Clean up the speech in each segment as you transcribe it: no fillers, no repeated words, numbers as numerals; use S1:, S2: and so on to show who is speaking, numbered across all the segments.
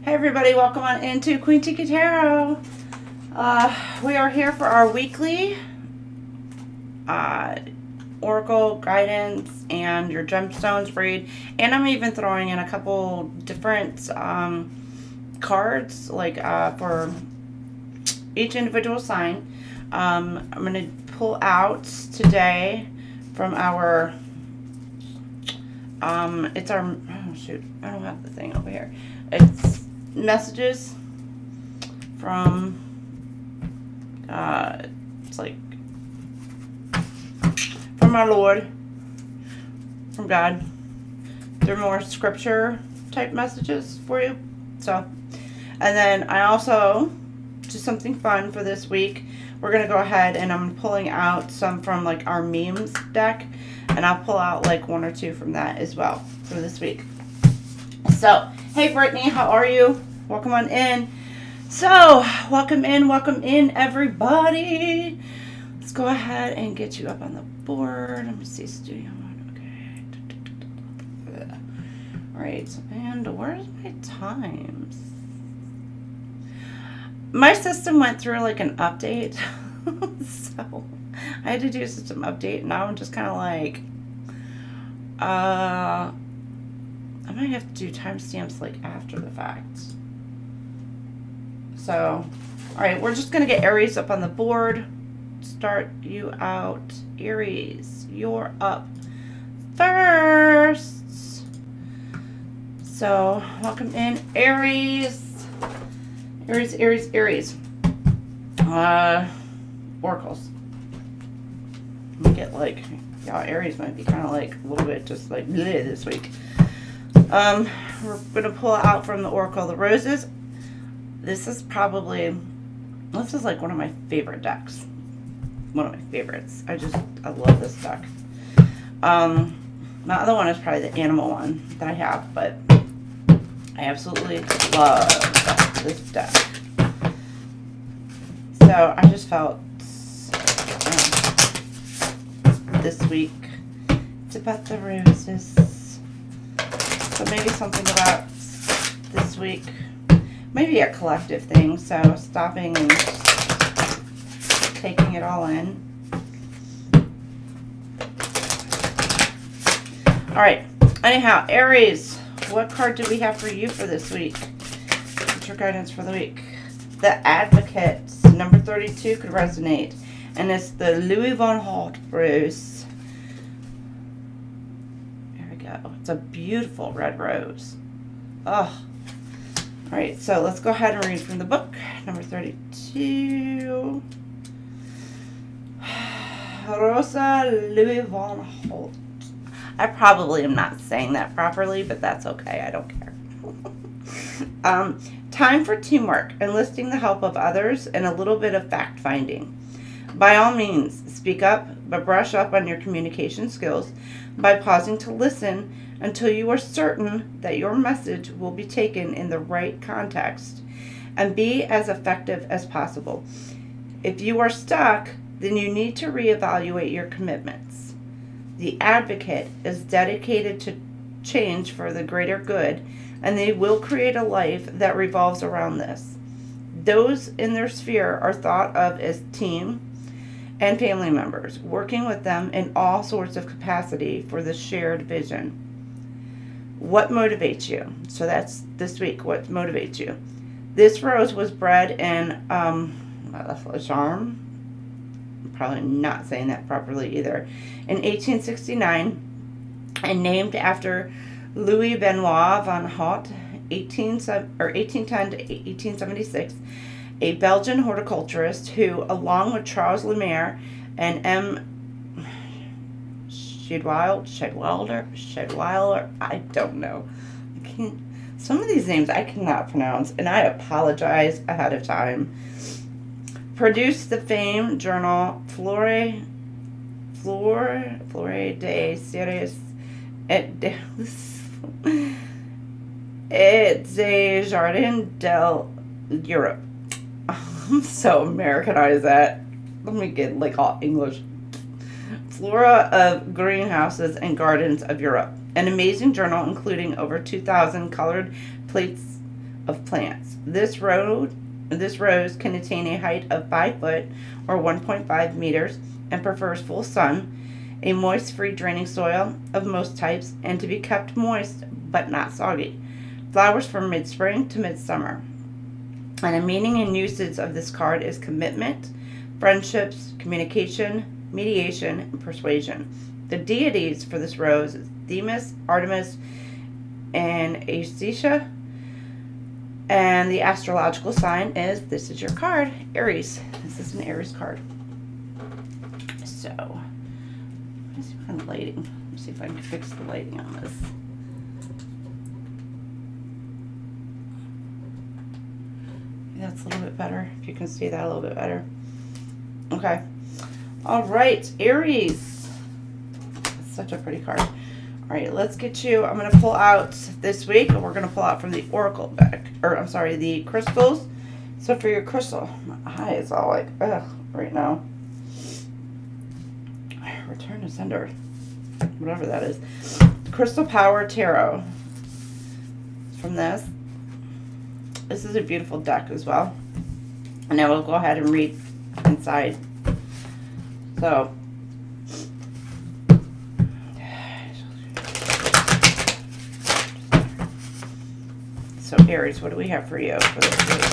S1: Hey everybody, welcome on into QueenTiki Tarot. We are here for our weekly oracle guidance and your gemstones read, and I'm even throwing in a couple different cards like for each individual sign. I'm going to pull out today from our it's our, oh shoot, I don't have the thing over here. It's messages from it's like from our Lord, from God. They're more scripture type messages for you. So, and then I also do something fun for this week. We're gonna go ahead and I'm pulling out some from like our memes deck, and I'll pull out like one or two from that as well for this week. So, hey Brittany, how are you? Welcome on in. So, welcome in everybody. Let's go ahead and get you up on the board. Let me see, studio mode. Okay. All right, and where's my times? My system went through like an update, so I had to do a system update. Now I'm just kind of like, I might have to do timestamps like after the fact. So, all right, we're just gonna get Aries up on the board. Start you out, Aries. You're up first. So, welcome in, Aries. Aries. Oracles. We get like, yeah, Aries might be kind of like a little bit just like bleh this week. We're gonna pull out from the Oracle of the Roses. This is like one of my favorite decks. One of my favorites. I love this deck. My other one is probably the animal one that I have, but I absolutely love this deck. So I just felt this week it's about the roses. So maybe something about this week. Maybe a collective thing. So stopping and taking it all in. All right. Anyhow, Aries, what card do we have for you for this week? What's your guidance for the week? The Advocate, number 32, could resonate. And it's the Louis von Holt rose. There we go. It's a beautiful red rose. Oh. All right, so let's go ahead and read from the book, number 32. Rosa Louis von Holt. I probably am not saying that properly, but that's okay. I don't care. Time for teamwork, enlisting the help of others, and a little bit of fact-finding. By all means, speak up, but brush up on your communication skills by pausing to listen until you are certain that your message will be taken in the right context, and be as effective as possible. If you are stuck, then you need to reevaluate your commitments. The Advocate is dedicated to change for the greater good, and they will create a life that revolves around this. Those in their sphere are thought of as team and family members, working with them in all sorts of capacity for the shared vision. What motivates you? So that's this week. What motivates you? This rose was bred in Charm. I'm probably not saying that properly either. In 1869, and named after Louis Benoit van Hout, 1810 to 1876, a Belgian horticulturist who, along with Charles Lemaire and M. Shedweiler, I don't know. Some of these names I cannot pronounce, and I apologize ahead of time. Produced the famed journal Flore de Ceres et des Jardins d'Europe. I'm so Americanized that. Let me get like all English. Flora of Greenhouses and Gardens of Europe. An amazing journal including over 2,000 colored plates of plants. This rose can attain a height of 5 foot or 1.5 meters and prefers full sun, a moist, free draining soil of most types, and to be kept moist but not soggy. Flowers from mid-spring to midsummer. And the meaning and usage of this card is commitment, friendships, communication, mediation, and persuasion. The deities for this rose is Themis, Artemis, and Aesthesia. And the astrological sign is, this is your card, Aries. This is an Aries card. So, let's see on the lighting. Let's see if I can fix the lighting on this. That's a little bit better. If you can see that a little bit better. Okay. All right, Aries. That's such a pretty card. All right, let's get you. I'm going to pull out this week, and we're going to pull out from the Oracle deck. Or, I'm sorry, the crystals. So for your crystal, my eye is all like, ugh, right now. Return to sender. Whatever that is. Crystal Power Tarot. From this. This is a beautiful deck as well. And I will go ahead and read inside. So, Aries, what do we have for you for this week?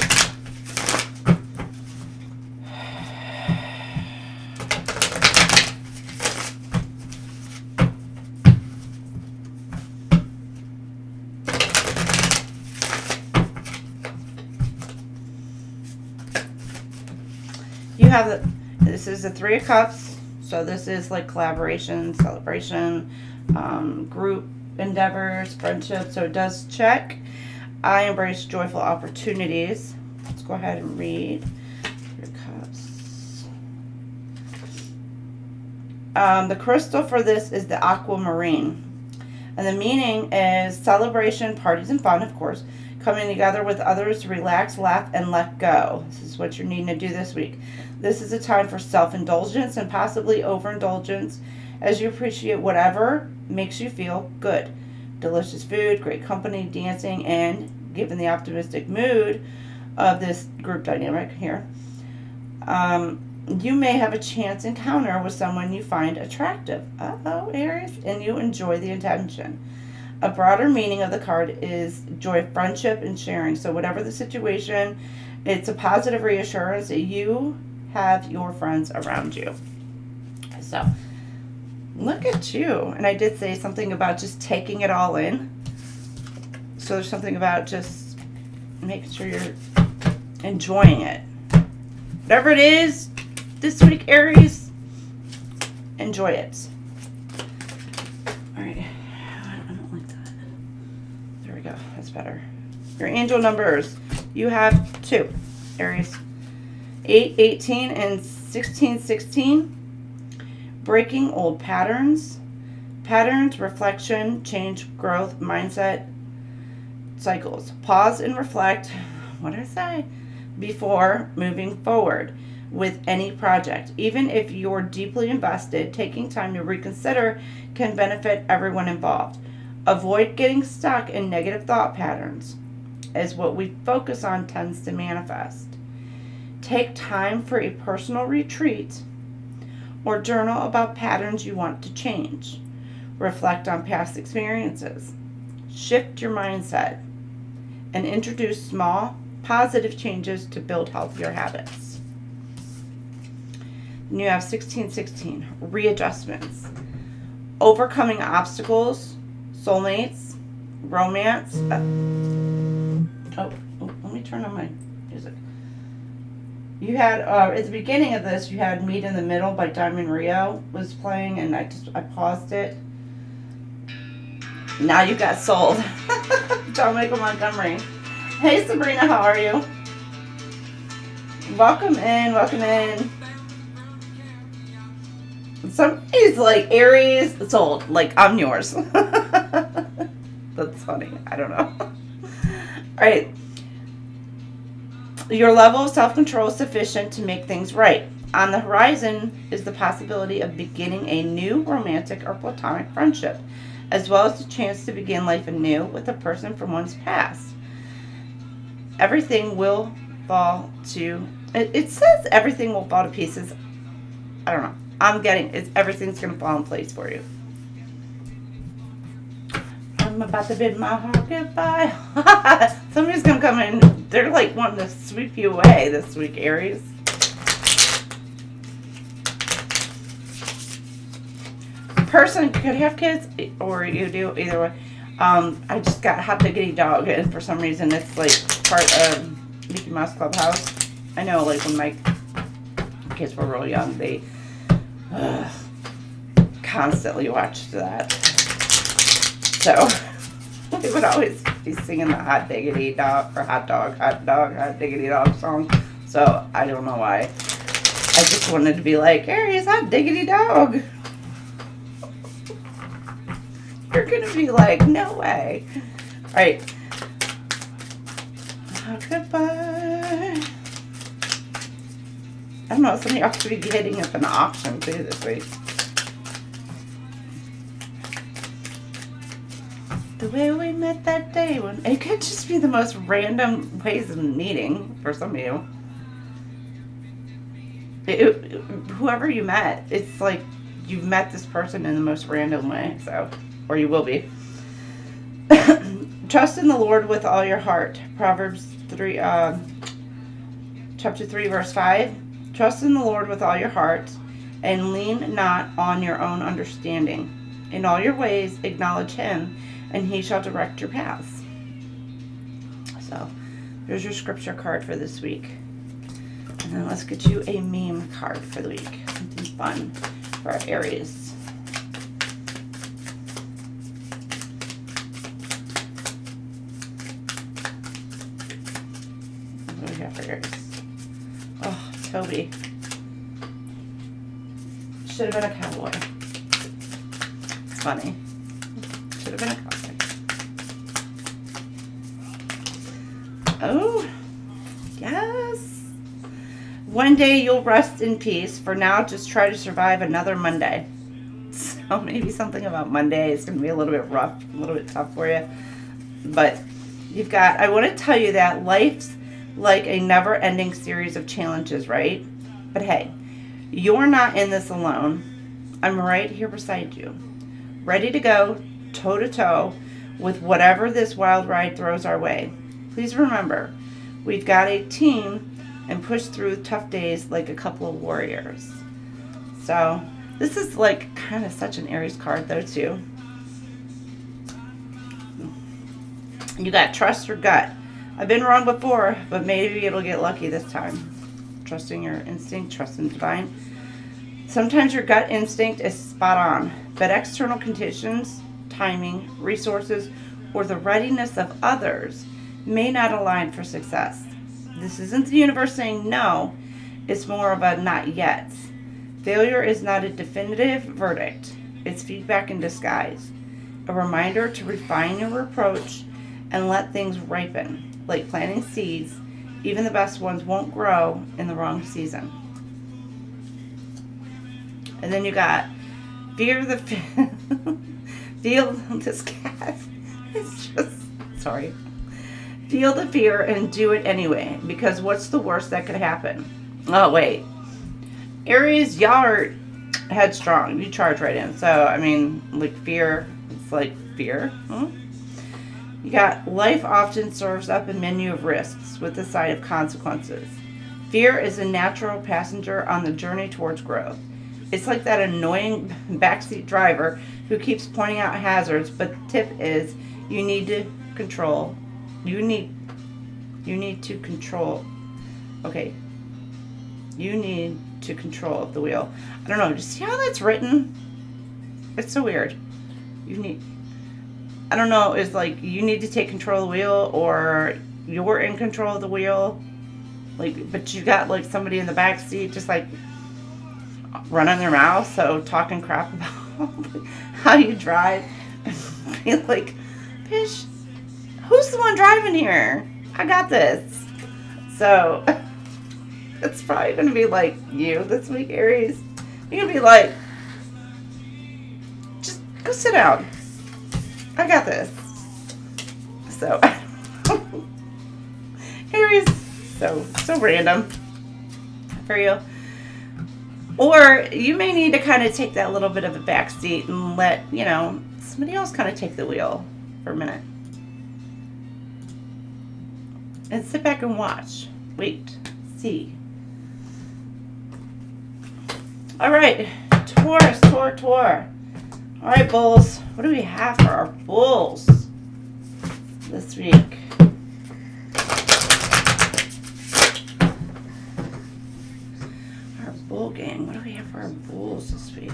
S1: You have this is the Three of Cups. So this is like collaboration, celebration, group endeavors, friendship. So it does check. I embrace joyful opportunities. Let's go ahead and read your cups. The crystal for this is the aquamarine. And the meaning is celebration, parties, and fun, of course. Coming together with others to relax, laugh, and let go. This is what you're needing to do this week. This is a time for self-indulgence and possibly overindulgence as you appreciate whatever makes you feel good. Delicious food, great company, dancing, and given the optimistic mood of this group dynamic here, you may have a chance encounter with someone you find attractive. Uh-oh, Aries, and you enjoy the attention. A broader meaning of the card is joy, friendship, and sharing. So whatever the situation, it's a positive reassurance that you have your friends around you. So look at you. And I did say something about just taking it all in. So there's something about just making sure you're enjoying it. Whatever it is this week, Aries, enjoy it. All right. I don't like that. There we go. That's better. Your angel numbers. You have 2, Aries. 8, 18, and 16, 16. Breaking old patterns. Patterns, reflection, change, growth, mindset, cycles. Pause and reflect. What did I say? Before moving forward with any project. Even if you're deeply invested, taking time to reconsider can benefit everyone involved. Avoid getting stuck in negative thought patterns, as what we focus on tends to manifest. Take time for a personal retreat or journal about patterns you want to change. Reflect on past experiences. Shift your mindset and introduce small, positive changes to build healthier habits. And you have 1616, readjustments. Overcoming obstacles, soulmates, romance. Let me turn on my music. You had, at the beginning of this, you had Meet in the Middle by Diamond Rio was playing, and I paused it. Now you got sold. John Michael Montgomery. Hey Sabrina, how are you? Welcome in, welcome in. Somebody's like, Aries, sold. Like, I'm yours. That's funny. I don't know. All right. Your level of self-control is sufficient to make things right. On the horizon is the possibility of beginning a new romantic or platonic friendship, as well as the chance to begin life anew with a person from one's past. Everything will fall to... It says everything will fall to pieces. I don't know. I'm getting... everything's going to fall in place for you. I'm about to bid my heart goodbye. Somebody's going to come in. They're like wanting to sweep you away this week, Aries. Person could have kids, or you do, either way. I just got Hot Diggity Dog, and for some reason it's like part of Mickey Mouse Clubhouse. I know, like when my kids were real young, they constantly watched that. So we would always be singing the Hot Diggity Dog, or Hot Dog, Hot Diggity Dog song. So I don't know why. I just wanted to be like, Aries, Hot Diggity Dog. You're going to be like, no way. All right. Goodbye. I don't know, somebody ought to be hitting up an auction too this week. The way we met that day. It could just be the most random ways of meeting for some of you. Whoever you met, it's like you've met this person in the most random way. So... or you will be. Trust in the Lord with all your heart. Proverbs 3, chapter 3, verse 5. Trust in the Lord with all your heart, and lean not on your own understanding. In all your ways acknowledge him, and he shall direct your paths. So, there's your scripture card for this week. And And let's get you a meme card for the week. Something fun for our Aries. What do we got for Aries? Oh, Toby. Should have been a cowboy. It's funny. Should have been a cowboy. Oh, yes. One day you'll rest in peace. For now, just try to survive another Monday. So maybe something about Monday is going to be a little bit rough, a little bit tough for you. But you've got, I want to tell you that life's like a never-ending series of challenges, right? But hey, you're not in this alone. I'm right here beside you, ready to go toe-to-toe with whatever this wild ride throws our way. Please remember, we've got a team and push through tough days like a couple of warriors. So this is like kind of such an Aries card though too. You got trust your gut. I've been wrong before, but maybe it'll get lucky this time. Trusting your instinct, trusting divine. Sometimes your gut instinct is spot on, but external conditions, timing, resources, or the readiness of others may not align for success. This isn't the universe saying no, it's more of a not yet. Failure is not a definitive verdict. It's feedback in disguise. A reminder to refine your approach and let things ripen. Like planting seeds, even the best ones won't grow in the wrong season. And then you got feel this cat. It's just, sorry. Feel the fear and do it anyway, because what's the worst that could happen? Oh, wait. Aries, y'all are headstrong. You charge right in. So, I mean, like fear, it's like fear. You got life often serves up a menu of risks with the side of consequences. Fear is a natural passenger on the journey towards growth. It's like that annoying backseat driver who keeps pointing out hazards, but the tip is you need to control. You need to control. Okay. You need to control the wheel. I don't know. Just see how that's written? It's so weird. I don't know. It's like you need to take control of the wheel, or you're in control of the wheel. Like, but you got like somebody in the back seat just like running their mouth, so talking crap about how you drive. Be like, bitch, who's the one driving here? I got this. So it's probably going to be like you this week, Aries. You're going to be like, just go sit down. I got this. So Aries, so random for you. Or you may need to kind of take that little bit of a back seat and let, somebody else kind of take the wheel for a minute. And sit back and watch. Wait. See. All right. Taurus. All right, bulls. What do we have for our bulls this week? Our bull gang. What do we have for our bulls this week?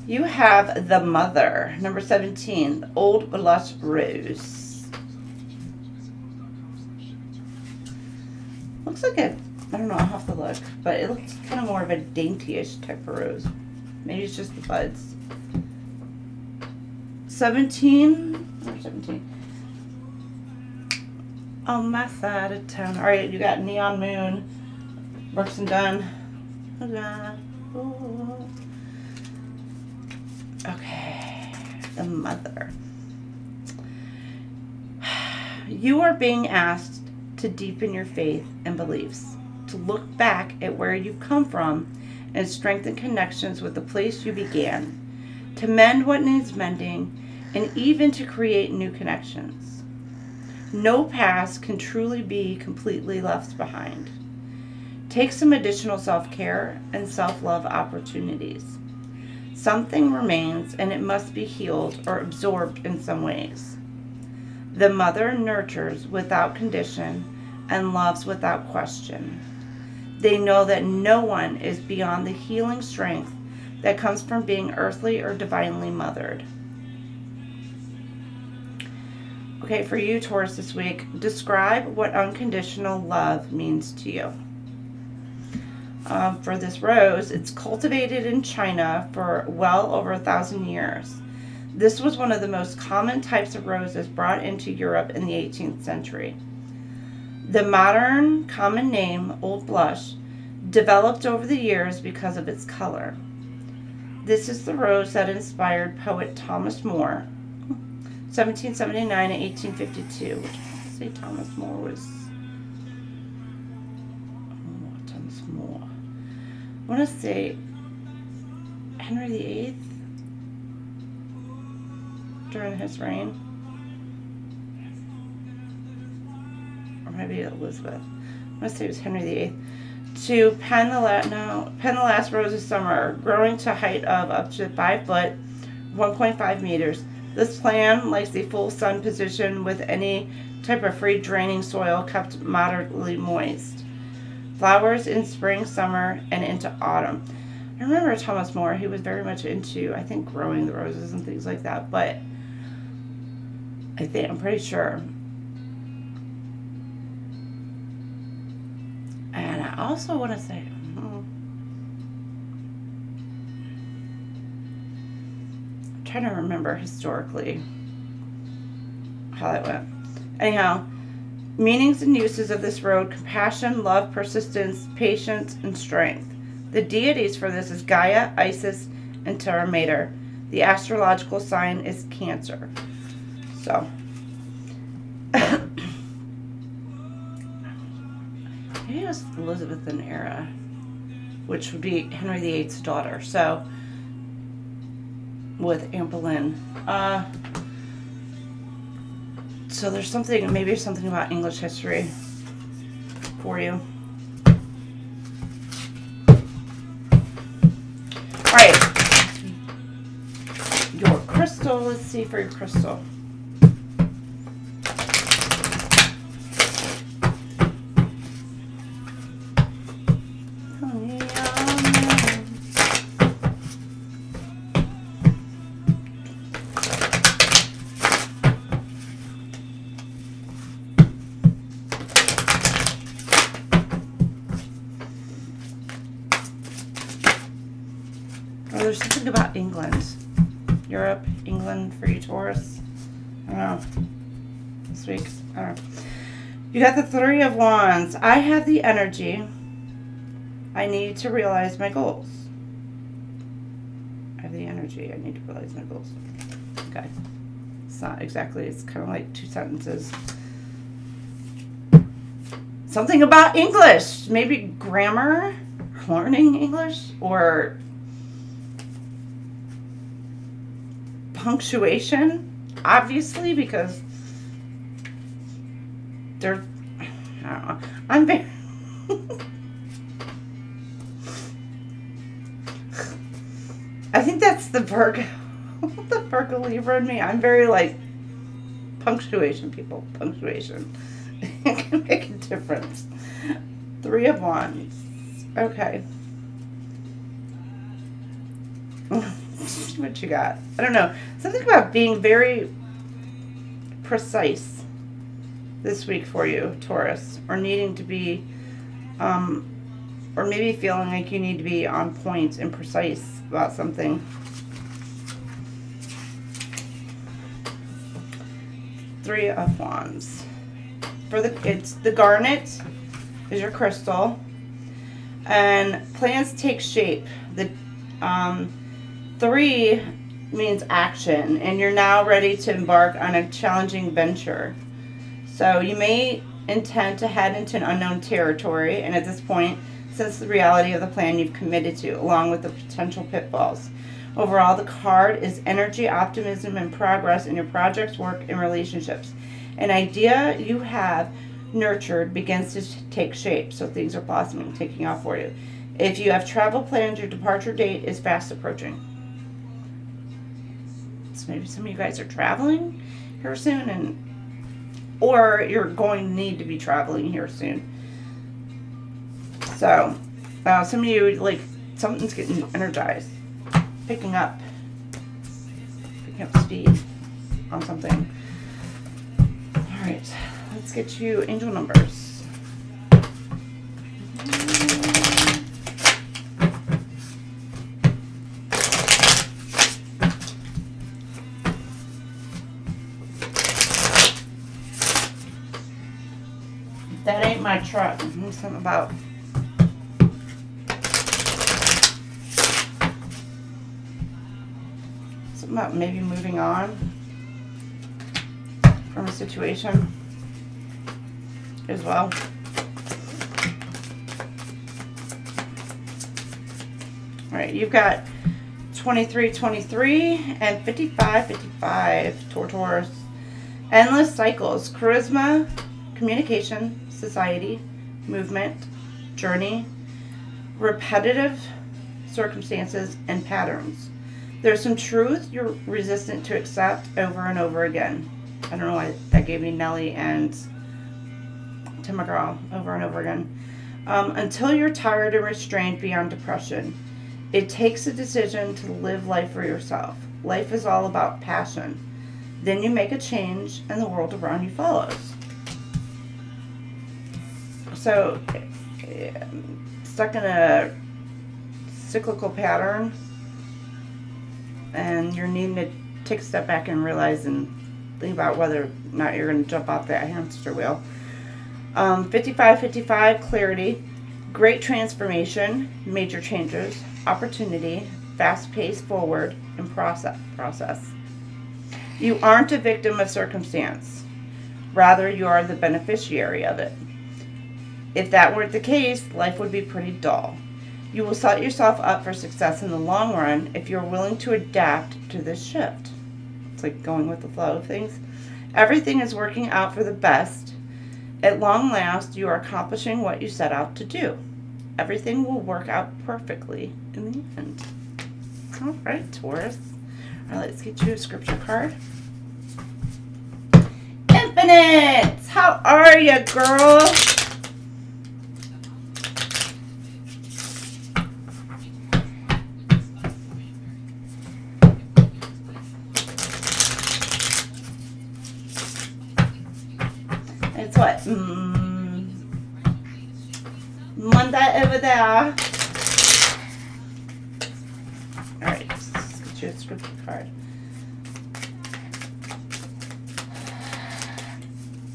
S1: You have the Mother, number 17, Old Blush Rose. Looks like I don't know, I'll have to look, but it looks kind of more of a dainty-ish type of rose. Maybe it's just the buds. 17, number 17. On my side of town. All right, you got Neon Moon, Brooks and Dunn. Okay, the Mother. You are being asked to deepen your faith and beliefs, to look back at where you've come from and strengthen connections with the place you began, to mend what needs mending, and even to create new connections. No past can truly be completely left behind. Take some additional self-care and self-love opportunities. Something remains and it must be healed or absorbed in some ways. The mother nurtures without condition and loves without question. They know that no one is beyond the healing strength that comes from being earthly or divinely mothered. Okay, for you, Taurus, this week, describe what unconditional love means to you. For this rose, it's cultivated in China for well over 1,000 years. This was one of the most common types of roses brought into Europe in the 18th century. The modern common name, Old Blush, developed over the years because of its color. This is the rose that inspired poet Thomas More, 1779 and 1852. Which I say Thomas More was... Thomas More. I want to say Henry VIII during his reign. Or maybe Elizabeth. I want to say it was Henry VIII. To pen the last rose of summer, growing to a height of up to 5 foot, 1.5 meters. This plant likes a full sun position with any type of free draining soil kept moderately moist. Flowers in spring, summer, and into autumn. I remember Thomas More, he was very much into, I think, growing the roses and things like that, but I'm pretty sure. And I also want to say, I'm trying to remember historically how that went. Anyhow, meanings and uses of this road: compassion, love, persistence, patience, and strength. The deities for this is Gaia, Isis, and Terra Mater. The astrological sign is Cancer. So, maybe it was Elizabethan era, which would be Henry VIII's daughter. So, with Anne Boleyn. So there's something, maybe something about English history for you. All right. Your crystal, let's see for your crystal. There's something about England. Europe, England for you, Taurus. I don't know. This week, I don't know. You got the Three of Wands. I have the energy. I need to realize my goals. I have the energy. I need to realize my goals. Okay. It's not exactly, it's kind of like two sentences. Something about English. Maybe grammar, learning English, or punctuation, obviously, because they're, I don't know, I'm very I think that's the Virgo the Virgo Libra in me. I'm very like punctuation people. Punctuation. It can make a difference. Three of Wands. Okay. What you got? I don't know. Something about being very precise this week for you, Taurus, or needing to be, or maybe feeling like you need to be on point and precise about something. Three of Wands. It's the garnet is your crystal, and plans take shape. The three means action, and you're now ready to embark on a challenging venture. So you may intend to head into an unknown territory, and at this point, sense the reality of the plan you've committed to, along with the potential pitfalls. Overall, the card is energy, optimism, and progress in your projects, work, and relationships. An idea you have nurtured begins to take shape. So things are blossoming, taking off for you. If you have travel plans, your departure date is fast approaching. So maybe some of you guys are traveling here soon, or you're going to need to be traveling here soon. So some of you, like, something's getting energized, picking up speed on something. All right, let's get you angel numbers. That ain't my truck. Something about maybe moving on from a situation as well. All right, you've got 23-23 and 55-55, Taurus. Endless cycles, charisma, communication, society, movement, journey, repetitive circumstances, and patterns. There's some truth you're resistant to accept over and over again. I don't know why that gave me Nelly and Tim McGraw over and over again. Until you're tired and restrained beyond depression. It takes a decision to live life for yourself. Life is all about passion. Then you make a change and the world around you follows. So, stuck in a cyclical pattern, and you're needing to take a step back and realize and think about whether or not you're going to jump off that hamster wheel. 55-55, clarity, great transformation, major changes, opportunity, fast-paced forward, and process. You aren't a victim of circumstance. Rather, you are the beneficiary of it. If that weren't the case, life would be pretty dull. You will set yourself up for success in the long run if you're willing to adapt to this shift. It's like going with the flow of things. Everything is working out for the best. At long last, you are accomplishing what you set out to do. Everything will work out perfectly in the end. All right, Taurus. All right, let's get you a scripture card. Infinite! How are you, girl? It's what? Monday over there. Alright, let's get you a scripture card.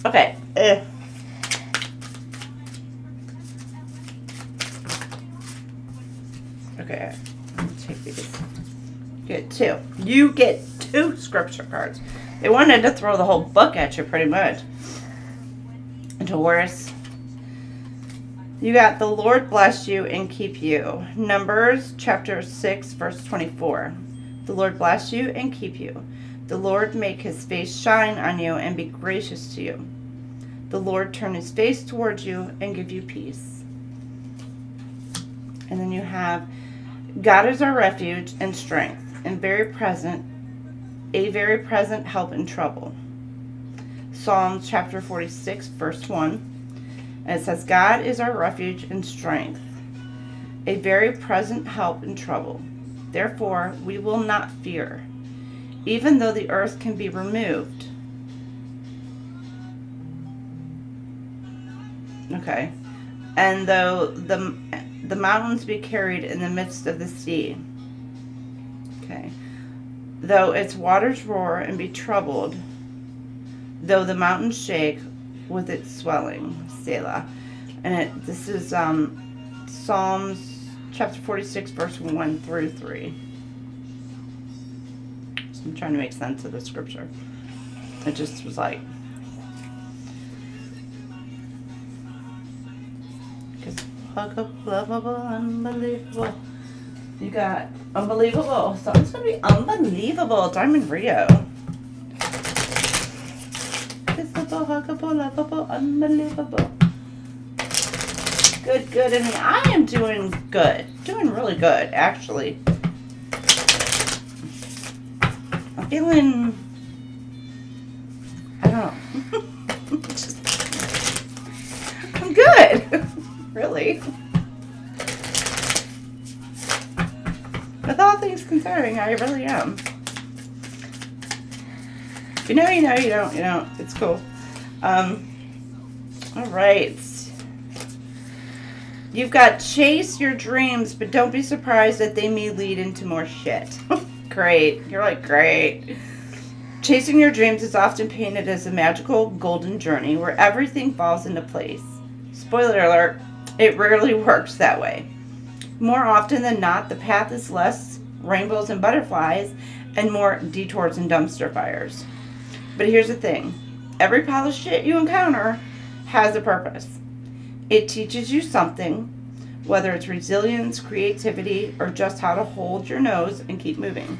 S1: Okay. Okay, I'm gonna take these. Get two. You get two scripture cards. They wanted to throw the whole book at you pretty much. Taurus. You got the Lord bless you and keep you. Numbers chapter 6 verse 24. The Lord bless you and keep you. The Lord make his face shine on you and be gracious to you. The Lord turn his face towards you and give you peace. And then you have God is our refuge and strength and a very present help in trouble. Psalms chapter 46 verse 1. And it says, God is our refuge and strength, a very present help in trouble. Therefore, we will not fear, even though the earth can be removed. Okay. And though the mountains be carried in the midst of the sea. Okay. Though its waters roar and be troubled, though the mountains shake with its swelling. Selah. And this is Psalms chapter 46 verse 1 through 3. So I'm trying to make sense of the scripture. It just was like, because lovable, unbelievable. You got unbelievable. Something's gonna be unbelievable. Diamond Rio. Visible. huggable, lovable, unbelievable. Good, good. And I am doing good. Doing really good, actually. I'm feeling, I don't know. I'm good. Really. With all things considering, I really am. If you know, you know. You don't, you don't. It's cool. All right. You've got chase your dreams, but don't be surprised that they may lead into more shit. Great. You're like, great. Chasing your dreams is often painted as a magical golden journey where everything falls into place. Spoiler alert, it rarely works that way. More often than not, the path is less rainbows and butterflies and more detours and dumpster fires. But here's the thing. Every pile of shit you encounter has a purpose. It teaches you something, whether it's resilience, creativity, or just how to hold your nose and keep moving.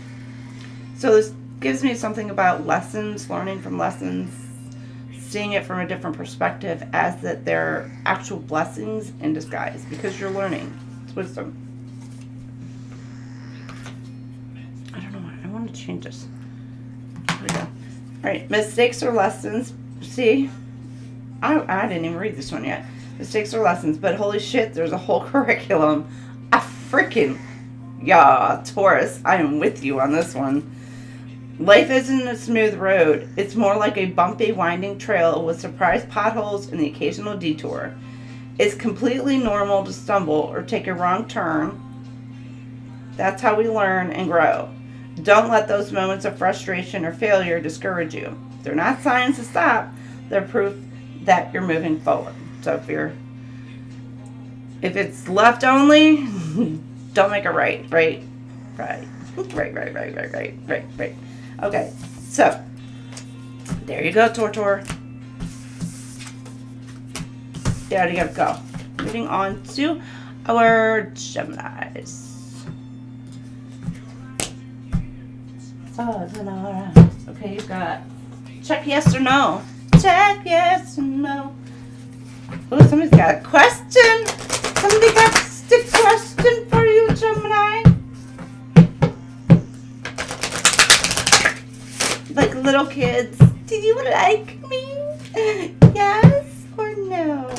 S1: So this gives me something about lessons, learning from lessons, seeing it from a different perspective as that they're actual blessings in disguise because you're learning. It's wisdom. I don't know why. I want to change this. There we go. All right. Mistakes or lessons. See? I didn't even read this one yet. Mistakes or lessons. But holy shit, there's a whole curriculum. Yeah, Taurus. I am with you on this one. Life isn't a smooth road. It's more like a bumpy, winding trail with surprise potholes and the occasional detour. It's completely normal to stumble or take a wrong turn. That's how we learn and grow. Don't let those moments of frustration or failure discourage you. They're not signs to stop. They're proof that you're moving forward. So if it's left only, don't make it right. Right. Okay, so there you go, Tortor. There you go. Moving on to our Geminis. Okay, you've got check yes or no. Check yes or no. Oh, somebody's got a question. Somebody got a question for you, Gemini. Like little kids. Do you like me? Yes or no?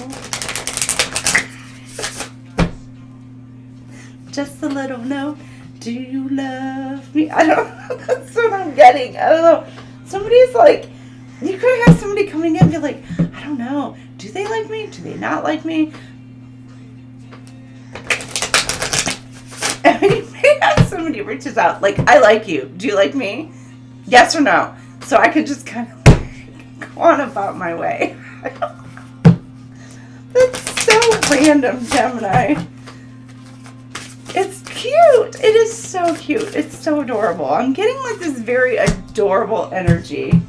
S1: Just a little no. Do you love me? I don't know. That's what I'm getting. I don't know. Somebody's like, you could have somebody coming in and be like, I don't know. Do they like me? Do they not like me? And you may have somebody reaches out like, I like you. Do you like me? Yes or no? So I could just kind of go on about my way. That's so random, Gemini. It's cute. It is so cute. It's so adorable. I'm getting like this very adorable energy.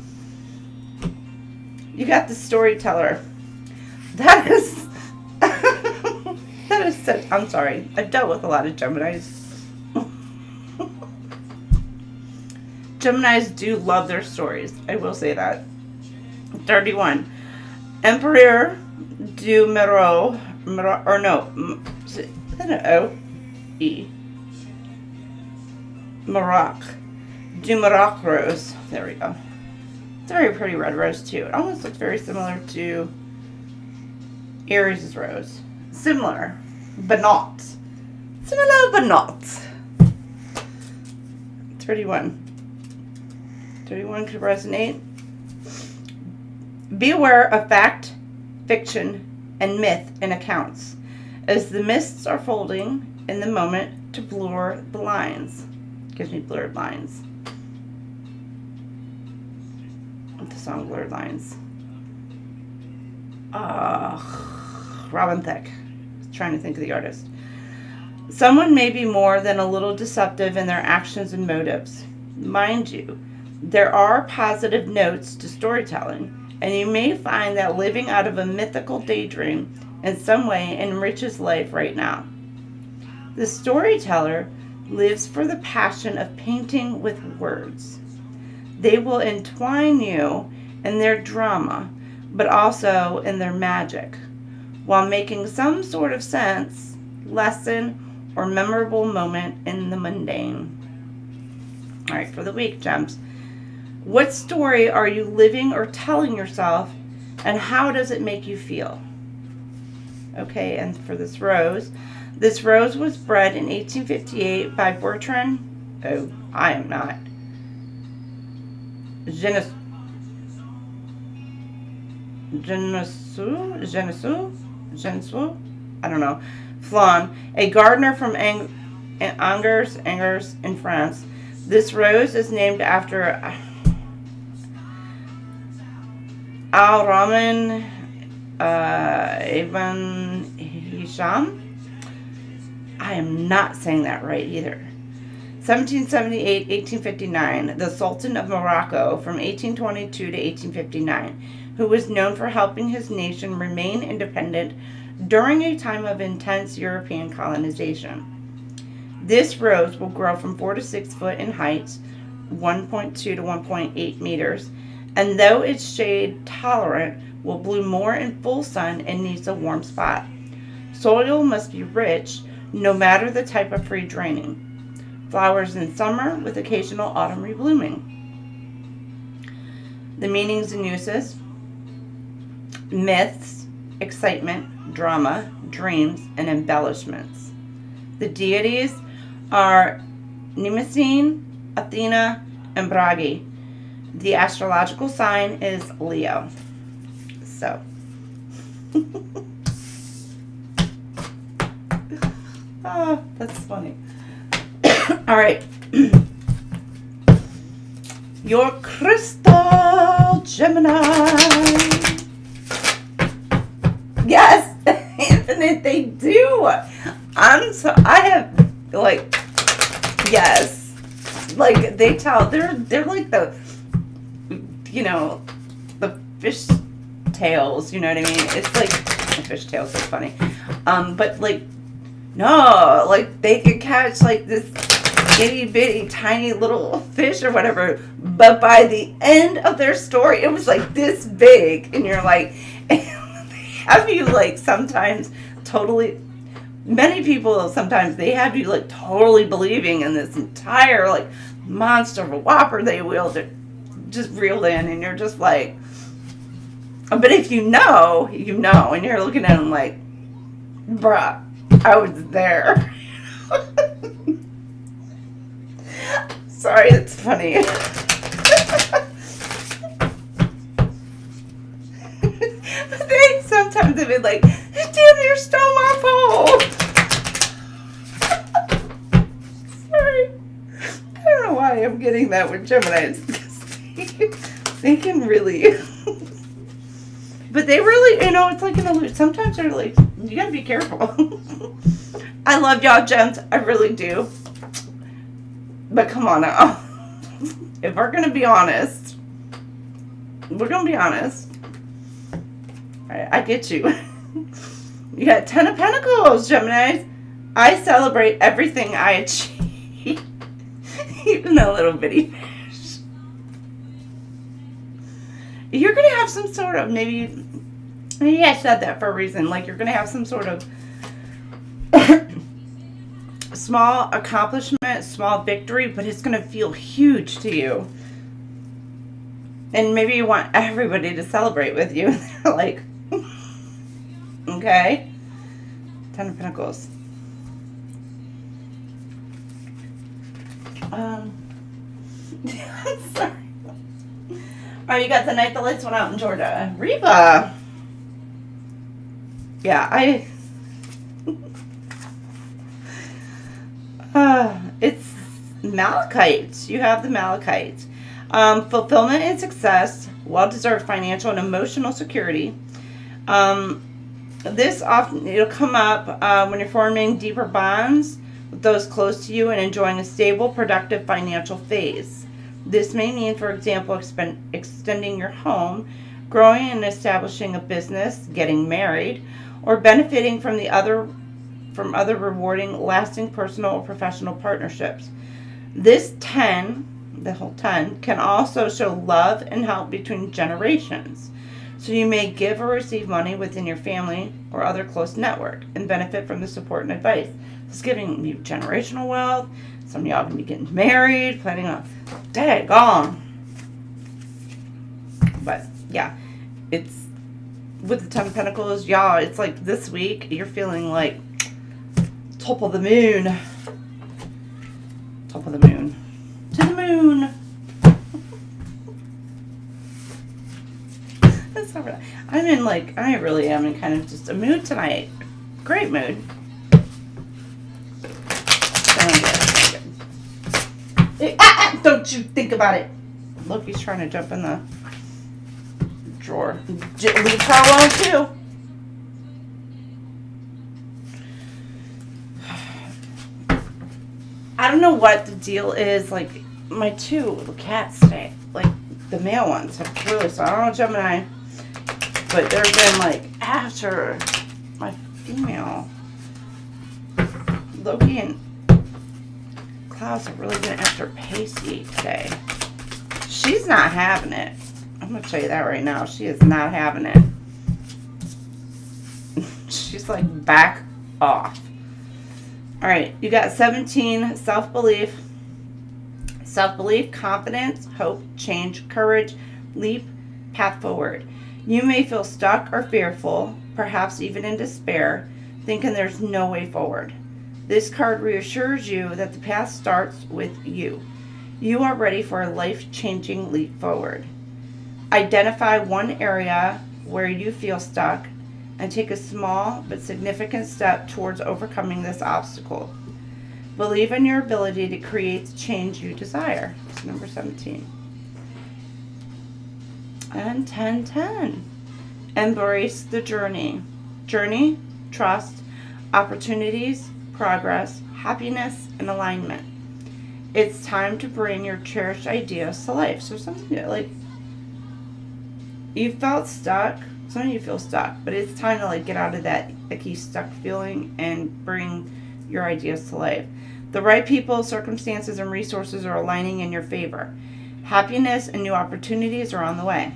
S1: You got the storyteller. That is... that is such... I'm sorry. I've dealt with a lot of Geminis. Geminis do love their stories. I will say that. 31. Emperor du Miro, or no, is that an O-E? Maroc. Du Maroc rose. There we go. It's a very pretty red rose too. It almost looks very similar to Aries' rose. Similar, but not. Similar, but not. 31. 31 could resonate. Be aware of fact, fiction, and myth in accounts, as the mists are folding in the moment to blur the lines. Gives me blurred lines. The song Blurred Lines. Robin Thicke. Trying to think of the artist. Someone may be more than a little deceptive in their actions and motives. Mind you, there are positive notes to storytelling, and you may find that living out of a mythical daydream in some way enriches life right now. The storyteller lives for the passion of painting with words. They will entwine you in their drama but also in their magic, while making some sort of sense, lesson, or memorable moment in the mundane. All right, for the week, Gems. What story are you living or telling yourself, and how does it make you feel? Okay, and for this rose was bred in 1858 by Bertrand, I am not, Genesu, I don't know, Flan, a gardener from Angers in France. This rose is named after Al-Rahman Ibn Hisham. I am not saying that right either. 1778-1859, the Sultan of Morocco from 1822 to 1859, who was known for helping his nation remain independent during a time of intense European colonization. This rose will grow from 4 to 6 foot in height, 1.2 to 1.8 meters, and though it's shade tolerant, will bloom more in full sun and needs a warm spot. Soil must be rich, no matter the type of free draining. Flowers in summer with occasional autumn reblooming. The meanings and uses: myths, excitement, drama, dreams, and embellishments. The deities are Mnemosyne, Athena, and Bragi. The astrological sign is Leo. So, oh, that's funny. All right. Your crystal, Gemini. Yes, Infinite, they do. I have, like, yes. Like, they tell, they're like the, you know, the fish tails, you know what I mean? It's like, the fish tails is funny. But, like, no, like, they could catch, like, this itty bitty tiny little fish or whatever, but by the end of their story, it was like this big, and you're like, have you, like, sometimes totally, many people sometimes they have you, like, totally believing in this entire, like, monster of a whopper they just reeled in, and you're just like, but if you know, and you're looking at them like, bruh, I was there. Sorry, it's funny. But they sometimes have been like, damn, you stole my pole. Sorry. I don't know why I'm getting that with Gemini. They can really. But they really, you know, it's like an illusion. Sometimes they're like, you gotta be careful. I love y'all, Gems. I really do. But come on now. If we're going to be honest, we're going to be honest. All right, I get you. You got 10 of Pentacles, Gemini. I celebrate everything I achieve. Even a little bitty fish. You're going to have some sort of, maybe I said that for a reason. Like, you're going to have some sort of small accomplishment, small victory, but it's going to feel huge to you. And maybe you want everybody to celebrate with you. They're like, okay. 10 of Pentacles. I'm sorry. Oh, you got the night the lights went out in Georgia. Reba. Yeah, it's Malachite. You have the Malachite. Fulfillment and success, well-deserved financial and emotional security. This often, it'll come up when you're forming deeper bonds with those close to you and enjoying a stable, productive financial phase. This may mean, for example, extending your home, growing and establishing a business, getting married, or benefiting from other rewarding, lasting personal or professional partnerships. This 10, the whole 10, can also show love and help between generations. So you may give or receive money within your family or other close network and benefit from the support and advice. It's giving you generational wealth. Some of y'all can be getting married, planning on daggone. But yeah, it's with the 10 of Pentacles, y'all, it's like this week you're feeling like top of the moon. Top of the moon. To the moon. That's not really, I'm in like, I really am in kind of just a mood tonight. Great mood. Don't you think about it. Loki's trying to jump in the drawer. Leave her alone too. I don't know what the deal is. Like my two cats today, like the male ones have really, so I don't know Gemini, but they've been like after my female. Loki and Klaus have really been after Pacey today. She's not having it. I'm going to tell you that right now. She is not having it. She's like, back off. All right. You got 17, self-belief. Self-belief, confidence, hope, change, courage, leap, path forward. You may feel stuck or fearful, perhaps even in despair, thinking there's no way forward. This card reassures you that the path starts with you. You are ready for a life-changing leap forward. Identify one area where you feel stuck and take a small but significant step towards overcoming this obstacle. Believe in your ability to create the change you desire. It's number 17. And 10-10. Embrace the journey. Journey, trust, opportunities, progress, happiness, and alignment. It's time to bring your cherished ideas to life. So something that, like, you felt stuck. Some of you feel stuck, but it's time to like get out of that icky stuck feeling and bring your ideas to life. The right people, circumstances, and resources are aligning in your favor. Happiness and new opportunities are on the way.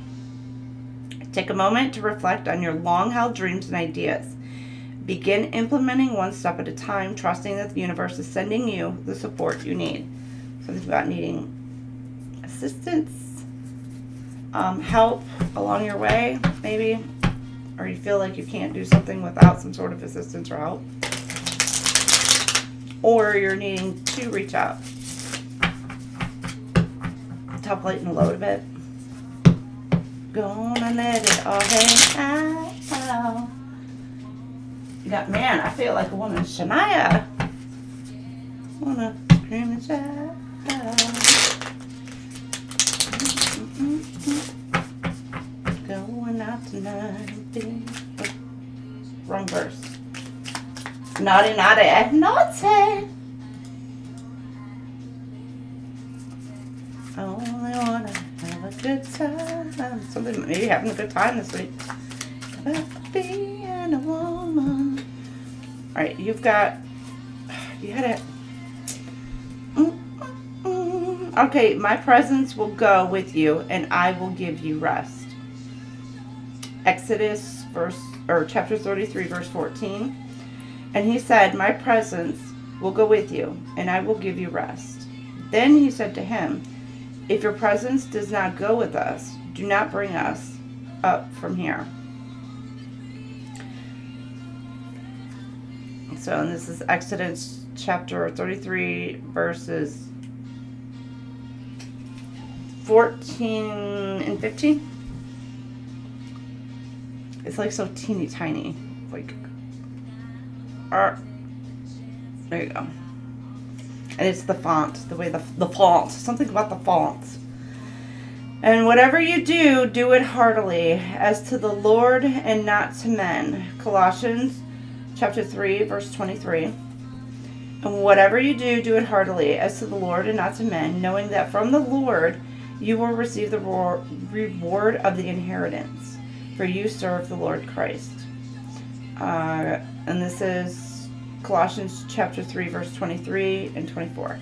S1: Take a moment to reflect on your long-held dreams and ideas. Begin implementing one step at a time, trusting that the universe is sending you the support you need. Something about needing assistance, help along your way, maybe, or you feel like you can't do something without some sort of assistance or help, or you're needing to reach out to help lighten the load a bit. Gonna let it all hang out. You got, man, I feel like a woman. Shania. Wanna scream and shout. Going out tonight. Wrong verse. Naughty, naughty, naughty. I only wanna have a good time. Something, maybe having a good time this week. About being a woman. Alright, you had it. Okay, my presence will go with you and I will give you rest. Exodus chapter 33 verse 14. And he said, my presence will go with you and I will give you rest. Then he said to him, if your presence does not go with us, do not bring us up from here. So, and this is Exodus chapter 33 verses 14 and 15. It's like so teeny tiny. Like, there you go. And it's the font, the way the font, something about the font. And whatever you do, do it heartily, as to the Lord and not to men. Colossians chapter 3, verse 23. And whatever you do, do it heartily, as to the Lord and not to men, knowing that from the Lord you will receive the reward of the inheritance, for you serve the Lord Christ. And this is Colossians chapter 3, verse 23 and 24.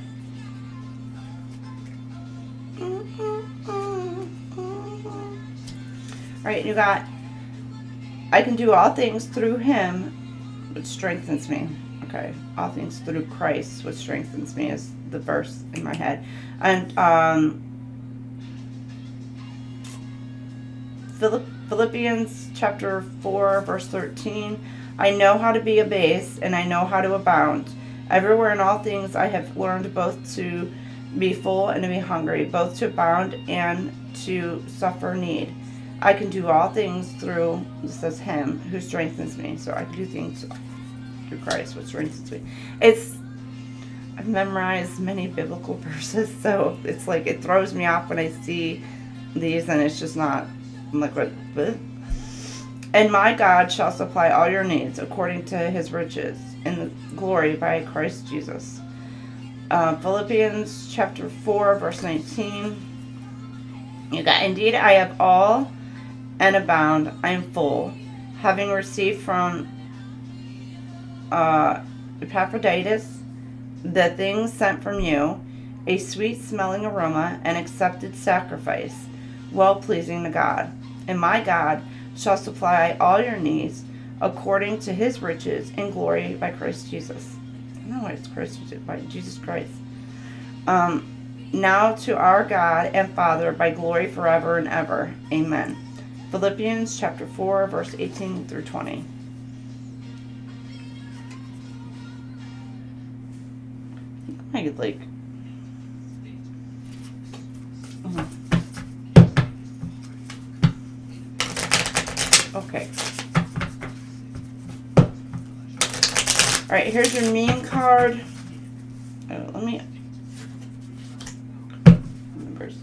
S1: All right? You got, I can do all things through him, which strengthens me. Okay, all things through Christ, which strengthens me, is the verse in my head. And Philippians chapter 4, verse 13. I know how to be abased, and I know how to abound. Everywhere in all things I have learned both to be full and to be hungry, both to abound and to suffer need. I can do all things through, it says, him who strengthens me. So I can do things through Christ, which strengthens me. I've memorized many biblical verses, so it's like it throws me off when I see these, and it's just not, I'm like, what? And my God shall supply all your needs according to his riches in the glory by Christ Jesus. Philippians chapter 4, verse 19. You got, indeed I have all and abound. I am full, having received from Epaphroditus the things sent from you, a sweet smelling aroma, an accepted sacrifice, well pleasing to God. And my God shall supply all your needs according to his riches in glory by Christ Jesus. I don't know why it's Christ, by Jesus Christ. Now to our God and Father by glory forever and ever. Amen. Philippians chapter 4, verse 18 through 20. I could like... Okay. Alright, here's your meme card. Oh, let me... Numbers.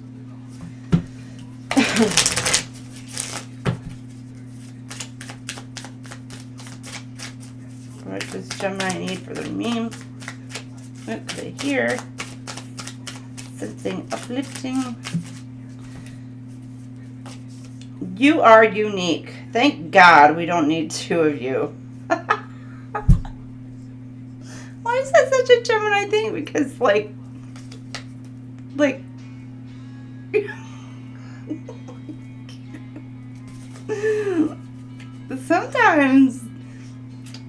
S1: What does Gemini need for their meme? What do they hear? Something uplifting. You are unique. Thank God we don't need two of you. Why is that such a Gemini thing? Because, like, sometimes,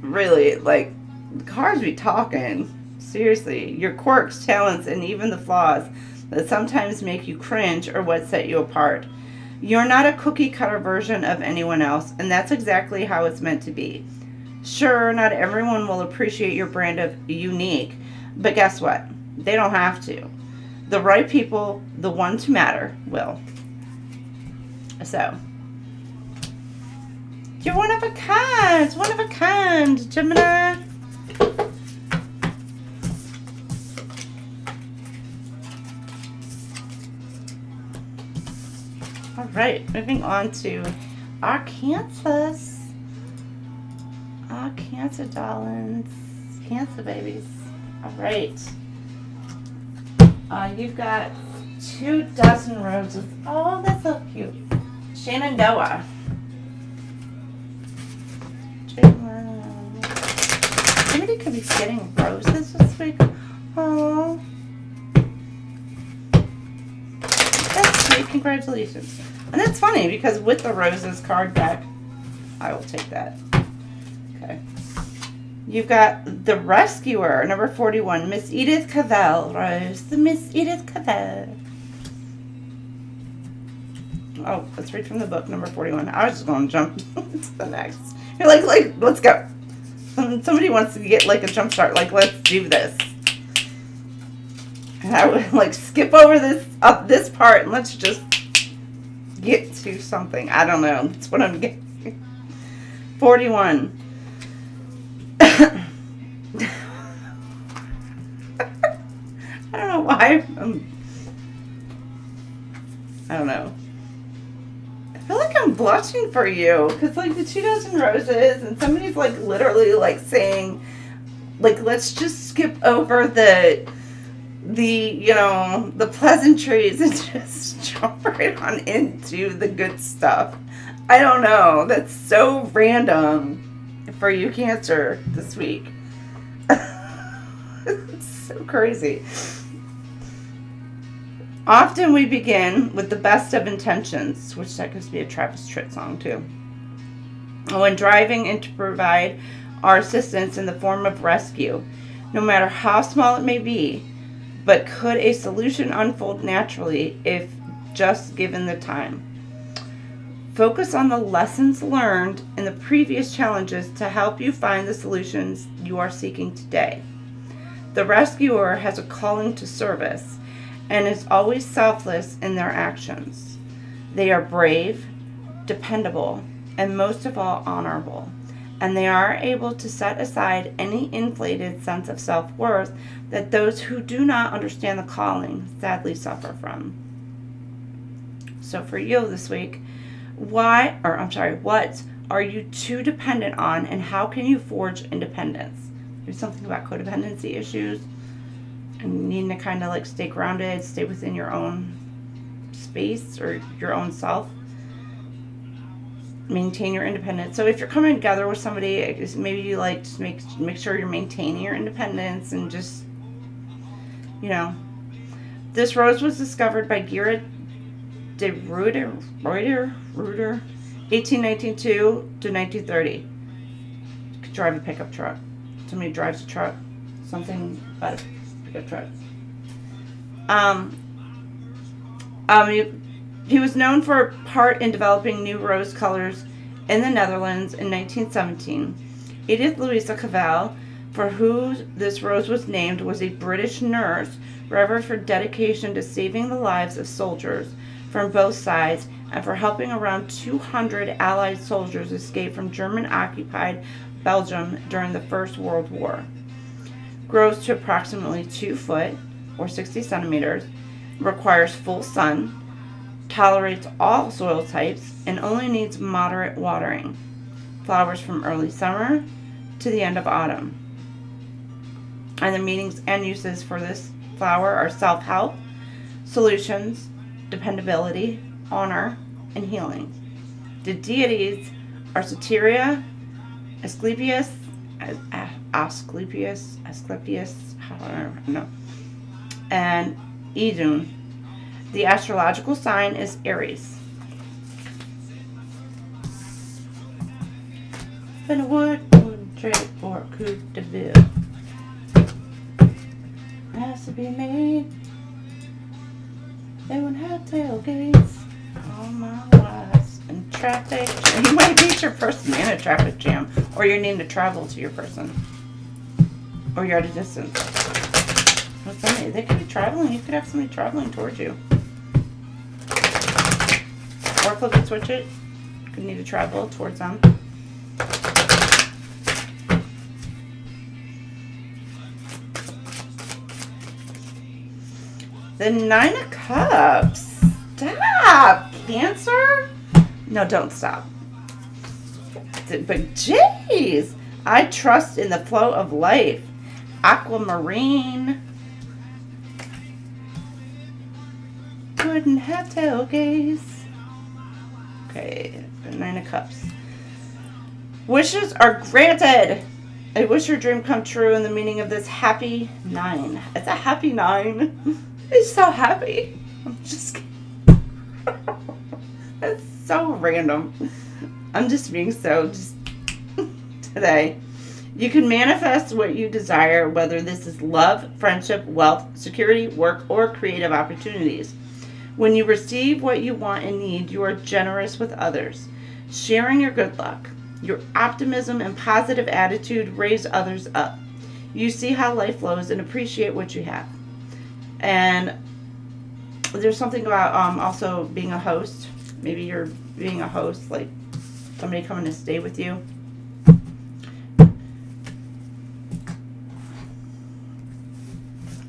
S1: really, like, the cards be talking. Seriously, your quirks, talents, and even the flaws that sometimes make you cringe are what set you apart. You're not a cookie-cutter version of anyone else, and that's exactly how it's meant to be. Sure, not everyone will appreciate your brand of unique, but guess what? They don't have to. The right people, the ones who matter, will. So, you're one of a kind. One of a kind, Gemini. All right, moving on to our Cancers. Our Cancer darlings. Cancer babies. All right. You've got 24 roses. Oh, that's so cute. Shenandoah. Somebody could be getting roses this week. Oh. That's sweet. Congratulations. And that's funny because with the roses card deck, I will take that. Okay. You've got the Rescuer, number 41, Miss Edith Cavell Rose. The Miss Edith Cavell. Oh, let's read from the book, number 41. I was just going to jump to the next. You're like, let's go. Somebody wants to get like a jump start. Like, let's do this. And I would like skip over this part and let's just get to something. I don't know. That's what I'm getting. 41. I don't know why. I don't know. I feel like I'm blushing for you because like the 24 roses and somebody's like literally like saying like let's just skip over the you know the pleasantries and just jump right on into the good stuff. I don't know. That's so random for you, Cancer, this week. It's so crazy. Often we begin with the best of intentions, which that could be a Travis Tritt song too. When driving in to provide our assistance in the form of rescue, no matter how small it may be, but could a solution unfold naturally if just given the time? Focus on the lessons learned in the previous challenges to help you find the solutions you are seeking today. The rescuer has a calling to service and is always selfless in their actions. They are brave, dependable, and most of all honorable, and they are able to set aside any inflated sense of self-worth that those who do not understand the calling sadly suffer from. So for you this week, what are you too dependent on, and how can you forge independence? There's something about codependency issues and needing to kind of like stay grounded, stay within your own space or your own self. Maintain your independence. So if you're coming together with somebody, maybe you like just make sure you're maintaining your independence and just, you know. This rose was discovered by Gerrit de Ruyter, 1892 to 1930. Could drive a pickup truck. Somebody drives a truck. Something about a pickup truck. He was known for part in developing new rose colors in the Netherlands in 1917. Edith Louisa Cavell, for who this rose was named, was a British nurse revered for dedication to saving the lives of soldiers from both sides and for helping around 200 Allied soldiers escape from German-occupied Belgium during the First World War. Grows to approximately 2 foot or 60 centimeters, requires full sun, tolerates all soil types, and only needs moderate watering. Flowers from early summer to the end of autumn. And the meanings and uses for this flower are self-help, solutions, dependability, honor, and healing. The deities are Soteria, Asclepius, I don't know, and Idun. The astrological sign is Aries. Been a wooden trade for a coup de ville. Has to be made. They won't have tailgates. All my wives and traffic. You might meet your person in a traffic jam, or you're needing to travel to your person, or you're at a distance. Well, somebody, they could be traveling. You could have somebody traveling towards you. Or flip and switch it. Could need to travel towards them. The 9 of Cups. Stop, Cancer. No, don't stop. But jeez, I trust in the flow of life. Aquamarine. Wouldn't have tailgates. Okay, the 9 of Cups. Wishes are granted. I wish your dream come true, and the meaning of this happy 9. It's a happy 9. It's so happy. I'm just kidding. That's so random. I'm just being so today. You can manifest what you desire, whether this is love, friendship, wealth, security, work, or creative opportunities. When you receive what you want and need, you are generous with others. Sharing your good luck. Your optimism and positive attitude raise others up. You see how life flows and appreciate what you have. And there's something about also being a host. Maybe you're being a host, like somebody coming to stay with you.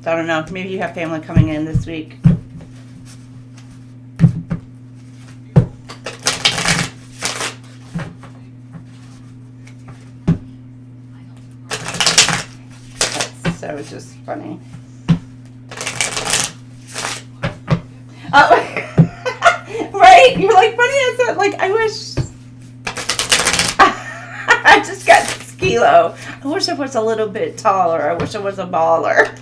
S1: I don't know. Maybe you have family coming in this week. So it's just funny. Oh, right? You're like, funny as that. Like, I wish. I just got skilo. I wish I was a little bit taller. I wish I was a baller.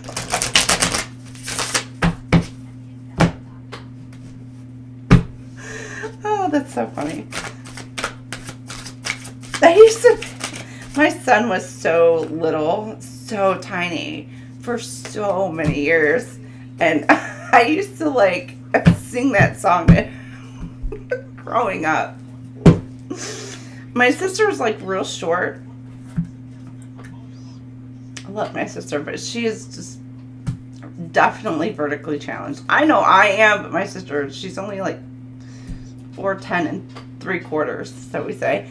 S1: That's so funny. I used to, my son was so little, so tiny for so many years. And I used to like sing that song growing up. My sister was like real short. I love my sister, but she is just definitely vertically challenged. I know I am, but my sister, she's only like 4'10" and 3/4, so we say.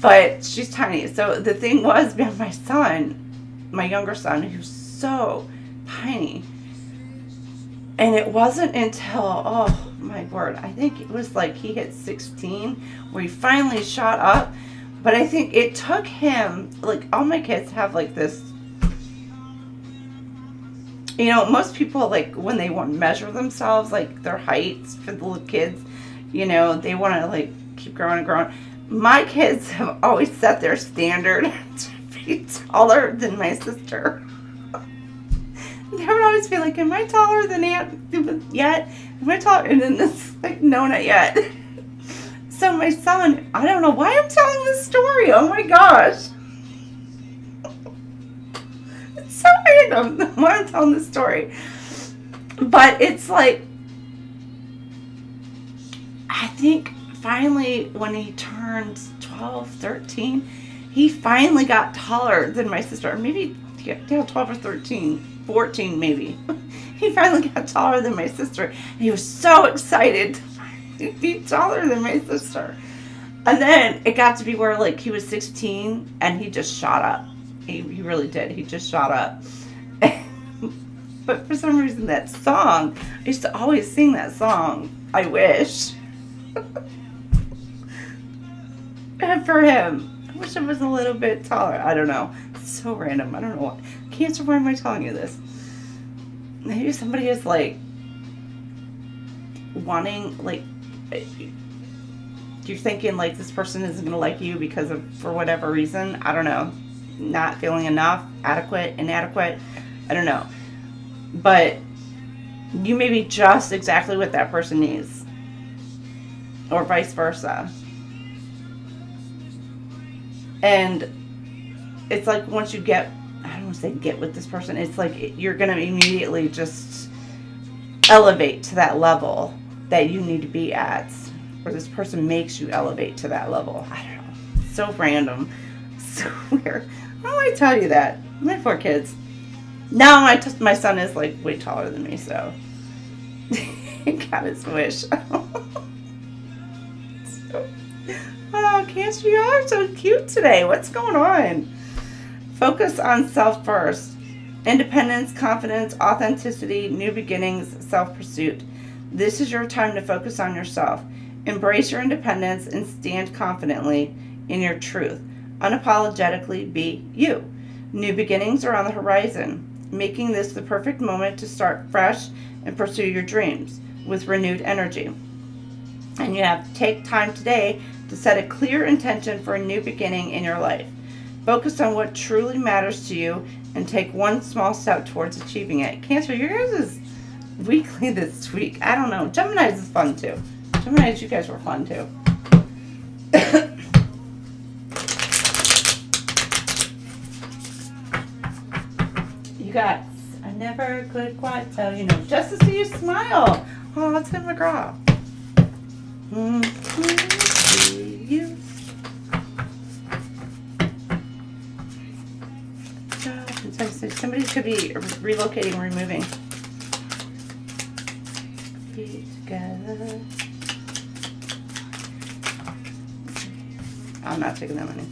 S1: But she's tiny. So the thing was, my son, my younger son, who's so tiny. And it wasn't until, oh my word, I think it was like he hit 16 where he finally shot up. But I think it took him, like all my kids have like this, you know, most people like when they want to measure themselves, like their heights for the little kids, you know, they want to like keep growing and growing. My kids have always set their standard to be taller than my sister. They would always be like, am I taller than Aunt yet? Am I taller? And then it's like, no, not yet. So my son, I don't know why I'm telling this story. Oh my gosh. It's so random why I'm telling this story. But it's like, I think finally when he turned 12, 13, he finally got taller than my sister. Or maybe, yeah, 12 or 13. 14 maybe. He finally got taller than my sister. And he was so excited to finally be taller than my sister. And then it got to be where like he was 16 and he just shot up. He really did. He just shot up. But for some reason that song, I used to always sing that song. I wish. And for him, I wish I was a little bit taller. I don't know. It's so random. I don't know what. Cancer, why am I telling you this? Maybe somebody is like wanting, like, you're thinking like this person isn't going to like you because of, for whatever reason. I don't know. Not feeling enough, adequate, inadequate. I don't know. But you may be just exactly what that person needs. Or vice versa. And it's like once you get, I don't want to say get with this person, it's like you're going to immediately just elevate to that level that you need to be at. Or this person makes you elevate to that level. I don't know. So random. So weird. How do I tell you that? My 4 kids. Now my son is like way taller than me, so he got his wish. Oh, Cancer, you all are so cute today. What's going on? Focus on self first. Independence, confidence, authenticity, new beginnings, self-pursuit. This is your time to focus on yourself. Embrace your independence and stand confidently in your truth. Unapologetically be you. New beginnings are on the horizon, making this the perfect moment to start fresh and pursue your dreams with renewed energy. And you have to take time today to set a clear intention for a new beginning in your life. Focus on what truly matters to you and take one small step towards achieving it. Cancer, yours is weekly this week. I don't know. Gemini's is fun too. Gemini's, you guys were fun too. You guys, I never could quite tell, you know, just to see you smile. Oh, it's Tim McGraw. You. Somebody could be relocating, removing. Be together. I'm not taking that money.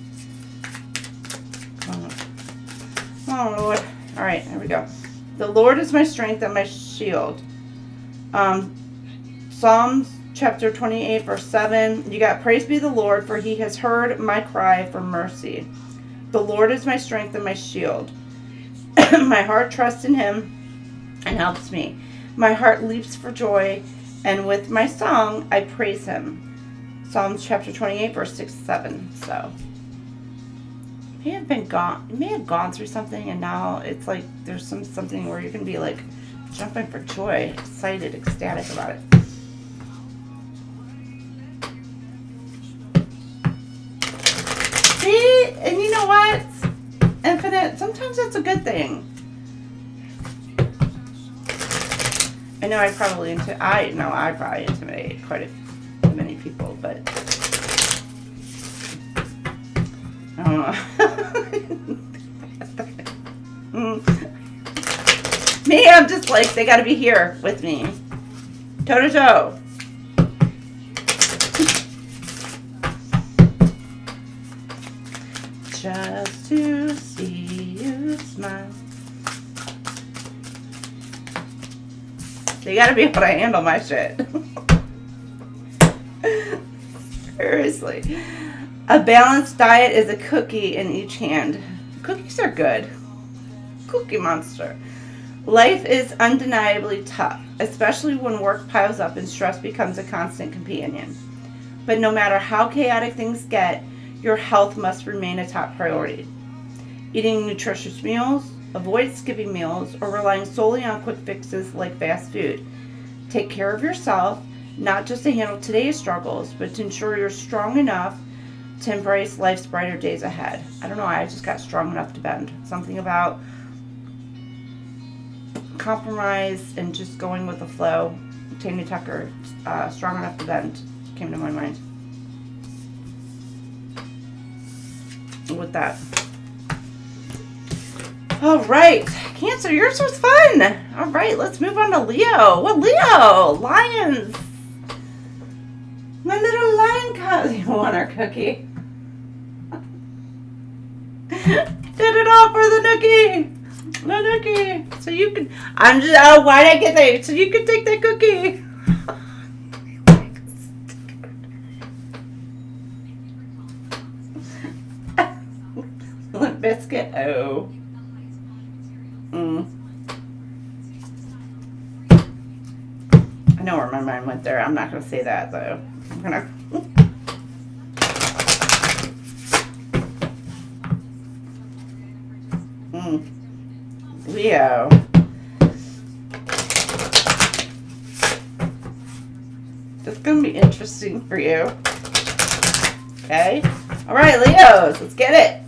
S1: Oh, Lord. All right, here we go. The Lord is my strength and my shield. Psalms chapter 28, verse 7. You got, praise be the Lord, for he has heard my cry for mercy. The Lord is my strength and my shield. My heart trusts in him and helps me. My heart leaps for joy, and with my song I praise him. Psalms chapter 28, verse 6, 7. So, you may have gone through something, and now it's like there's something where you can be like jumping for joy, excited, ecstatic about it. sometimes that's a good thing. I know I probably intimidate quite many people, but I don't know. Me, I'm just like, they gotta be here with me. Toe to toe. Just to see you smile. You gotta be able to handle my shit. Seriously. A balanced diet is a cookie in each hand. Cookies are good. Cookie monster. Life is undeniably tough, especially when work piles up and stress becomes a constant companion. But no matter how chaotic things get, your health must remain a top priority. Eating nutritious meals, avoid skipping meals, or relying solely on quick fixes like fast food. Take care of yourself, not just to handle today's struggles, but to ensure you're strong enough to embrace life's brighter days ahead. I don't know, I just got strong enough to bend. Something about compromise and just going with the flow. Tammy Tucker, strong enough to bend, came to my mind. With that. All right, Cancer, yours was fun. All right, let's move on to Leo. Well, Leo, lions. My little lion cuz. You want our cookie? Did it all for the nookie. The nookie. So you can, I'm just, oh, why did I get that? So you can take that cookie. Biscuit, oh. I know where my mind went there. I'm not going to say that, though. I'm going to... Leo. It's going to be interesting for you. Okay? All right, Leos, let's get it.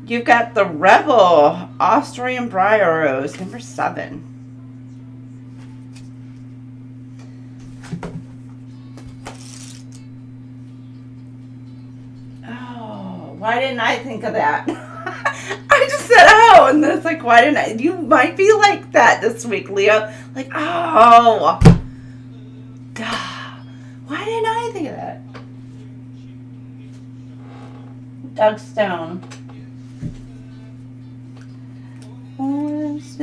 S1: You've got the Rebel, Austrian Briar Rose, number 7. Oh, why didn't I think of that? I just said, oh, and then it's like, why didn't I? You might be like that this week, Leo. Like, oh, duh. Why didn't I think of that? Doug Stone.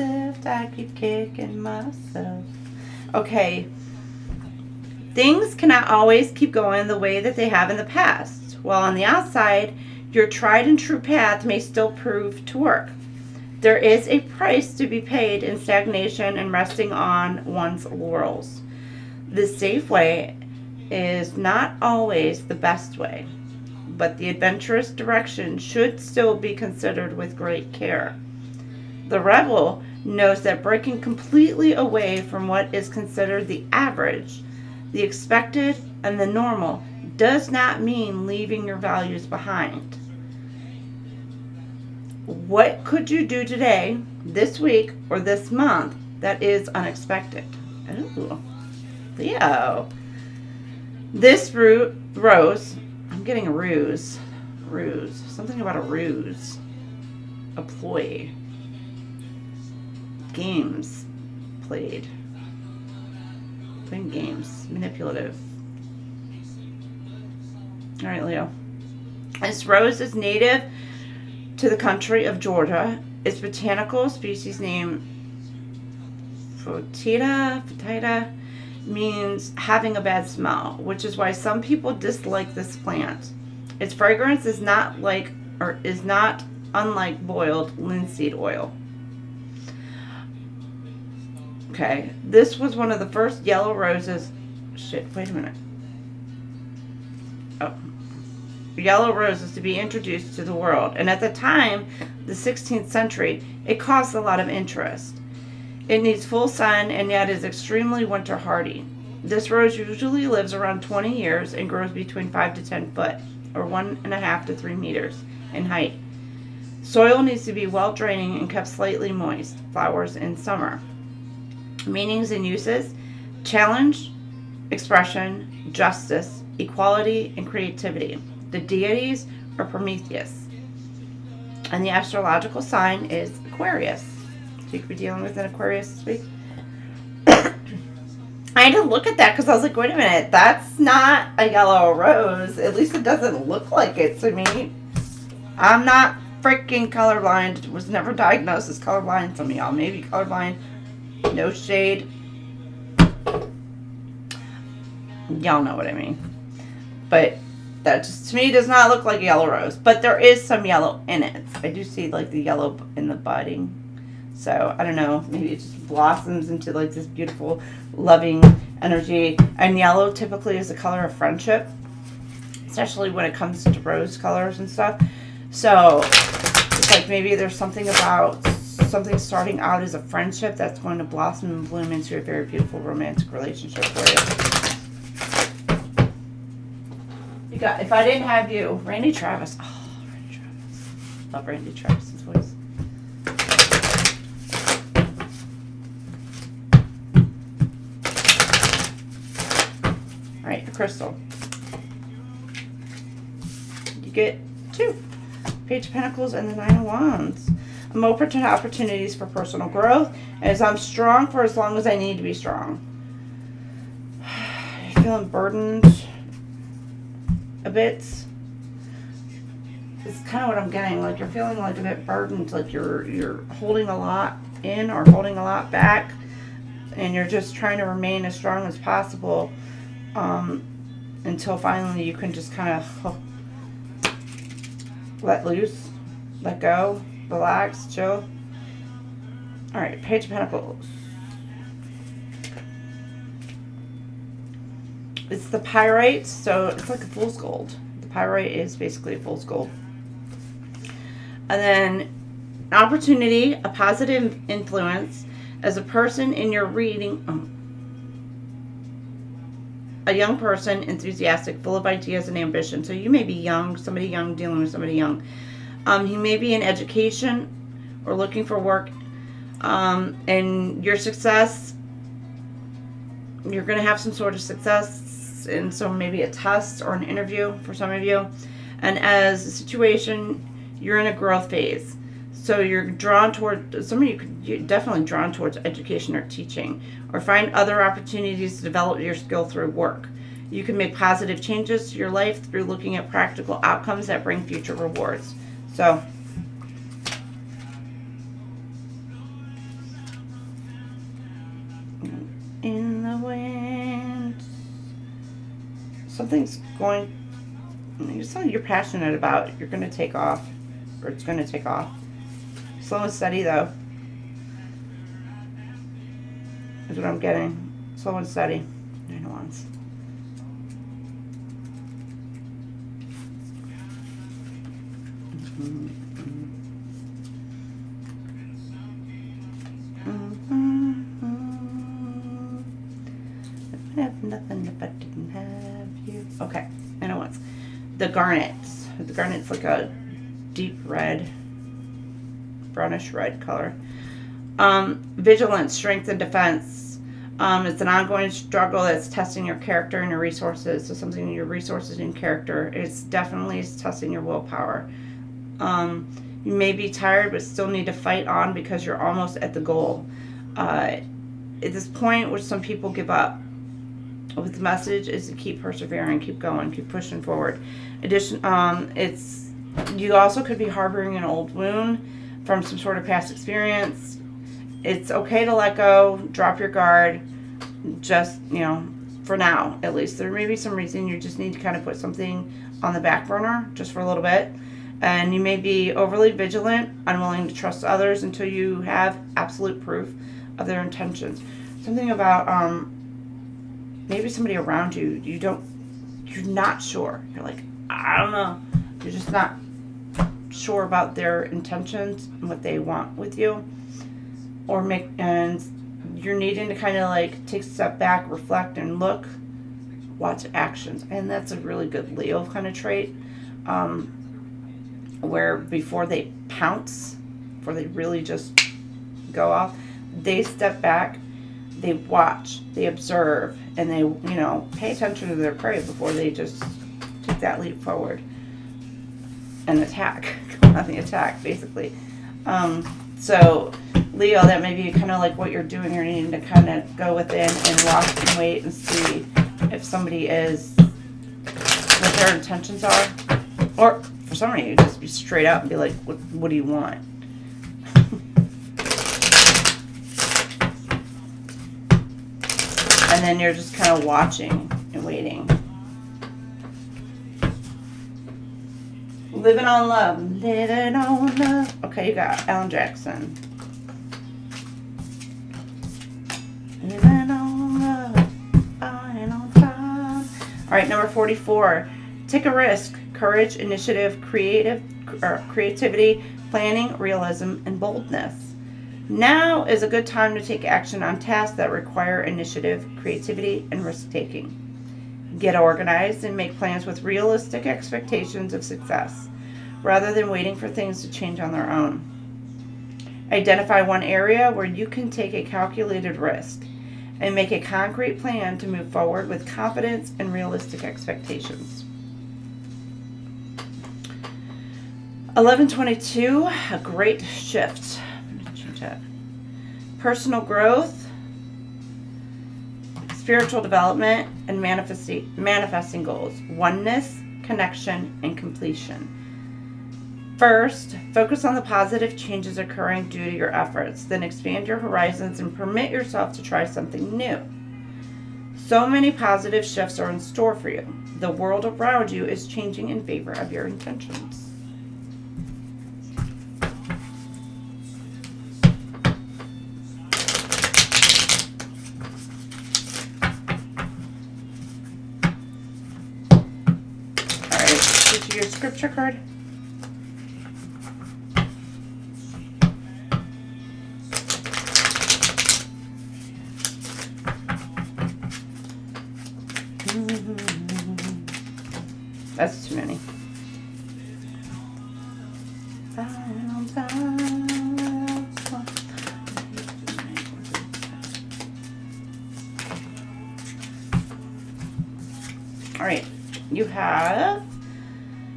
S1: If I keep kicking myself. Okay. Things cannot always keep going the way that they have in the past. While on the outside, your tried and true path may still prove to work. There is a price to be paid in stagnation and resting on one's laurels. The safe way is not always the best way, but the adventurous direction should still be considered with great care. The Rebel knows that breaking completely away from what is considered the average, the expected, and the normal does not mean leaving your values behind. What could you do today, this week, or this month that is unexpected? Ooh, Leo. This rose, I'm getting a ruse. Something about a ruse. A ploy. Games played. Playing games. Manipulative. Alright, Leo. This rose is native to the country of Georgia. Its botanical species name Fotida means having a bad smell, which is why some people dislike this plant. Its fragrance is not unlike boiled linseed oil. Okay, this was one of the first yellow roses. Wait a minute. Oh. Yellow roses to be introduced to the world. And at the time, the 16th century, it caused a lot of interest. It needs full sun and yet is extremely winter hardy. This rose usually lives around 20 years and grows between 5 to 10 foot. or 1.5 to 3 meters in height. Soil needs to be well draining and kept slightly moist. Flowers in summer. Meanings and uses: challenge, expression, justice, equality, and creativity. The deities are Prometheus. And the astrological sign is Aquarius. So you could be dealing with an Aquarius this week. I had to look at that because I was like, wait a minute, that's not a yellow rose. At least it doesn't look like it to me. I'm not freaking colorblind. Was never diagnosed as colorblind. Some of y'all may be colorblind. No shade. Y'all know what I mean. But that just, to me, does not look like a yellow rose. But there is some yellow in it. I do see, like, the yellow in the budding. So, I don't know. Maybe it just blossoms into, like, this beautiful, loving energy. And yellow typically is the color of friendship. Especially when it comes to rose colors and stuff. So, it's like maybe there's something about something starting out as a friendship that's going to blossom and bloom into a very beautiful romantic relationship for you. You got, if I didn't have you, Randy Travis. Oh, Randy Travis. Love Randy Travis's voice. All right, the crystal. You get 2. Page of Pentacles and the 9 of Wands. I'm open to opportunities for personal growth as I'm strong for as long as I need to be strong. You're feeling burdened a bit. It's kind of what I'm getting. Like you're feeling like a bit burdened, like you're holding a lot in or holding a lot back, and you're just trying to remain as strong as possible until finally you can just kind of let loose, let go, relax, chill. All right, Page of Pentacles. It's the pyrite, so it's like a fool's gold. The pyrite is basically a fool's gold. And then an opportunity, a positive influence as a person in your reading. A young person, enthusiastic, full of ideas and ambition. So you may be young, somebody young, dealing with somebody young. He may be in education or looking for work. And your success, you're going to have some sort of success in so maybe a test or an interview for some of you. And as a situation, you're in a growth phase. So you're drawn toward, some of you you're definitely drawn towards education or teaching, or find other opportunities to develop your skill through work. You can make positive changes to your life through looking at practical outcomes that bring future rewards. So, in the wind, something's going, something you're passionate about, you're going to take off, or it's going to take off. Slow and steady, though, is what I'm getting. Slow and steady. 9 of Wands. I have nothing if I didn't have you. Okay, 9 of Wands. The garnets. The garnet's like a deep red, brownish red color. Vigilance, strength, and defense. It's an ongoing struggle that's testing your character and your resources. So something in your resources and character. It's definitely testing your willpower. You may be tired, but still need to fight on because you're almost at the goal. At this point, where some people give up, with the message is to keep persevering, keep going, keep pushing forward. It's you also could be harboring an old wound from some sort of past experience. It's okay to let go, drop your guard, just, for now, at least. There may be some reason you just need to kind of put something on the back burner just for a little bit. And you may be overly vigilant, unwilling to trust others until you have absolute proof of their intentions. Something about maybe somebody around you, you're not sure. You're like, I don't know. You're just not sure about their intentions and what they want with you. And you're needing to kind of like take a step back, reflect, and look, watch actions. And that's a really good Leo kind of trait. where before they pounce, before they really just go off, they step back, they watch, they observe, and they, pay attention to their prey before they just take that leap forward and attack. Nothing attack, basically. So Leo, that may be kind of like what you're doing. You're needing to kind of go within and watch and wait and see if somebody is, what their intentions are. Or for some reason, you just be straight up and be like, what do you want? And then you're just kind of watching and waiting. Living on love. Living on love. Okay, you got Alan Jackson. Living on love. Fine on time. All right, number 44. Take a risk. Courage, initiative, creativity, planning, realism, and boldness. Now is a good time to take action on tasks that require initiative, creativity, and risk-taking. Get organized and make plans with realistic expectations of success, rather than waiting for things to change on their own. Identify one area where you can take a calculated risk, and make a concrete plan to move forward with confidence and realistic expectations. 1122, a great shift. Personal growth, spiritual development, and manifesting goals. Oneness, connection, and completion. First, focus on the positive changes occurring due to your efforts. Then expand your horizons and permit yourself to try something new. So many positive shifts are in store for you. The world around you is changing in favor of your intentions. Your scripture card. That's too many. All right, you have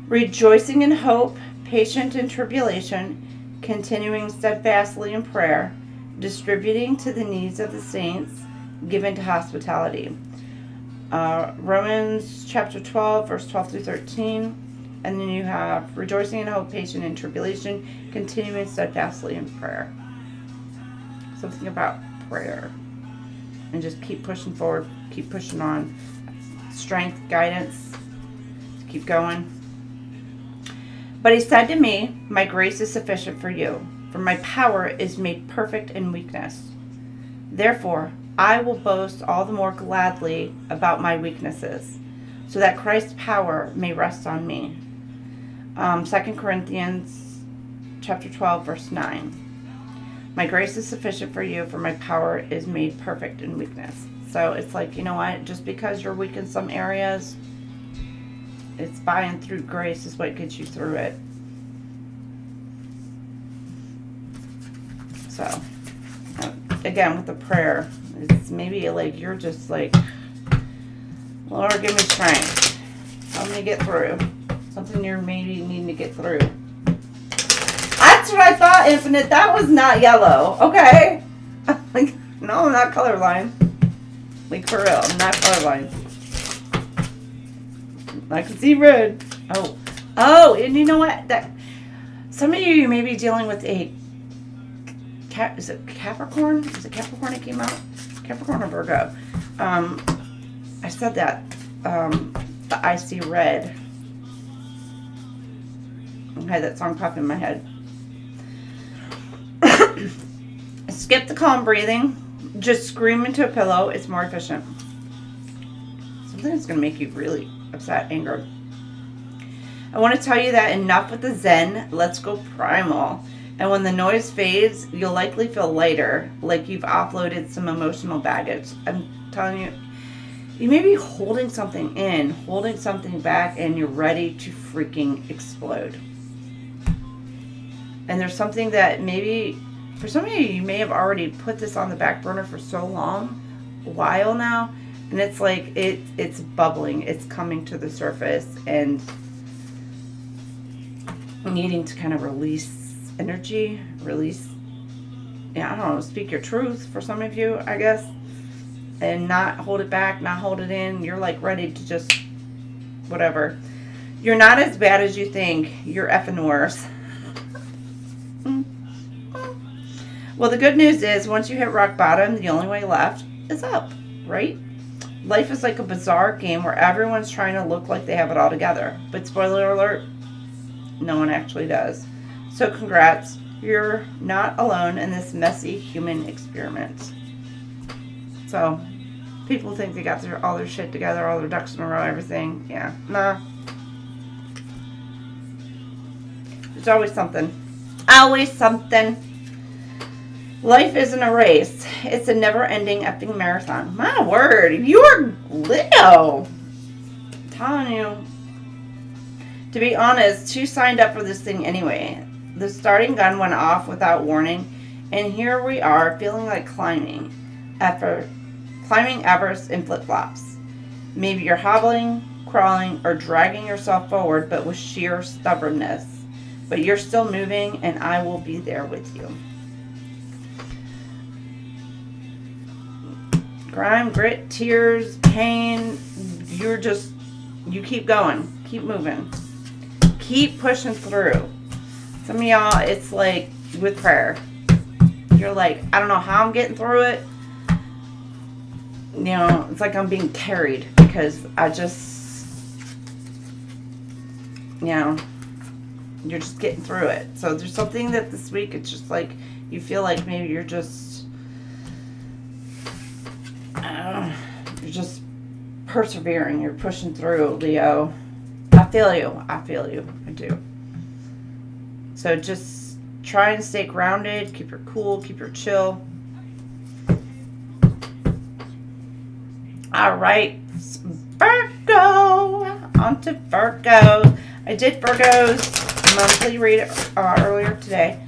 S1: rejoicing in hope, patient in tribulation, continuing steadfastly in prayer, distributing to the needs of the saints, given to hospitality. Romans chapter 12, verse 12 through 13. And then you have rejoicing in hope, patient in tribulation, continuing steadfastly in prayer. Something about prayer. And just keep pushing forward, keep pushing on. Strength, guidance, to keep going. But he said to me, my grace is sufficient for you, for my power is made perfect in weakness. Therefore, I will boast all the more gladly about my weaknesses, so that Christ's power may rest on me. 2 Corinthians chapter 12, verse 9. My grace is sufficient for you, for my power is made perfect in weakness. So it's like, you know what, just because you're weak in some areas, it's by and through grace is what gets you through it. So, again, with the prayer, it's maybe like you're just like, Lord, give me strength. Help me get through. Something you're maybe needing to get through. That's what I thought, Infinite. That was not yellow. Okay? Like, no, I'm not colorblind. Like, for real, I'm not colorblind. I can see red. Oh, and you know what? That some of you may be dealing with a is it Capricorn? Is it Capricorn that came out? Capricorn or Virgo? I said that. The I See Red. I had that song pop in my head. Skip the calm breathing. Just scream into a pillow. It's more efficient. Something that's going to make you really upset, angered. I want to tell you that enough with the Zen. Let's go primal. And when the noise fades, you'll likely feel lighter, like you've offloaded some emotional baggage. I'm telling you, You may be holding something in, holding something back, and you're ready to freaking explode. And there's something that maybe, for some of you may have already put this on the back burner for so long, a while now, and it's like it's bubbling, it's coming to the surface, and needing to kind of release energy, release, I don't know, speak your truth for some of you, I guess, and not hold it back, not hold it in. You're like ready to just whatever. You're not as bad as you think. You're effing worse. Well, the good news is once you hit rock bottom, the only way left is up, right? Life is like a bizarre game where everyone's trying to look like they have it all together. But spoiler alert, no one actually does. So congrats, you're not alone in this messy human experiment. So people think they got all their shit together, all their ducks in a row, everything. Yeah, nah. There's always something. Always something. Life isn't a race. It's a never-ending effing marathon. My word, you're Leo. I'm telling you. To be honest, who signed up for this thing anyway? The starting gun went off without warning, and here we are feeling like climbing Everest in flip-flops. Maybe you're hobbling, crawling, or dragging yourself forward, but with sheer stubbornness. But you're still moving, and I will be there with you. Grime, grit, tears, pain. You keep going. Keep moving. Keep pushing through. Some of y'all, it's like with prayer. You're like, I don't know how I'm getting through it. You know, it's like I'm being carried because I just, you're just getting through it. So there's something that this week, it's just like, you feel like maybe you're just, you're just persevering. You're pushing through, Leo. I feel you. I do. So just try and stay grounded. Keep your cool. Keep your chill. All right. Virgo. On to Virgo. I did Virgo's monthly read earlier today.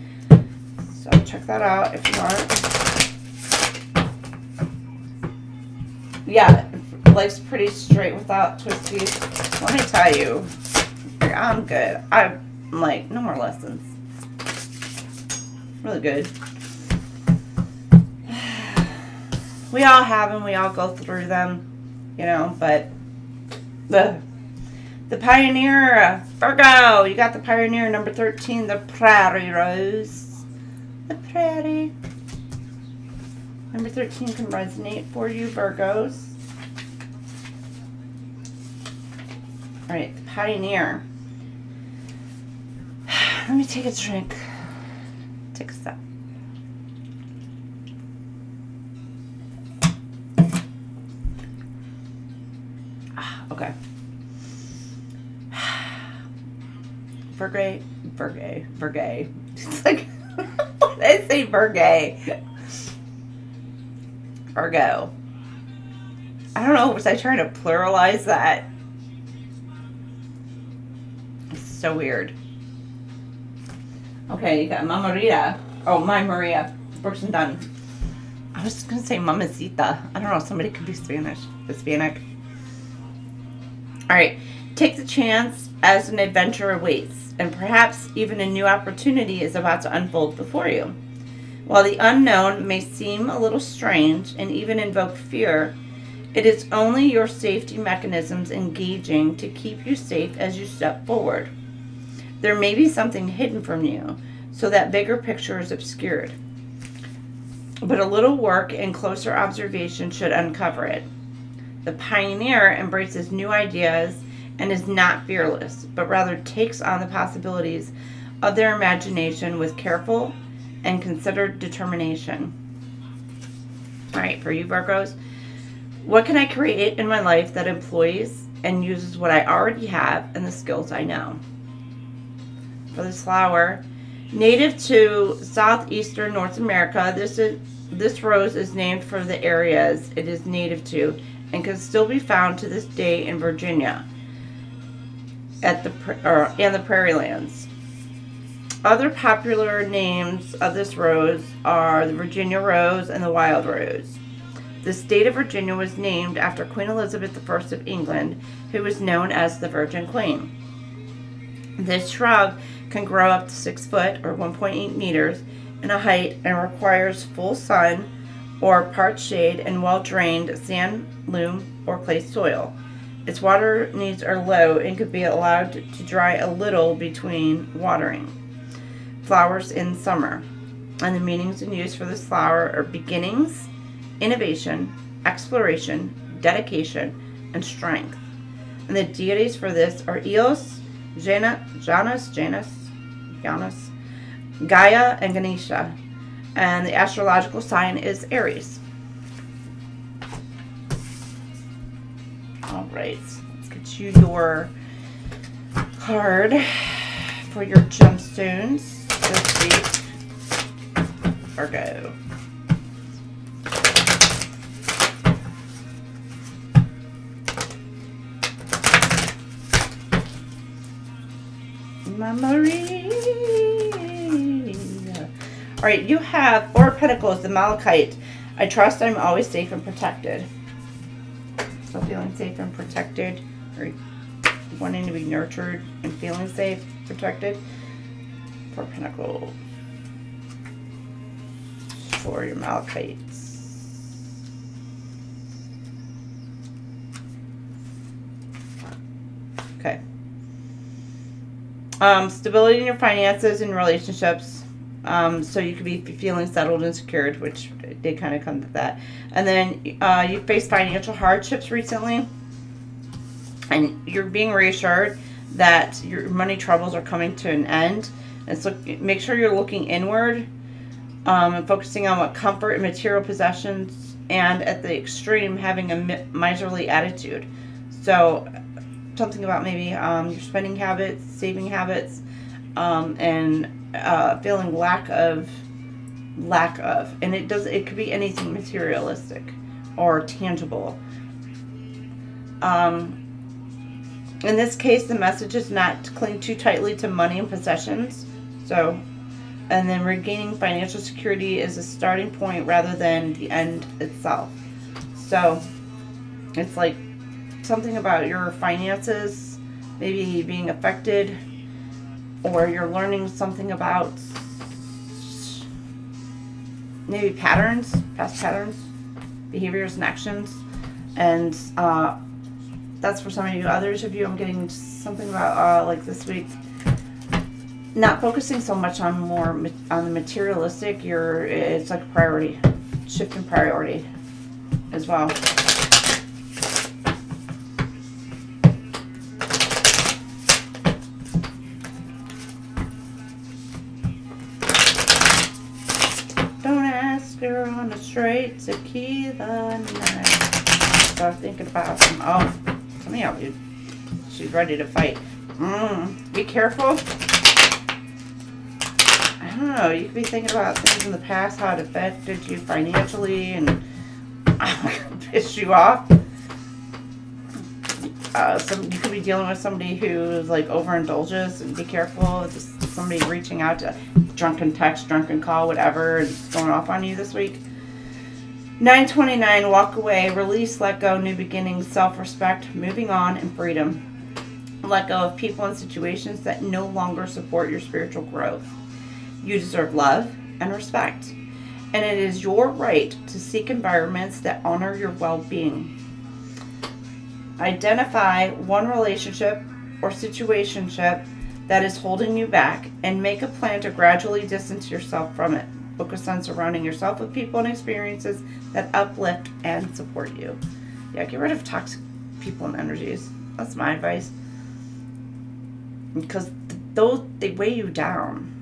S1: So check that out if you want. Yeah, life's pretty straight without twisties. Let me tell you, I'm good. I'm like, no more lessons. Really good. We all have them. We all go through them, but the Pioneer, Virgo, you got the Pioneer number 13, the Prairie Rose. The Prairie. Number 13 can resonate for you, Virgos. All right, the Pioneer. Let me take a drink. Take a sip. Okay. Virgo. It's like, what did I say, Virgo? Virgo. I don't know, was I trying to pluralize that? It's so weird. Okay, you got Mama Rita. Oh, my Maria. Brooks and Dunn. I was going to say Mamacita. I don't know, somebody could be Spanish. Hispanic. Alright, take the chance as an adventure awaits, and perhaps even a new opportunity is about to unfold before you. While the unknown may seem a little strange and even invoke fear, it is only your safety mechanisms engaging to keep you safe as you step forward. There may be something hidden from you, so that bigger picture is obscured. But a little work and closer observation should uncover it. The Pioneer embraces new ideas and is not fearless, but rather takes on the possibilities of their imagination with careful and considered determination. All right, for you Virgos, what can I create in my life that employs and uses what I already have and the skills I know? For this flower, native to southeastern North America, this rose is named for the areas it is native to and can still be found to this day in Virginia and the Prairie Lands. Other popular names of this rose are the Virginia rose and the wild rose. The state of Virginia was named after Queen Elizabeth I of England, who was known as the Virgin Queen. This shrub can grow up to 6 foot or 1.8 meters in a height and requires full sun or part shade and well-drained sand, loam, or clay soil. Its water needs are low and could be allowed to dry a little between watering. Flowers in summer. And the meanings and use for this flower are beginnings, innovation, exploration, dedication, and strength. And the deities for this are Eos, Janus, Gaia, and Ganesha. And the astrological sign is Aries. All right, let's get you your card for your gemstones this week. Virgo. Maria. All right, you have Four of Pentacles, the Malachite. I trust I'm always safe and protected. So feeling safe and protected, or wanting to be nurtured and feeling safe, protected. Four of Pentacles for your Malachites. Okay. Stability in your finances and relationships. So you could be feeling settled and secured, which they kind of come to that. And then you faced financial hardships recently, and you're being reassured that your money troubles are coming to an end. And so make sure you're looking inward and focusing on what comfort and material possessions, and at the extreme, having a miserly attitude. So something about maybe your spending habits, saving habits, and feeling lack of, and it could be anything materialistic or tangible. In this case, the message is not to cling too tightly to money and possessions. So, and then regaining financial security is a starting point rather than the end itself. So it's like something about your finances maybe being affected, or you're learning something about maybe patterns, past patterns, behaviors and actions. And that's for some of you. Others of you, I'm getting something about like this week, not focusing so much on on the materialistic. It's like a priority, shift in priority as well. You're on a straight tequila night. Start thinking about some. Oh, some of you, she's ready to fight. Be careful. I don't know. You could be thinking about things in the past, how it affected you financially, and pissed you off. You could be dealing with somebody who's like overindulges, and be careful. Just somebody reaching out to drunken text, drunken call, whatever, and going off on you this week. 929, walk away, release, let go, new beginnings, self-respect, moving on, and freedom. Let go of people and situations that no longer support your spiritual growth. You deserve love and respect, and it is your right to seek environments that honor your well-being. Identify one relationship or situationship that is holding you back, and make a plan to gradually distance yourself from it. Focus on surrounding yourself with people and experiences that uplift and support you. Yeah, get rid of toxic people and energies. That's my advice. Because they weigh you down.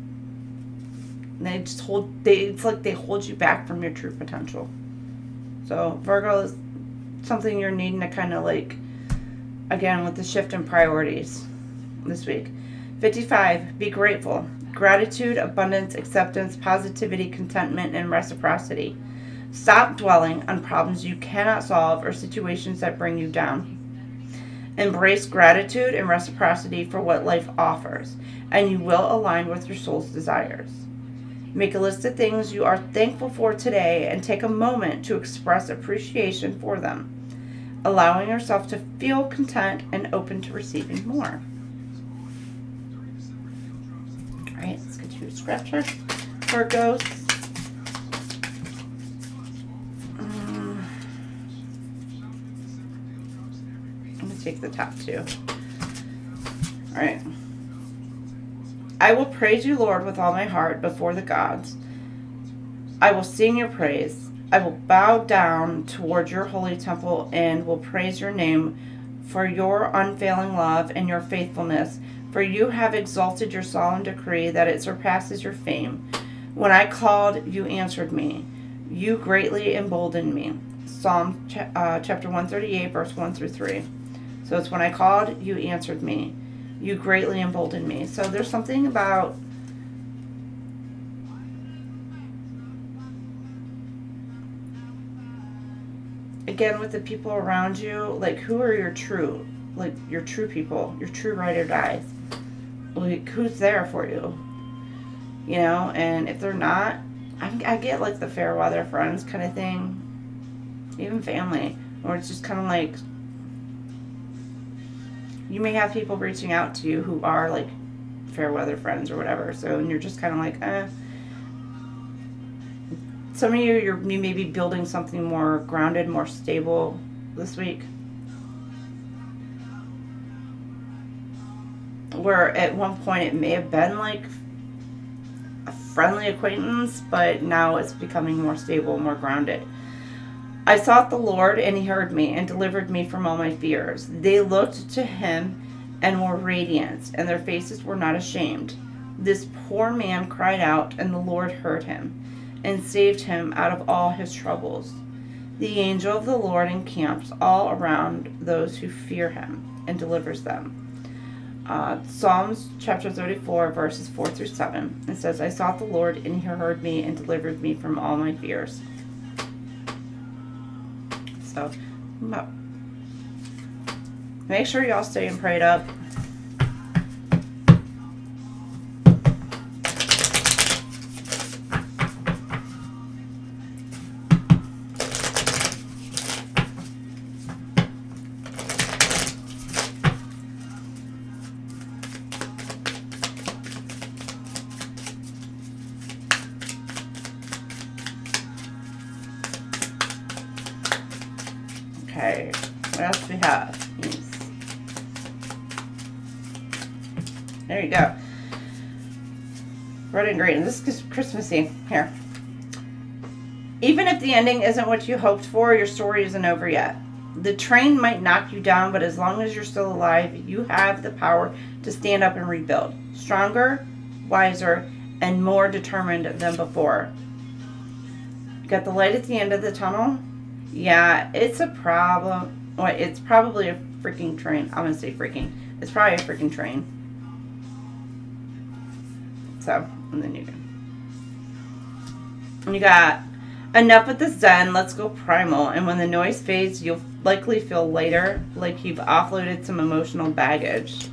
S1: And it's like they hold you back from your true potential. So Virgo is something you're needing to kind of like, again, with the shift in priorities this week. 55, be grateful. Gratitude, abundance, acceptance, positivity, contentment, and reciprocity. Stop dwelling on problems you cannot solve or situations that bring you down. Embrace gratitude and reciprocity for what life offers, and you will align with your soul's desires. Make a list of things you are thankful for today and take a moment to express appreciation for them, allowing yourself to feel content and open to receiving more. All right, let's get you a scripture. Virgos. I'm going to take the top two. All right. I will praise you, Lord, with all my heart before the gods. I will sing your praise. I will bow down toward your holy temple and will praise your name for your unfailing love and your faithfulness, for you have exalted your solemn decree that it surpasses your fame. When I called, you answered me. You greatly emboldened me. Psalm chapter 138, verse 1 through 3. So it's when I called, you answered me. You greatly emboldened me. So there's something about again with the people around you, like who are your true people, your true ride or dies. Like who's there for you? You know, and if they're not, I get like the fair weather friends kind of thing. Even family. Or it's just kind of like you may have people reaching out to you who are like fair weather friends or whatever. So, and you're just kind of like, Some of you may be building something more grounded, more stable this week. Where at one point it may have been like a friendly acquaintance, but now it's becoming more stable, more grounded. I sought the Lord, and he heard me and delivered me from all my fears. They looked to him and were radiant, and their faces were not ashamed. This poor man cried out, and the Lord heard him and saved him out of all his troubles. The angel of the Lord encamps all around those who fear him and delivers them. Psalms chapter 34, verses 4 through 7. It says, I sought the Lord, and he heard me and delivered me from all my fears. So, make sure y'all stay prayed up. Okay, what else do we have? Yes. There you go. Red and green. This is Christmassy. Here. Even if the ending isn't what you hoped for, your story isn't over yet. The train might knock you down, but as long as you're still alive, you have the power to stand up and rebuild. Stronger, wiser, and more determined than before. You got the light at the end of the tunnel? Yeah, it's a problem. Well, it's probably a freaking train. I'm going to say freaking. It's probably a freaking train. So, and then you got enough with the Zen, let's go primal. And when the noise fades, you'll likely feel lighter, like you've offloaded some emotional baggage.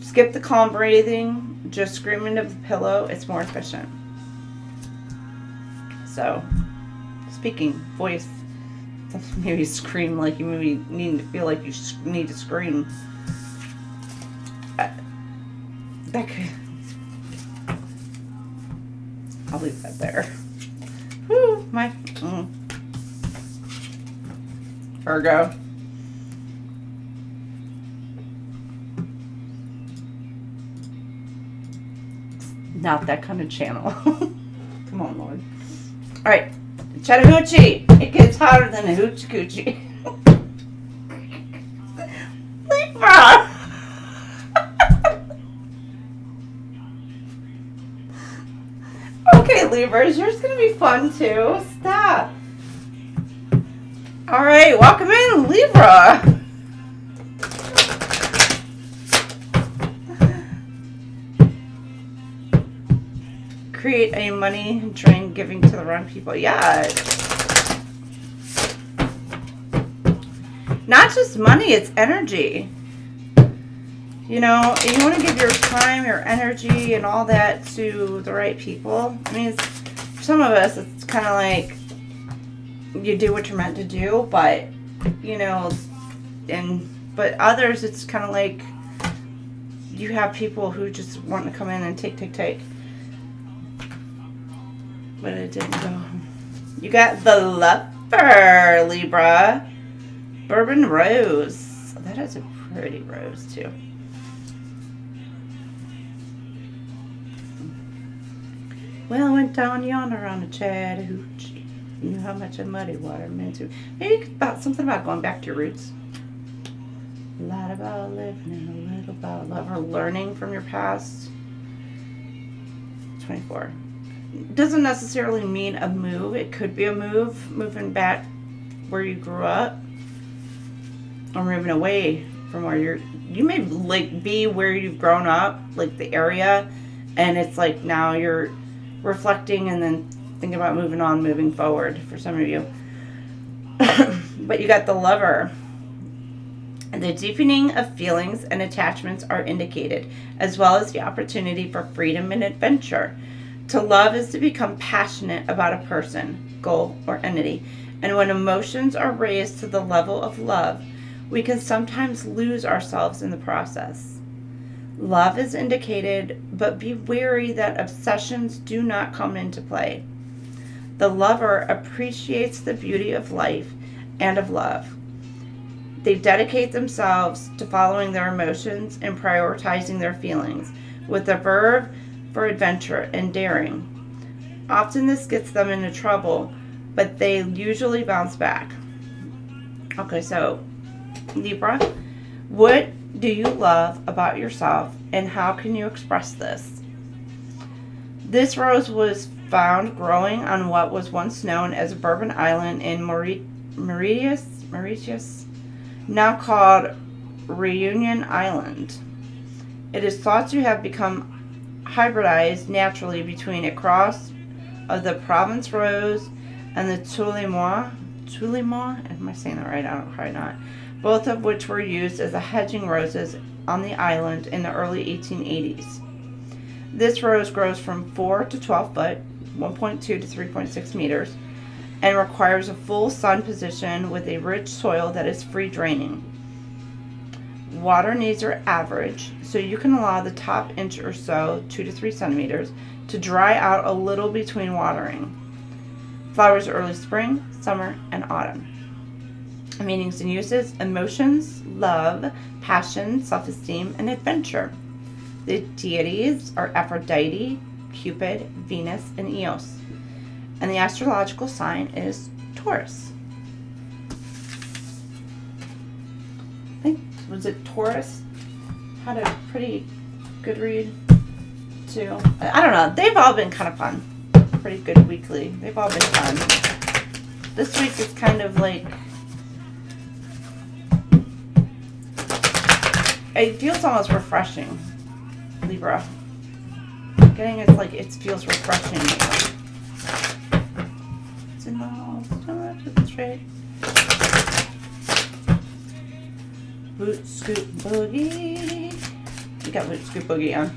S1: Skip the calm breathing, just scream into the pillow. It's more efficient. So, speaking, voice, maybe scream like you maybe need to feel like you need to scream. That could, I'll leave that there. Whew, Virgo. Not that kind of channel. Come on, Lord. All right. Chattahoochee. It gets hotter than a hoochie coochie. Libra. Okay, Libras, yours is going to be fun too. Stop. All right, welcome in, Libra. create a money drain giving to the wrong people. Yeah. Not just money, it's energy. You know, you want to give your time, your energy, and all that to the right people. I mean, for some of us, it's kind of like you do what you're meant to do, but, you know, but others, it's kind of like you have people who just want to come in and take. But it didn't go. You got the Lover, Libra. Bourbon Rose. That is a pretty rose, too. Well, I went down yonder on a Chattahoochee. Knew how much of muddy water meant to. Maybe something about going back to your roots. A lot about living and a little about love, or learning from your past. 24. It doesn't necessarily mean a move. It could be a move, moving back where you grew up, or moving away from where you may like be where you've grown up, like the area, and it's like now you're reflecting and then thinking about moving on, moving forward for some of you. But you got the Lover. And the deepening of feelings and attachments are indicated, as well as the opportunity for freedom and adventure. To love is to become passionate about a person, goal, or entity. And when emotions are raised to the level of love, we can sometimes lose ourselves in the process. Love is indicated, but be wary that obsessions do not come into play. The Lover appreciates the beauty of life and of love. They dedicate themselves to following their emotions and prioritizing their feelings, with a verve for adventure and daring. Often this gets them into trouble, but they usually bounce back. Okay, so Libra, what do you love about yourself, and how can you express this? This rose was found growing on what was once known as a Bourbon Island in Mauritius, now called Reunion Island. It is thought to have become hybridized naturally between a cross of the Provence rose and the Toulimoi, am I saying that right? I don't, probably not. Both of which were used as the hedging roses on the island in the early 1880s. This rose grows from 4 to 12 foot, 1.2 to 3.6 meters, and requires a full sun position with a rich soil that is free draining. Water needs are average, so you can allow the top inch or so, 2 to 3 centimeters, to dry out a little between watering. Flowers early spring, summer, and autumn. Meanings and uses: emotions, love, passion, self-esteem, and adventure. The deities are Aphrodite, Cupid, Venus, and Eos. And the astrological sign is Taurus. I think, was it Taurus? Had a pretty good read, too. I don't know. They've all been kind of fun. Pretty good weekly. They've all been fun. This week is kind of like, it feels almost refreshing, Libra. Getting it's like it feels refreshing. It's in the hall. Straight. Boot scoot boogie. You got boot scoot boogie on.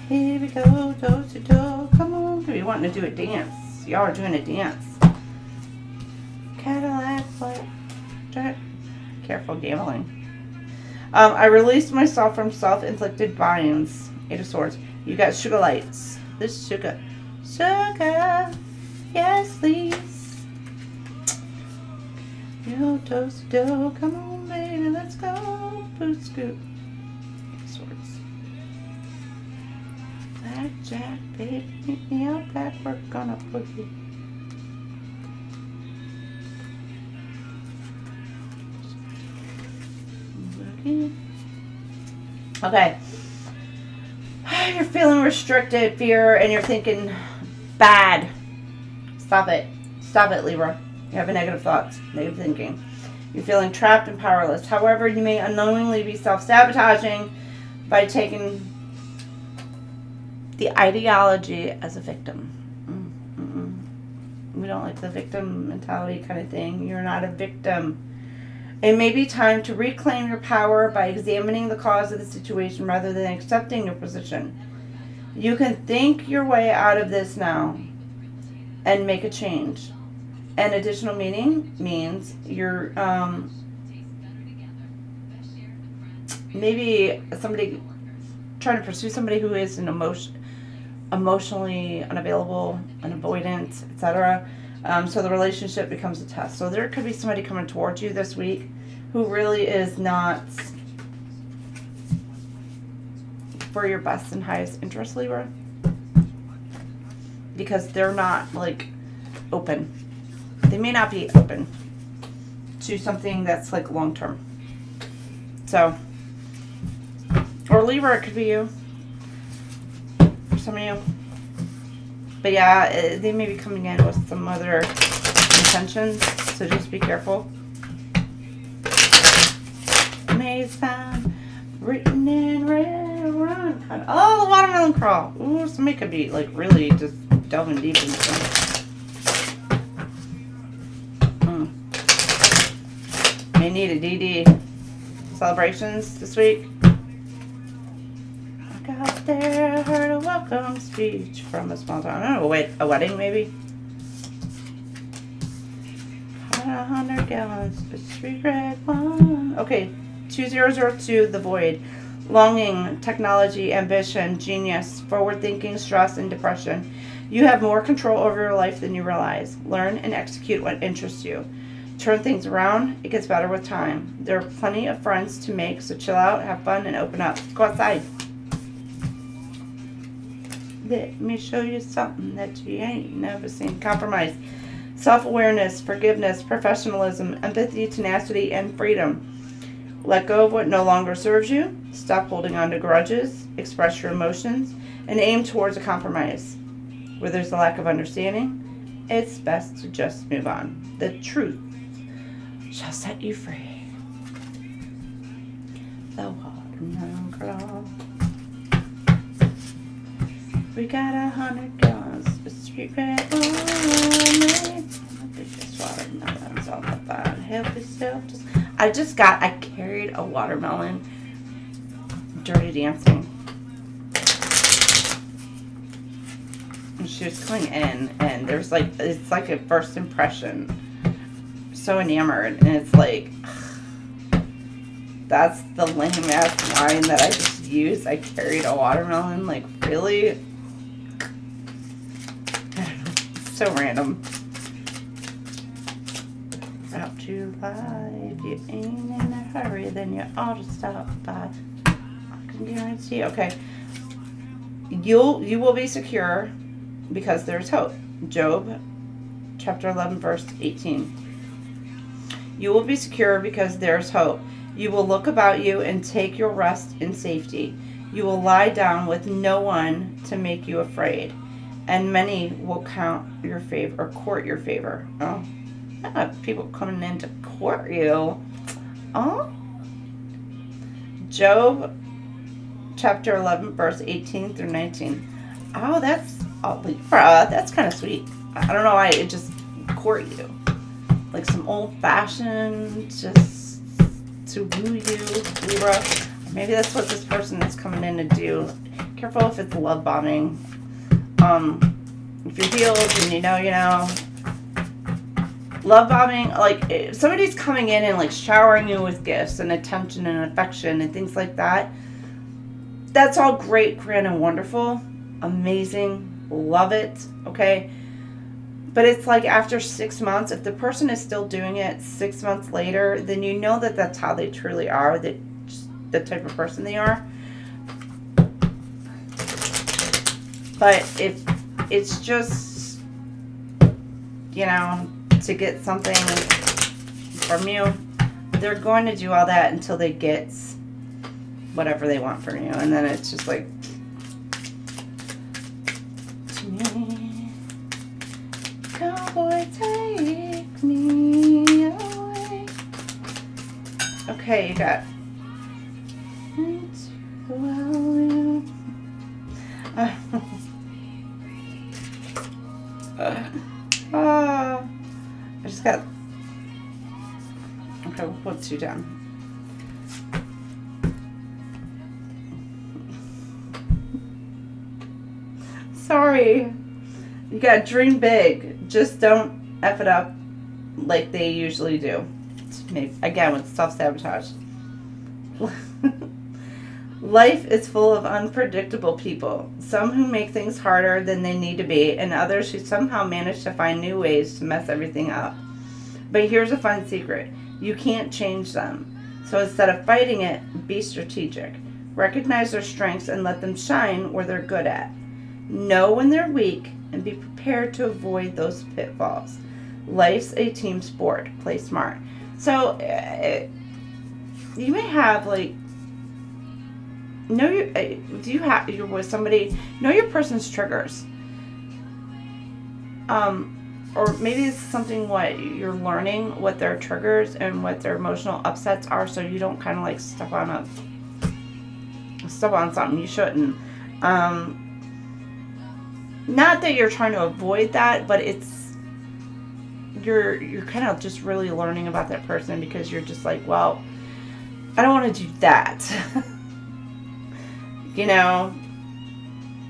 S1: Here we go, toe to toe. Come on, you wanting to do a dance? Y'all are doing a dance. Cadillac, blackjack. Careful gambling. I released myself from self-inflicted binds. 8 of Swords. You got sugar lights. This sugar. Sugar. Yes, please. Yo, toast dough. Come on, baby. Let's go. Boot scoot. 8 of Swords. Blackjack, baby. Meet me out back. We're gonna boogie. Okay. You're feeling restricted, fear, and you're thinking bad. Stop it. Stop it, Libra. You have negative thoughts, negative thinking. You're feeling trapped and powerless. However, you may unknowingly be self-sabotaging by taking the ideology as a victim. We don't like the victim mentality kind of thing. You're not a victim. It may be time to reclaim your power by examining the cause of the situation rather than accepting your position. You can think your way out of this now and make a change. An additional meaning means you're maybe somebody trying to pursue somebody who is an emotionally unavailable, an avoidant, etc. So the relationship becomes a test. So there could be somebody coming towards you this week who really is not for your best and highest interest, Libra. Because they're not, like, open. They may not be open to something that's, like, long-term. So, or Libra, it could be you. For some of you. But yeah, they may be coming in with some other intentions, so just be careful. Maze found, written in red, run. Oh, the watermelon crawl. Ooh, somebody could be like really just delving deep into something. May need a DD. Celebrations this week. I got there, heard a welcome speech from a small town. I don't know, a wedding maybe? 100 gallons, but sweet red wine. Okay, 2002, the void. Longing, technology, ambition, genius, forward thinking, stress, and depression. You have more control over your life than you realize. Learn and execute what interests you. Turn things around. It gets better with time. There are plenty of friends to make, so chill out, have fun, and open up. Go outside. Let me show you something that you ain't never seen. Compromise. Self-awareness, forgiveness, professionalism, empathy, tenacity, and freedom. Let go of what no longer serves you. Stop holding on to grudges. Express your emotions. And aim towards a compromise. Where there's a lack of understanding, it's best to just move on. The truth shall set you free. The watermelon crawl. We got 100 gallons of sweet red wine. This watermelon's all about help yourself. I carried a watermelon dirty dancing. And she was coming in, and there's like, it's like a first impression. So enamored, and it's like, that's the lame ass line that I just used. I carried a watermelon, like, really? So random. Out to life, you ain't in a hurry, then you ought to stop by. I can guarantee. Okay, you will be secure because there's hope. Job, chapter 11, verse 18. You will be secure because there's hope. You will look about you and take your rest in safety. You will lie down with no one to make you afraid, and many will count your favor or court your favor. Oh, people coming in to court you. Oh, Job, chapter 11, verse 18 through 19. Oh, that's Libra. That's kind of sweet. I don't know why it just court you. Like some old-fashioned, just to woo you, Libra. Maybe that's what this person is coming in to do. Careful if it's love bombing. If you're healed and you know. Love bombing, like, if somebody's coming in and, like, showering you with gifts and attention and affection and things like that, that's all great, grand, and wonderful. Amazing. Love it. Okay? But it's like after 6 months, if the person is still doing it 6 months later, then you know that that's how they truly are, the type of person they are. But if it's just, to get something from you, they're going to do all that until they get whatever they want from you. And then it's just like, cowboy, take me away. Okay, you got you down. Sorry. You gotta dream big. Just don't F it up like they usually do. Maybe, again, with self-sabotage. Life is full of unpredictable people. Some who make things harder than they need to be, and others who somehow manage to find new ways to mess everything up. But here's a fun secret. You can't change them. So instead of fighting it, be strategic. Recognize their strengths and let them shine where they're good at. Know when they're weak and be prepared to avoid those pitfalls. Life's a team sport. Play smart. So you may have like, know your, do you have, you're with somebody, know your person's triggers. Or maybe it's something what you're learning, what their triggers and what their emotional upsets are, so you don't kind of like step on something you shouldn't. Not that you're trying to avoid that, but it's you're kind of just really learning about that person because you're just like, well, I don't want to do that. You know,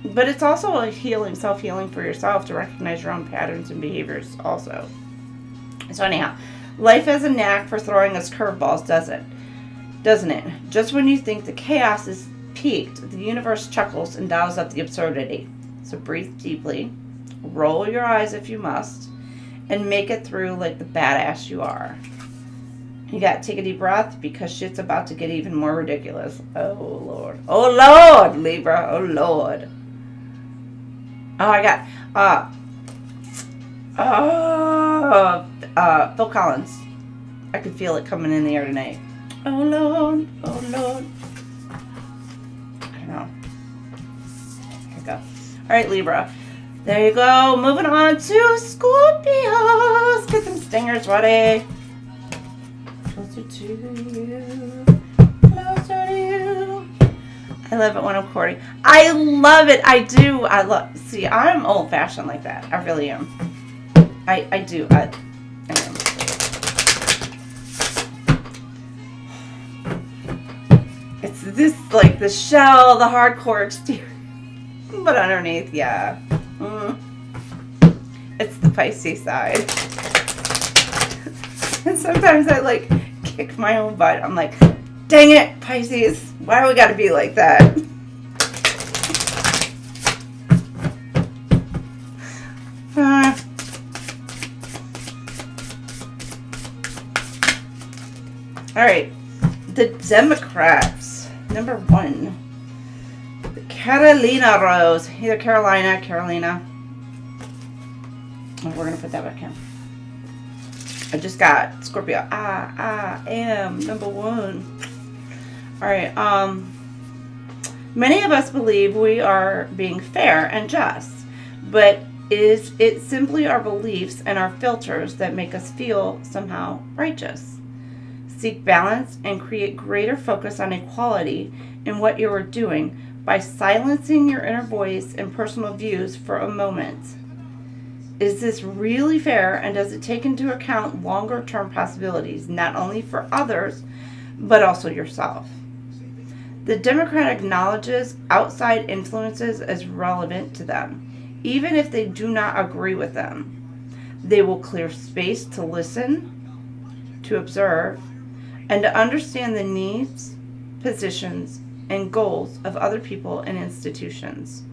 S1: but it's also a healing, self-healing for yourself to recognize your own patterns and behaviors also. So anyhow, life has a knack for throwing us curveballs, doesn't it? Just when you think the chaos is peaked, the universe chuckles and dials up the absurdity. So breathe deeply, roll your eyes if you must, and make it through like the badass you are. You got to take a deep breath because shit's about to get even more ridiculous. Oh, Lord. Oh, Lord, Libra. Oh, Lord. Oh, I got Phil Collins. I could feel it coming in the air tonight. Oh, Lord. Oh, Lord. I don't know. Here we go. All right, Libra. There you go. Moving on to Scorpios. Get them stingers ready. Closer to you, closer to you. I love it when I'm courting. I love it. I do. See, I'm old fashioned like that. I really am. I do. I am. It's this, like the shell, the hardcore exterior. But underneath, yeah. It's the Pisces side. And sometimes I like kick my own butt. I'm like, dang it, Pisces. Why do we got to be like that? All right. The Democrats. Number 1. The Carolina Rose. Either Carolina. Oh, we're going to put that back in. I just got Scorpio. I am number 1. All right. Many of us believe we are being fair and just, but is it simply our beliefs and our filters that make us feel somehow righteous? Seek balance and create greater focus on equality in what you are doing by silencing your inner voice and personal views for a moment. Is this really fair, and does it take into account longer-term possibilities, not only for others, but also yourself? The Democrat acknowledges outside influences as relevant to them, even if they do not agree with them. They will clear space to listen, to observe, and to understand the needs, positions, and goals of other people and institutions.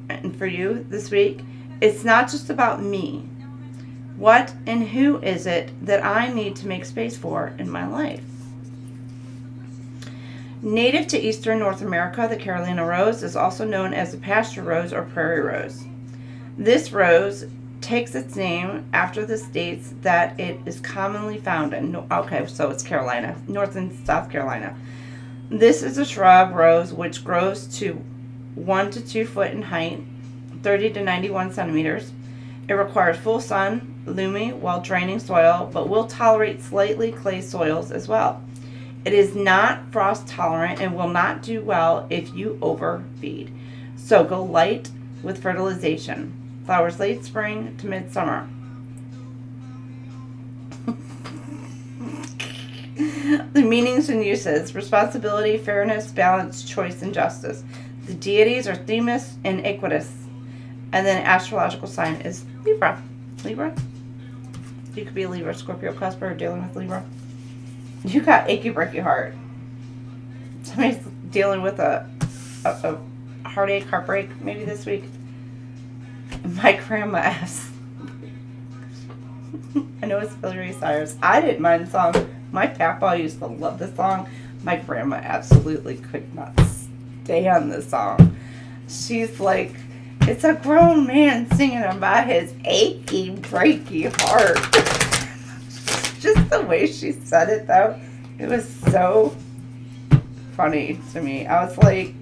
S1: And for you this week, it's not just about me. What and who is it that I need to make space for in my life? Native to eastern North America, the Carolina Rose is also known as the pasture rose or prairie rose. This rose takes its name after the states that it is commonly found in. Okay, so it's Carolina, North and South Carolina. This is a shrub rose which grows to 1 to 2 foot in height, 30 to 91 centimeters. It requires full sun, loamy while draining soil, but will tolerate slightly clay soils as well. It is not frost tolerant and will not do well if you overfeed. So go light with fertilization. Flowers late spring to midsummer. The meanings and uses: responsibility, fairness, balance, choice, and justice. The deities are Themis and Aquarius. And then astrological sign is Libra. Libra? You could be a Libra, Scorpio, Cusper, dealing with Libra. You got achy breaky heart. Somebody's dealing with a heartache, heartbreak, maybe this week. My grandma asks. I know it's Hillary Cyrus. I didn't mind the song. My papa used to love the song. My grandma absolutely could not stand the song. She's like, it's a grown man singing about his achy, breaky heart. Just the way she said it, though, it was so funny to me. I was like,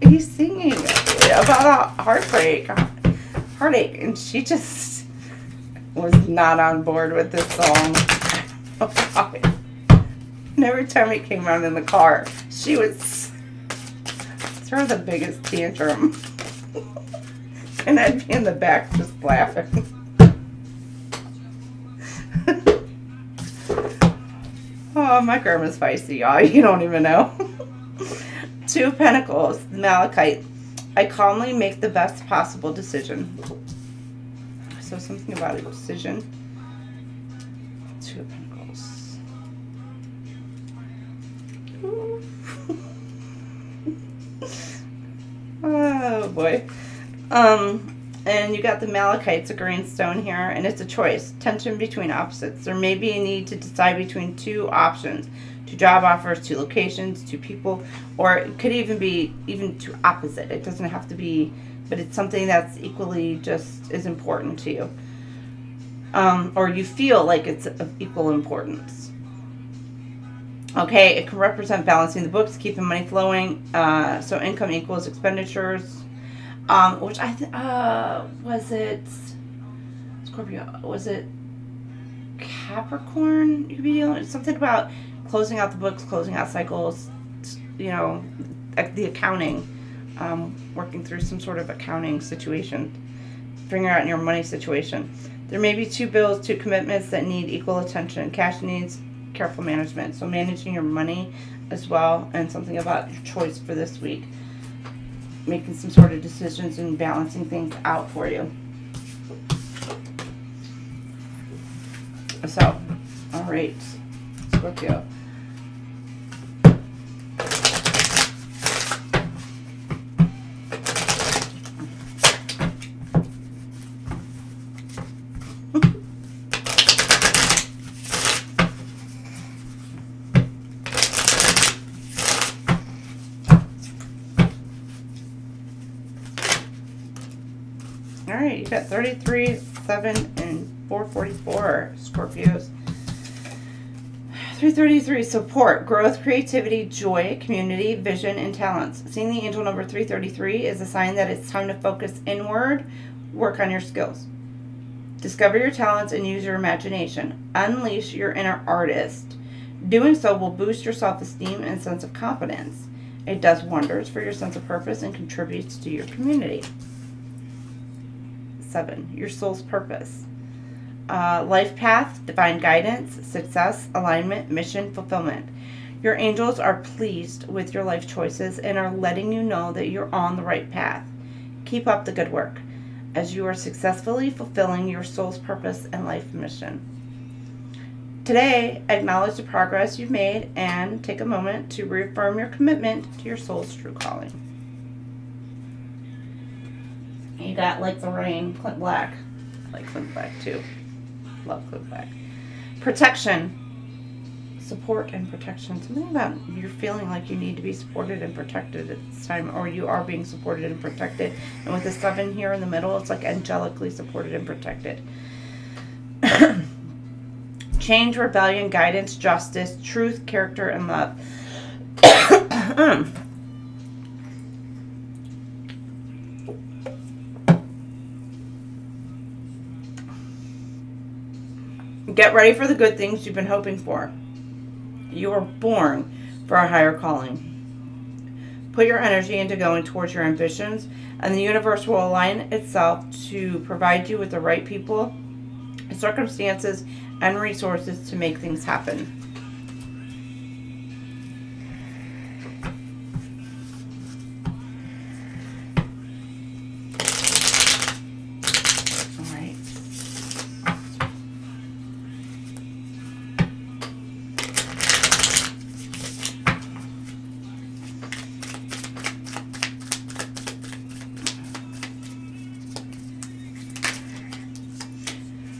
S1: he's singing about a heartache, and she just was not on board with this song. And every time it came on in the car, she was throw the biggest tantrum. And I'd be in the back just laughing. Oh, my grandma's feisty, y'all. You don't even know. 2 of Pentacles, Malachite. I calmly make the best possible decision. So something about a decision. 2 of Pentacles. Oh boy. And you got the Malachite, it's a green stone here, and it's a choice. Tension between opposites. There may be a need to decide between 2 options. 2 job offers, 2 locations, 2 people, or it could even be 2 opposite. It doesn't have to be, but it's something that's equally just as important to you. Or you feel like it's of equal importance. Okay, it can represent balancing the books, keeping money flowing. So income equals expenditures. Which was it Scorpio? Was it Capricorn? You could be dealing with something about closing out the books, closing out cycles, you know, the accounting, working through some sort of accounting situation, figuring out your money situation. There may be 2 bills, 2 commitments that need equal attention. Cash needs careful management. So managing your money as well, and something about your choice for this week. Making some sort of decisions and balancing things out for you. So, all right, Scorpio. All right, you got 33, 7, and 444, Scorpios. 333, support, growth, creativity, joy, community, vision, and talents. Seeing the angel number 333 is a sign that it's time to focus inward, work on your skills. Discover your talents and use your imagination. Unleash your inner artist. Doing so will boost your self-esteem and sense of confidence. It does wonders for your sense of purpose and contributes to your community. 7, your soul's purpose. Life path, divine guidance, success, alignment, mission, fulfillment. Your angels are pleased with your life choices and are letting you know that you're on the right path. Keep up the good work as you are successfully fulfilling your soul's purpose and life mission. Today, acknowledge the progress you've made and take a moment to reaffirm your commitment to your soul's true calling. You got Like the Rain, Clint Black. I like Clint Black too. Love Clint Black. Protection. Support and protection. Something about you're feeling like you need to be supported and protected at this time, or you are being supported and protected. And with the 7 here in the middle, it's like angelically supported and protected. Change, rebellion, guidance, justice, truth, character, and love. Get ready for the good things you've been hoping for. You were born for a higher calling. Put your energy into going towards your ambitions, and the universe will align itself to provide you with the right people circumstances and resources to make things happen.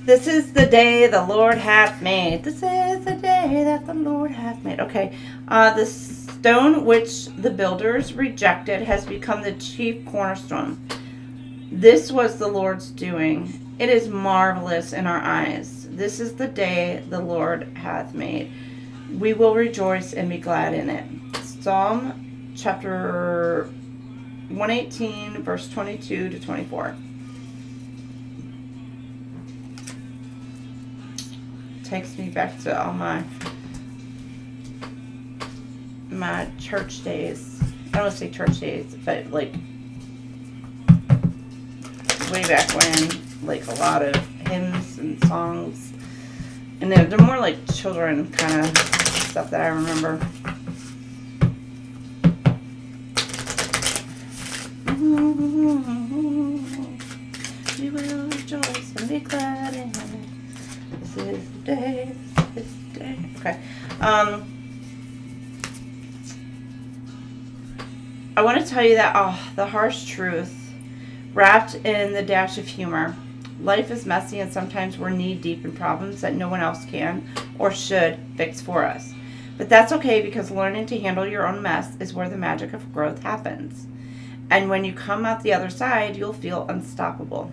S1: This is the day the Lord hath made. This is the day that the Lord hath made. Okay. The stone which the builders rejected has become the chief cornerstone. This was the Lord's doing. It is marvelous in our eyes. This is the day the Lord hath made. We will rejoice and be glad in it. Psalm chapter 118, verse 22 to 24. Takes me back to all my church days. I don't want to say church days, but like way back when, like a lot of hymns and songs, and they're more like children kind of stuff that I remember. We will rejoice and be glad in it. This is the day, this is the day. Okay. I want to tell you that, the harsh truth wrapped in the dash of humor. Life is messy and sometimes we're knee deep in problems that no one else can or should fix for us. But that's okay because learning to handle your own mess is where the magic of growth happens. And when you come out the other side, you'll feel unstoppable.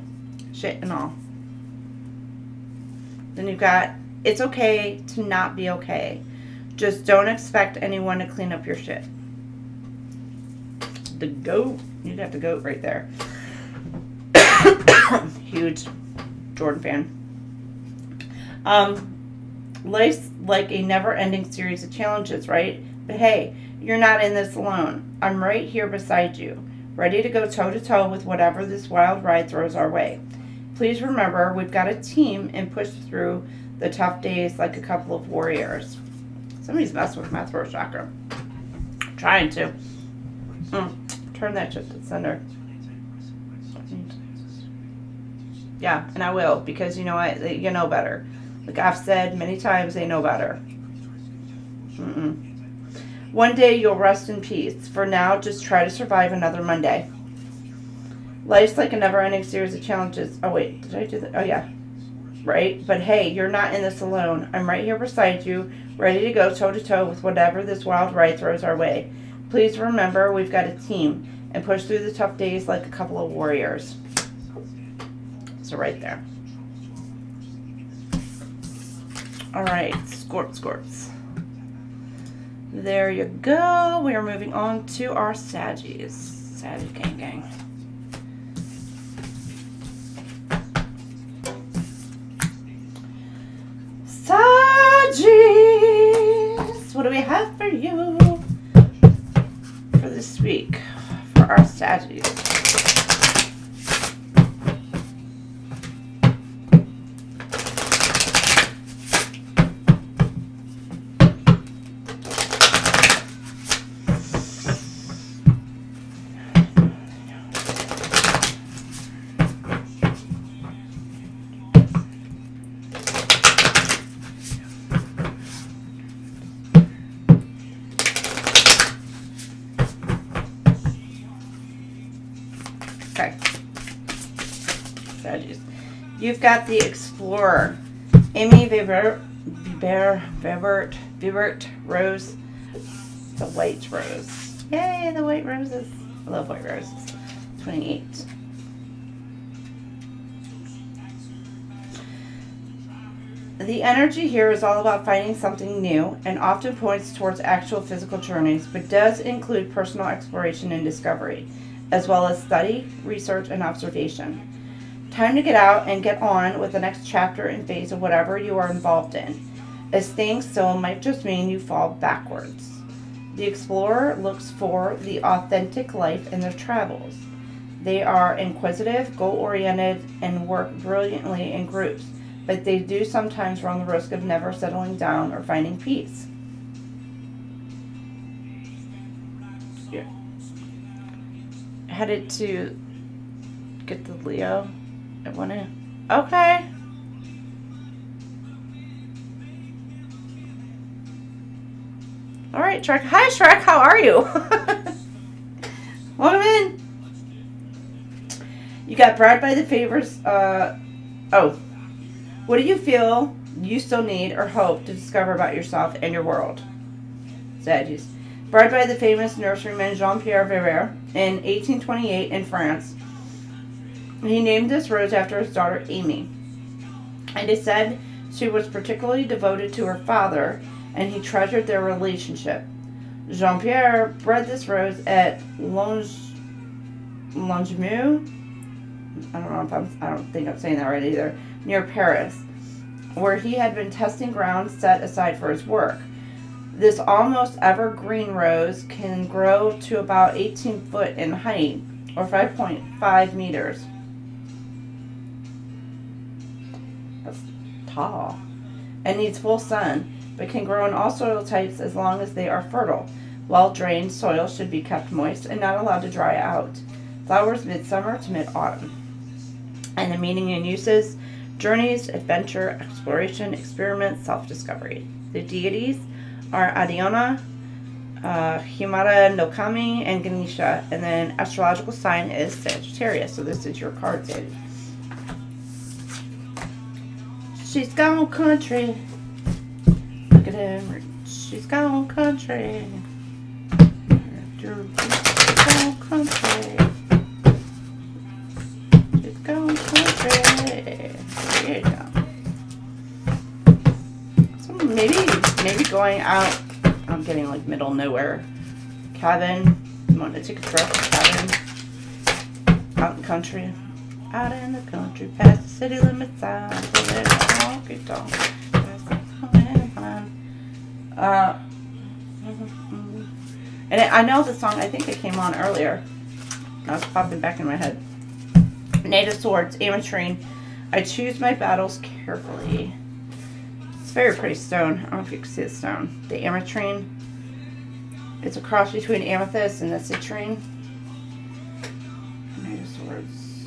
S1: Shit and all. Then you've got, it's okay to not be okay. Just don't expect anyone to clean up your shit. The goat. You got the goat right there. Huge Jordan fan. Life's like a never-ending series of challenges, right? But hey, you're not in this alone. I'm right here beside you, ready to go toe-to-toe with whatever this wild ride throws our way. Please remember, we've got a team and push through the tough days like a couple of warriors. Somebody's messing with my throat chakra. Trying to. Turn that shit to the center. Yeah, and I will, because you know what? You know better. Like I've said many times, they know better. One day you'll rest in peace. For now, just try to survive another Monday. Life's like a never-ending series of challenges. Oh, wait. Did I do that? Oh, yeah. Right? But hey, you're not in this alone. I'm right here beside you, ready to go toe-to-toe with whatever this wild ride throws our way. Please remember, we've got a team and push through the tough days like a couple of warriors. So right there. All right. Scorps. There you go. We are moving on to our Saggies. Saggy gang. Saggies, what do we have for you for this week for our Saggies? Okay. Saggies. You've got the Explorer. Amy Vibert Rose. The white rose. Yay, the white roses. I love white roses. 28. The energy here is all about finding something new and often points towards actual physical journeys, but does include personal exploration and discovery, as well as study, research, and observation. Time to get out and get on with the next chapter and phase of whatever you are involved in, as staying still might just mean you fall backwards. The explorer looks for the authentic life in their travels. They are inquisitive, goal-oriented, and work brilliantly in groups, but they do sometimes run the risk of never settling down or finding peace. Yeah. Headed to get the Leo at 1 a.m. Okay. All right, Shrek. Hi, Shrek. How are you? Welcome in. You got bribed by the favors. What do you feel you still need or hope to discover about yourself and your world? Sagittarius. Bribed by the famous nurseryman Jean-Pierre Verrier in 1828 in France. He named this rose after his daughter Amy. And it said she was particularly devoted to her father, and he treasured their relationship. Jean-Pierre bred this rose at Longemieux. I don't think I'm saying that right either. Near Paris, where he had been testing ground set aside for his work. This almost evergreen rose can grow to about 18 foot in height, or 5.5 meters. That's tall. And needs full sun, but can grow in all soil types as long as they are fertile. Well-drained soil should be kept moist and not allowed to dry out. Flowers midsummer to mid-autumn. And the meaning and uses: journeys, adventure, exploration, experiment, self-discovery. The deities are Adiona, Himara no Kami, and Ganesha. And then astrological sign is Sagittarius. So this is your card, Sag. She's gone country. Look at him. She's gone country. She's gone country. She's gone country. There you go. So maybe going out. I'm getting like middle nowhere. Cabin. You want to take a trip? Cabin. Out in the country. Out in the country. Past the city limits. Out to let honky tonk. And I know the song. I think it came on earlier. Now it's popping back in my head. Knight of Swords, ametrine. I choose my battles carefully. It's a very pretty stone. I don't know if you can see the stone. The ametrine. It's a cross between amethyst and the citrine. Knight of Swords.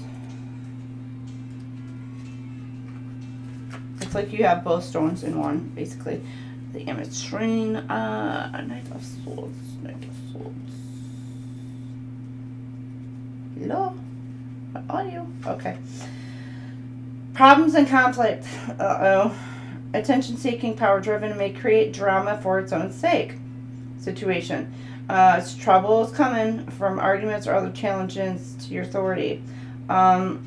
S1: It's like you have both stones in one, basically. The ametrine. Knight of Swords. Knight of Swords. Hello? How are you? Okay. Problems and conflict. Attention-seeking, power-driven, may create drama for its own sake. Situation. Trouble is coming from arguments or other challenges to your authority. And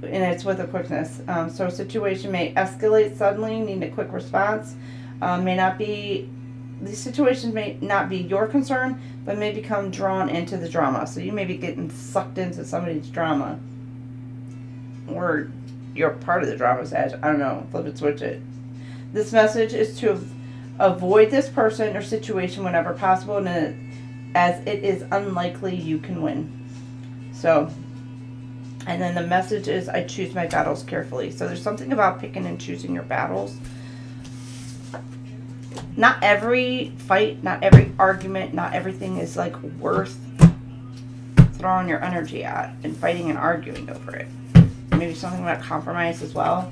S1: it's with a quickness. So a situation may escalate suddenly, need a quick response. These situations may not be your concern, but may become drawn into the drama. So you may be getting sucked into somebody's drama. Or you're part of the drama, Sag. I don't know. Flip it, switch it. This message is to avoid this person or situation whenever possible, and as it is unlikely you can win. So, and then the message is, I choose my battles carefully. So there's something about picking and choosing your battles. Not every fight, not every argument, not everything is like worth throwing your energy at and fighting and arguing over it. Maybe something about compromise as well.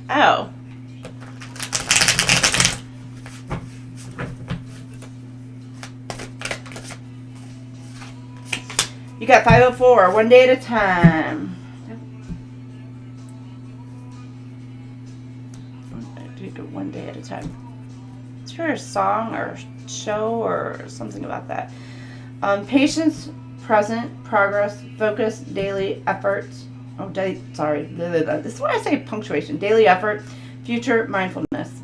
S1: Oh. You got 504, one day at a time. Do it one day at a time. It's for a song or show or something about that. Patience, present, progress, focus, daily effort. This is what I say, punctuation. Daily effort, future, mindfulness.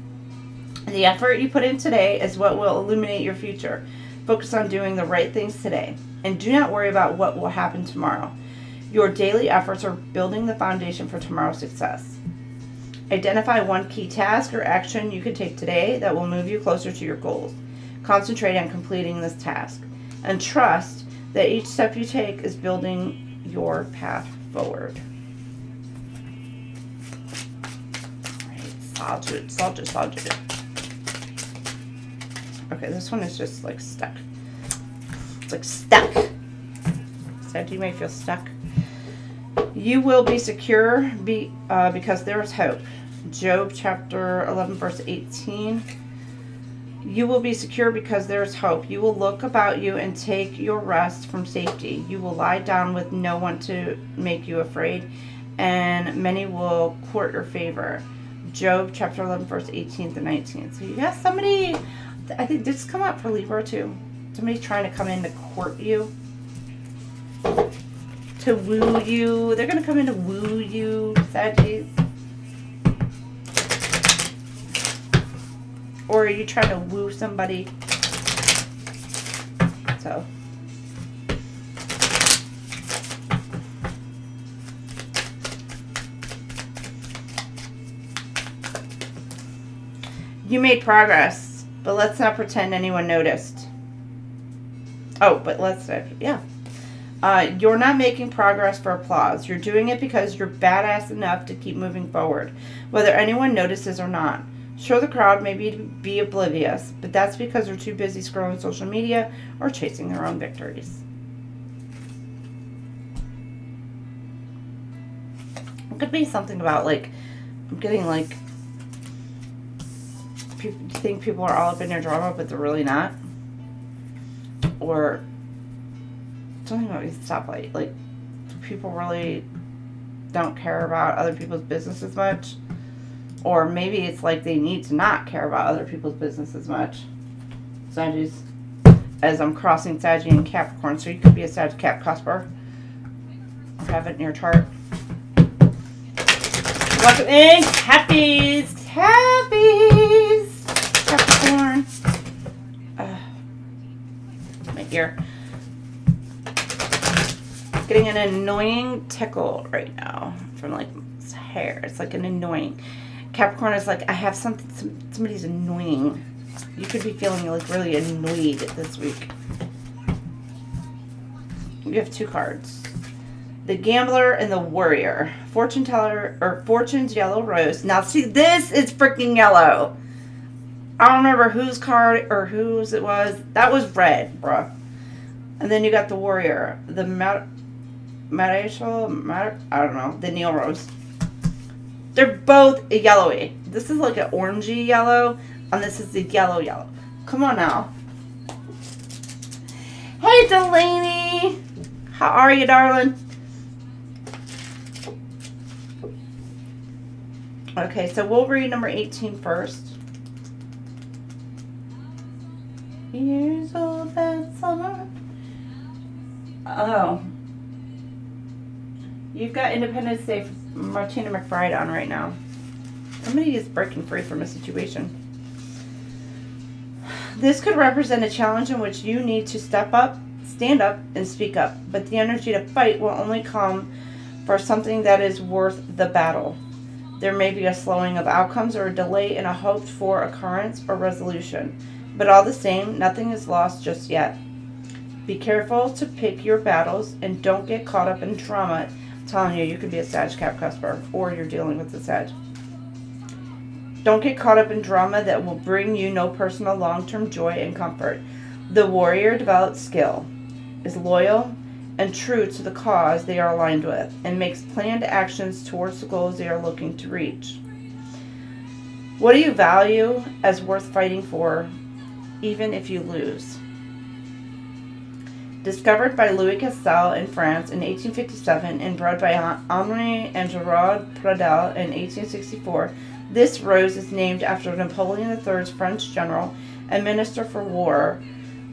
S1: The effort you put in today is what will illuminate your future. Focus on doing the right things today. And do not worry about what will happen tomorrow. Your daily efforts are building the foundation for tomorrow's success. Identify one key task or action you can take today that will move you closer to your goals. Concentrate on completing this task and trust that each step you take is building your path forward. All right, Sagittarius. Okay, this one is just like stuck. It's like stuck. So you may feel stuck. You will be secure because there is hope. Job chapter 11 verse 18. You will be secure because there is hope. You will look about you and take your rest from safety. You will lie down with no one to make you afraid, and many will court your favor. Job chapter 11 verse 18 to 19. So you got somebody, I think this come up for Libra too. Somebody trying to come in to court you. To woo you. They're going to come in to woo you, Sagittarius. Or are you trying to woo somebody? So. You made progress, but let's not pretend anyone noticed. Oh, but let's, yeah. You're not making progress for applause. You're doing it because you're badass enough to keep moving forward, whether anyone notices or not. Sure, the crowd may be oblivious, but that's because they're too busy scrolling social media or chasing their own victories. It could be something about, like, I'm getting, like, you think people are all up in their drama, but they're really not. Or something about these stoplight. Like, people really don't care about other people's business as much. Or maybe it's like they need to not care about other people's business as much. Sagittarius, as I'm crossing Sagittarius and Capricorn, so you could be a Sagittarius Cap cusper. Or have it in your chart. Welcome in, Cappies! Cappies! Capricorn. My ear. Getting an annoying tickle right now from like hair. It's like an annoying. Capricorn is like, I have something, somebody's annoying. You could be feeling like really annoyed this week. You have two cards. The Gambler and the Warrior. Fortune Teller, or Fortune's Yellow Rose. Now see, this is freaking yellow. I don't remember whose card or whose it was. That was red, bruh. And then you got the Warrior. The I don't know. The Neil Rose. They're both yellowy. This is like an orangey yellow, and this is the yellow. Come on now. Hey, Delaney. How are you, darling? Okay, so we'll read number 18 first. Years old that summer. Oh. You've got Independence Day for Martina McBride on right now. Somebody is breaking free from a situation. This could represent a challenge in which you need to step up, stand up, and speak up. But the energy to fight will only come for something that is worth the battle. There may be a slowing of outcomes or a delay in a hoped-for occurrence or resolution. But all the same, nothing is lost just yet. Be careful to pick your battles and don't get caught up in drama. I'm telling you, you could be a Sag Cap cusper, or you're dealing with the Sag. Don't get caught up in drama that will bring you no personal long-term joy and comfort. The Warrior develops skill, is loyal, and true to the cause they are aligned with, and makes planned actions towards the goals they are looking to reach. What do you value as worth fighting for, even if you lose? Discovered by Louis Castel in France in 1857 and bred by Henri and Gerard Pradel in 1864, this rose is named after Napoleon III's French general and minister for war,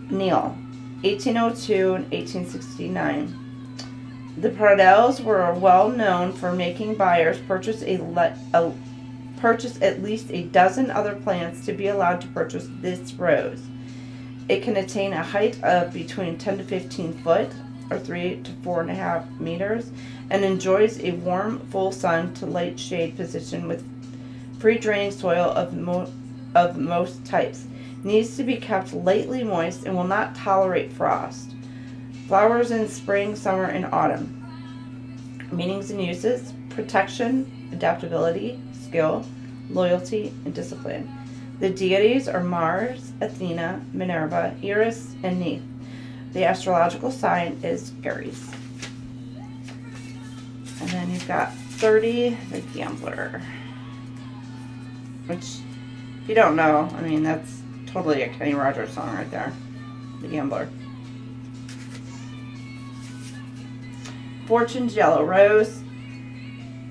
S1: Neil, 1802 and 1869. The Pradels were well known for making buyers purchase at least a dozen other plants to be allowed to purchase this rose. It can attain a height of between 10 to 15 foot, or 3 to 4.5 meters, and enjoys a warm, full sun to light shade position with free draining soil of most types. Needs to be kept lightly moist and will not tolerate frost. Flowers in spring, summer, and autumn. Meanings and uses: protection, adaptability, skill, loyalty, and discipline. The deities are Mars, Athena, Minerva, Eris, and Neith. The astrological sign is Aries. And then you've got 30, the Gambler. Which, if you don't know, I mean, that's totally a Kenny Rogers song right there. The Gambler. Fortune's yellow rose.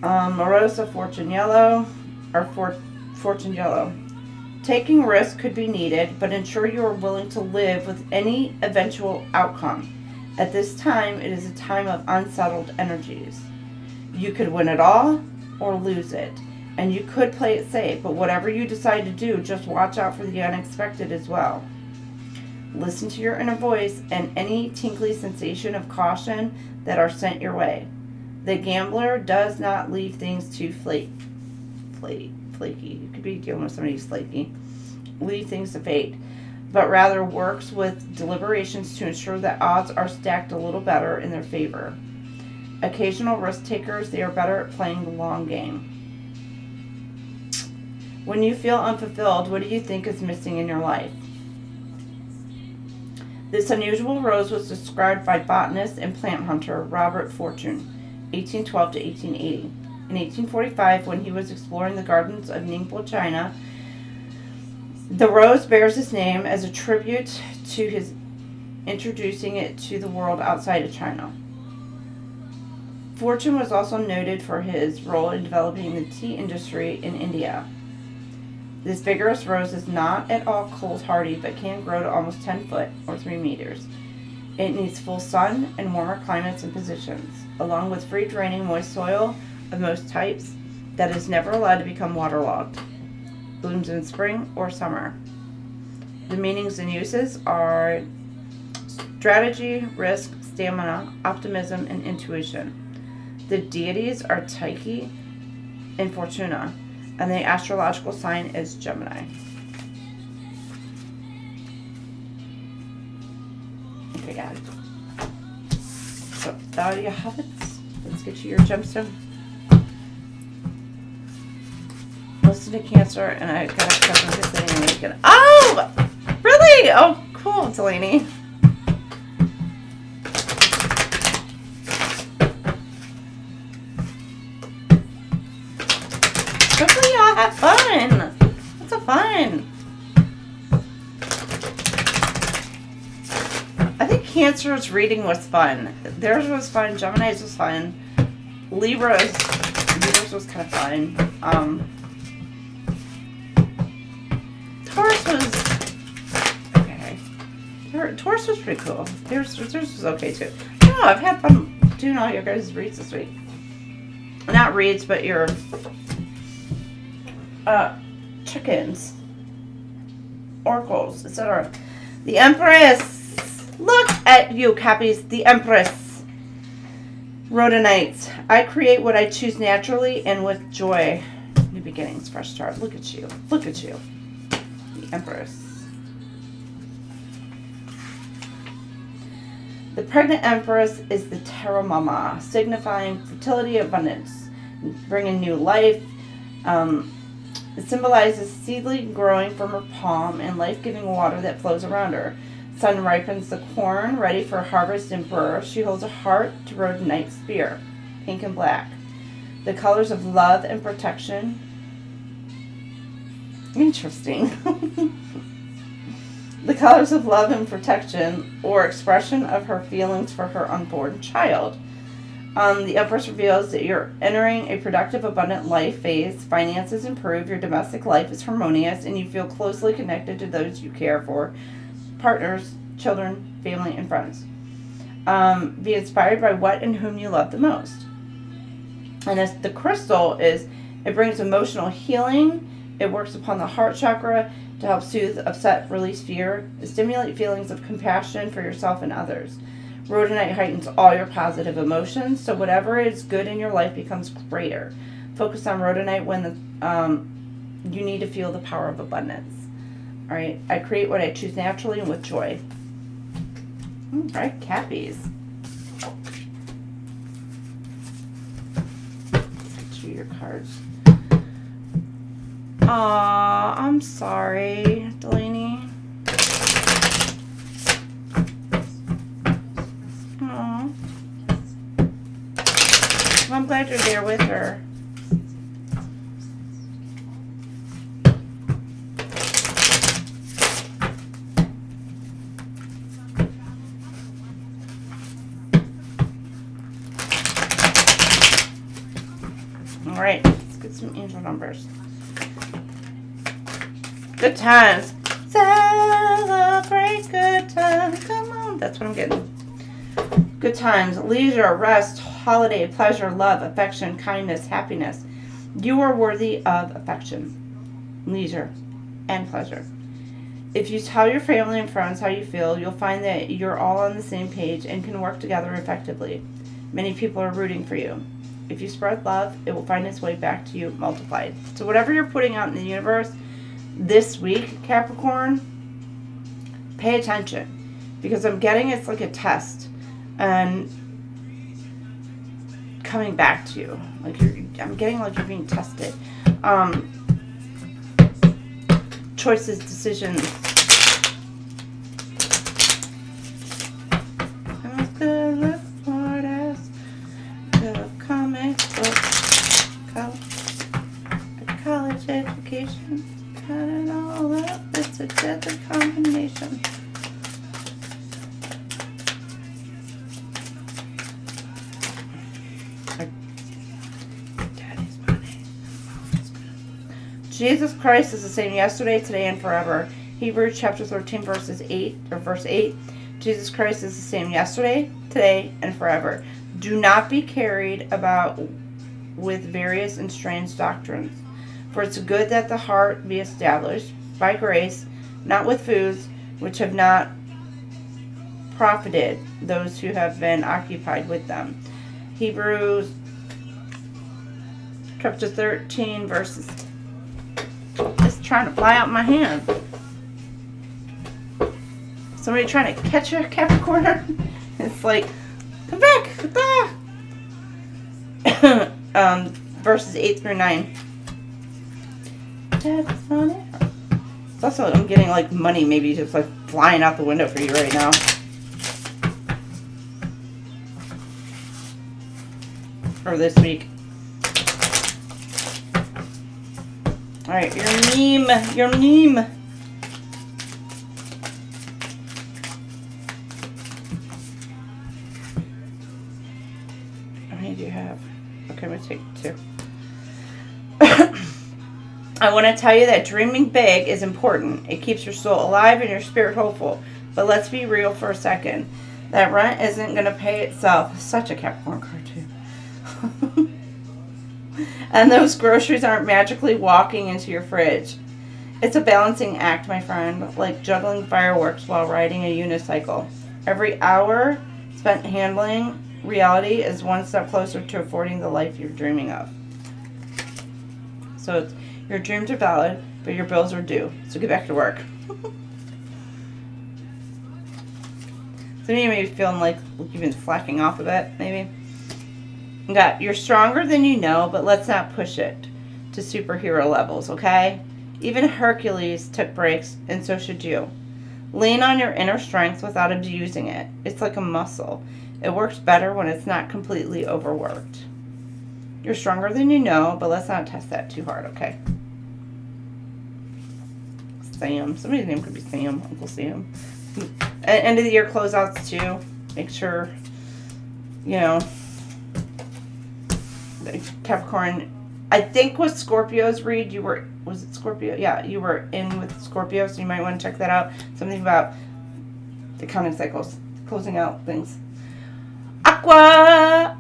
S1: Morosa fortune yellow. Or fortune yellow. Taking risk could be needed, but ensure you are willing to live with any eventual outcome. At this time, it is a time of unsettled energies. You could win it all or lose it. And you could play it safe, but whatever you decide to do, just watch out for the unexpected as well. Listen to your inner voice and any tinkly sensation of caution that are sent your way. The Gambler does not leave things too flaky. You could be dealing with somebody who's flaky. Leave things to fate, but rather works with deliberations to ensure that odds are stacked a little better in their favor. Occasional risk takers, they are better at playing the long game. When you feel unfulfilled, what do you think is missing in your life? This unusual rose was described by botanist and plant hunter Robert Fortune, 1812 to 1880. In 1845, when he was exploring the gardens of Ningbo, China, the rose bears his name as a tribute to his introducing it to the world outside of China. Fortune was also noted for his role in developing the tea industry in India. This vigorous rose is not at all cold hardy, but can grow to almost 10 foot or 3 meters. It needs full sun and warmer climates and positions, along with free draining moist soil of most types that is never allowed to become waterlogged. Blooms in spring or summer. The meanings and uses are strategy, risk, stamina, optimism, and intuition. The deities are Tyche and Fortuna, and the astrological sign is Gemini. Okay, guys. So, there you have it. Let's get you your gemstone. Listen to Cancer, and I got a question for Delaney. Oh! Really? Oh, cool, Delaney. Hopefully y'all have fun. That's so fun. I think Cancer's reading was fun. Theirs was fun. Gemini's was fun. Libra's was kind of fun. Taurus was okay. Taurus was pretty cool. Theirs was okay too. I don't know. I've had fun doing all your guys' reads this week. Not reads, but your chickens, oracles, etc. The Empress. Look at you, Cappies. The Empress. Rhodonites. I create what I choose naturally and with joy. New beginnings, fresh start. Look at you. Look at you. The Empress. The pregnant Empress is the Terra Mama, signifying fertility, abundance, bringing new life. It symbolizes seedling growing from her palm and life-giving water that flows around her. Sun ripens the corn, ready for harvest and birth. She holds a heart to rhodonite spear, pink and black. The colors of love and protection. Interesting. The colors of love and protection, or expression of her feelings for her unborn child. The Empress reveals that you're entering a productive, abundant life phase. Finances improve, your domestic life is harmonious, and you feel closely connected to those you care for. Partners, children, family, and friends. Be inspired by what and whom you love the most. And as the crystal is, it brings emotional healing. It works upon the heart chakra to help soothe, upset, release fear, stimulate feelings of compassion for yourself and others. Rhodonite heightens all your positive emotions, so whatever is good in your life becomes greater. Focus on rhodonite when you need to feel the power of abundance. All right. I create what I choose naturally and with joy. All right, Cappies. Let's get you your cards. Aw, I'm sorry, Delaney. Aw. Well, I'm glad you're there with her. All right, let's get some angel numbers. Good times. Celebrate good times. Come on. That's what I'm getting. Good times. Leisure, rest, holiday, pleasure, love, affection, kindness, happiness. You are worthy of affection, leisure, and pleasure. If you tell your family and friends how you feel, you'll find that you're all on the same page and can work together effectively. Many people are rooting for you. If you spread love, it will find its way back to you multiplied. So whatever you're putting out in the universe this week, Capricorn, pay attention, because I'm getting it's like a test and coming back to you. Like I'm getting like you're being tested. Choices, decisions. I'm as good as courteous, the comic book, college education. Cut it all up, it's a deadly combination. Daddy's money. Jesus Christ is the same yesterday, today, and forever. Hebrews chapter 13, verse 8. Jesus Christ is the same yesterday, today, and forever. Do not be carried about with various and strange doctrines. For it's good that the heart be established by grace, not with foods which have not profited those who have been occupied with them. Hebrews chapter 13, verses. It's trying to fly out my hand. Somebody trying to catch a Capricorn? It's like, come back! Verses 8 through 9. It's also, I'm getting like money maybe just like flying out the window for you right now. Or this week. Alright, your meme. How many do you have? Okay, I'm going to take 2. I want to tell you that dreaming big is important. It keeps your soul alive and your spirit hopeful. But let's be real for a second. That rent isn't going to pay itself. Such a Capricorn card, too. And those groceries aren't magically walking into your fridge. It's a balancing act, my friend, like juggling fireworks while riding a unicycle. Every hour spent handling reality is one step closer to affording the life you're dreaming of. So it's, your dreams are valid, but your bills are due. So get back to work. Some of you may be feeling like you've been slacking off a bit, maybe. Got, you're stronger than you know, but let's not push it to superhero levels, okay? Even Hercules took breaks, and so should you. Lean on your inner strength without abusing it. It's like a muscle. It works better when it's not completely overworked. You're stronger than you know, but let's not test that too hard, okay? Sam. Somebody's name could be Sam. Uncle Sam. End of the year closeouts, too. Make sure, you know, Capricorn. I think with Scorpio's read, you were, was it Scorpio? Yeah, you were in with Scorpio, so you might want to check that out. Something about the counting cycles, closing out things. Aqua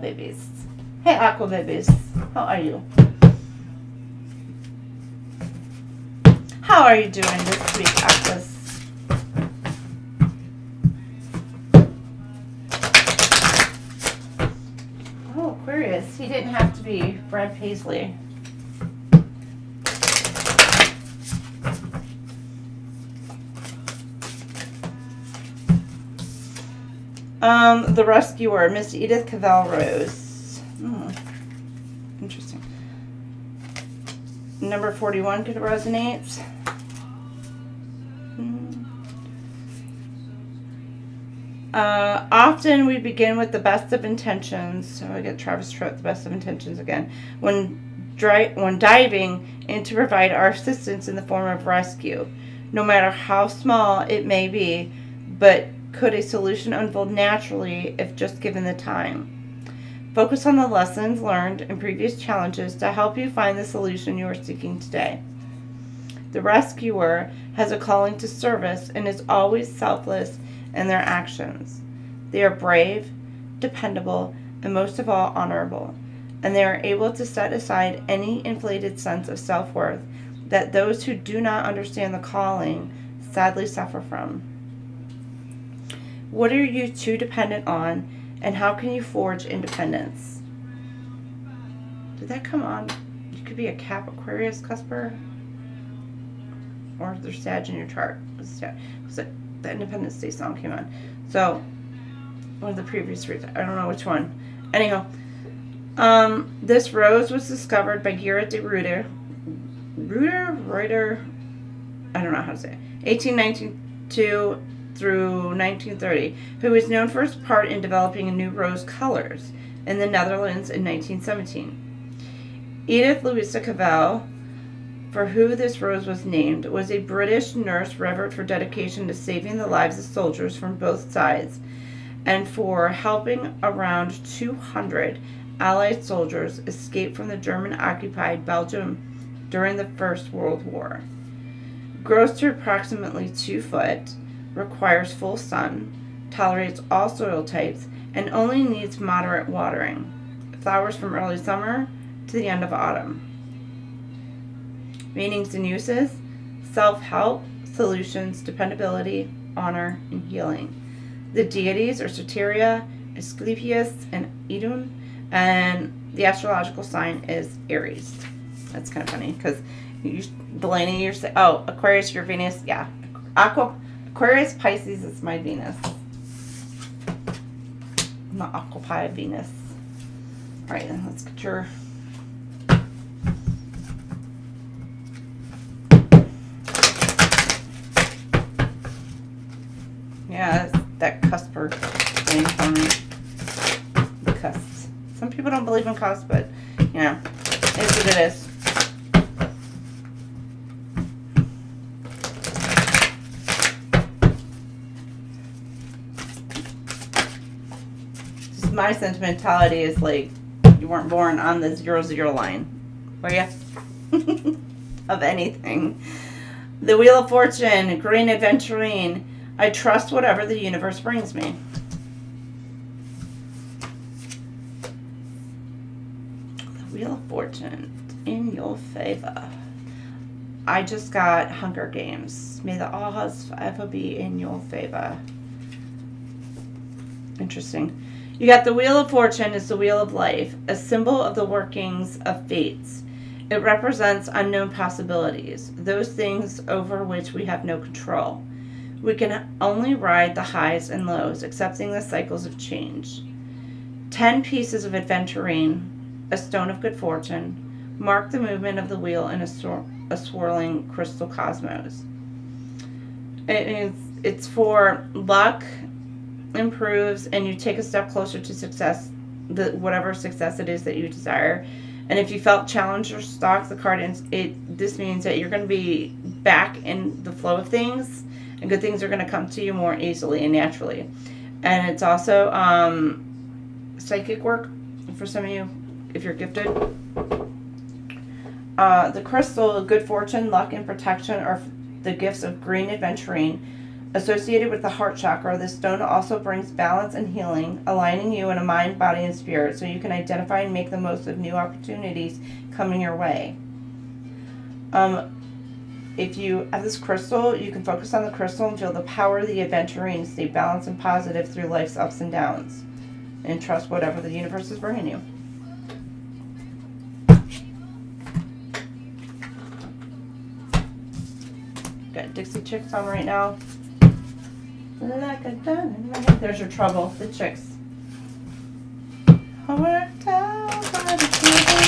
S1: babies. Hey, Aqua babies. How are you? How are you doing this week, Aquas? Oh, Aquarius. He didn't have to be Brad Paisley. The Rescuer, Miss Edith Cavell Rose. Interesting. Number 41 could resonate. Often we begin with the best of intentions. So I get Travis Tritt, the best of intentions again. When diving in to provide our assistance in the form of rescue, no matter how small it may be, but could a solution unfold naturally if just given the time? Focus on the lessons learned in previous challenges to help you find the solution you are seeking today. The Rescuer has a calling to service and is always selfless in their actions. They are brave, dependable, and most of all, honorable. And they are able to set aside any inflated sense of self-worth that those who do not understand the calling sadly suffer from. What are you too dependent on, and how can you forge independence? Did that come on? You could be a Cap Aquarius cusper, or there's Sag in your chart. The Independence Day song came on. So, one of the previous reads. I don't know which one. Anyhow, this rose was discovered by Gerrit de Ruyter, I don't know how to say it, 1892 through 1930, who was known for his part in developing new rose colors in the Netherlands in 1917. Edith Louisa Cavell, for who this rose was named, was a British nurse revered for dedication to saving the lives of soldiers from both sides and for helping around 200 Allied soldiers escape from the German-occupied Belgium during the First World War. Grows to approximately 2 foot, requires full sun, tolerates all soil types, and only needs moderate watering. Flowers from early summer to the end of autumn. Meanings and uses: self-help, solutions, dependability, honor, and healing. The deities are Soteria, Asclepius, and Idun, and the astrological sign is Aries. That's kind of funny because Delaney, you're saying, oh, Aquarius, your Venus, yeah. Aquarius, Pisces is my Venus. My Aquapia Venus. All right, then let's get your. Yeah, it's that cusper thing for me. The cusps. Some people don't believe in cusps, but, you know, it's what it is. Just my sentimentality is like, you weren't born on the 0-0 line, were you? Of anything. The Wheel of Fortune, Green Adventurine. I trust whatever the universe brings me. The Wheel of Fortune in your favor. I just got Hunger Games. May the odds forever be in your favor. Interesting. You got the Wheel of Fortune is the wheel of life, a symbol of the workings of fates. It represents unknown possibilities, those things over which we have no control. We can only ride the highs and lows, accepting the cycles of change. 10 pieces of aventurine, a stone of good fortune, mark the movement of the wheel in a swirling crystal cosmos. It's for luck, improves, and you take a step closer to success, whatever success it is that you desire. And if you felt challenged or stuck, the card this means that you're going to be back in the flow of things. And good things are going to come to you more easily and naturally. And it's also psychic work for some of you, if you're gifted. The crystal, good fortune, luck, and protection are the gifts of green aventurine. Associated with the heart chakra, this stone also brings balance and healing, aligning you in a mind, body, and spirit so you can identify and make the most of new opportunities coming your way. If you have this crystal, you can focus on the crystal and feel the power of the aventurine, stay balanced and positive through life's ups and downs, and trust whatever the universe is bringing you. Got Dixie Chicks on right now. like a diamond in my head. There's your trouble, the chicks. I worked out by the table.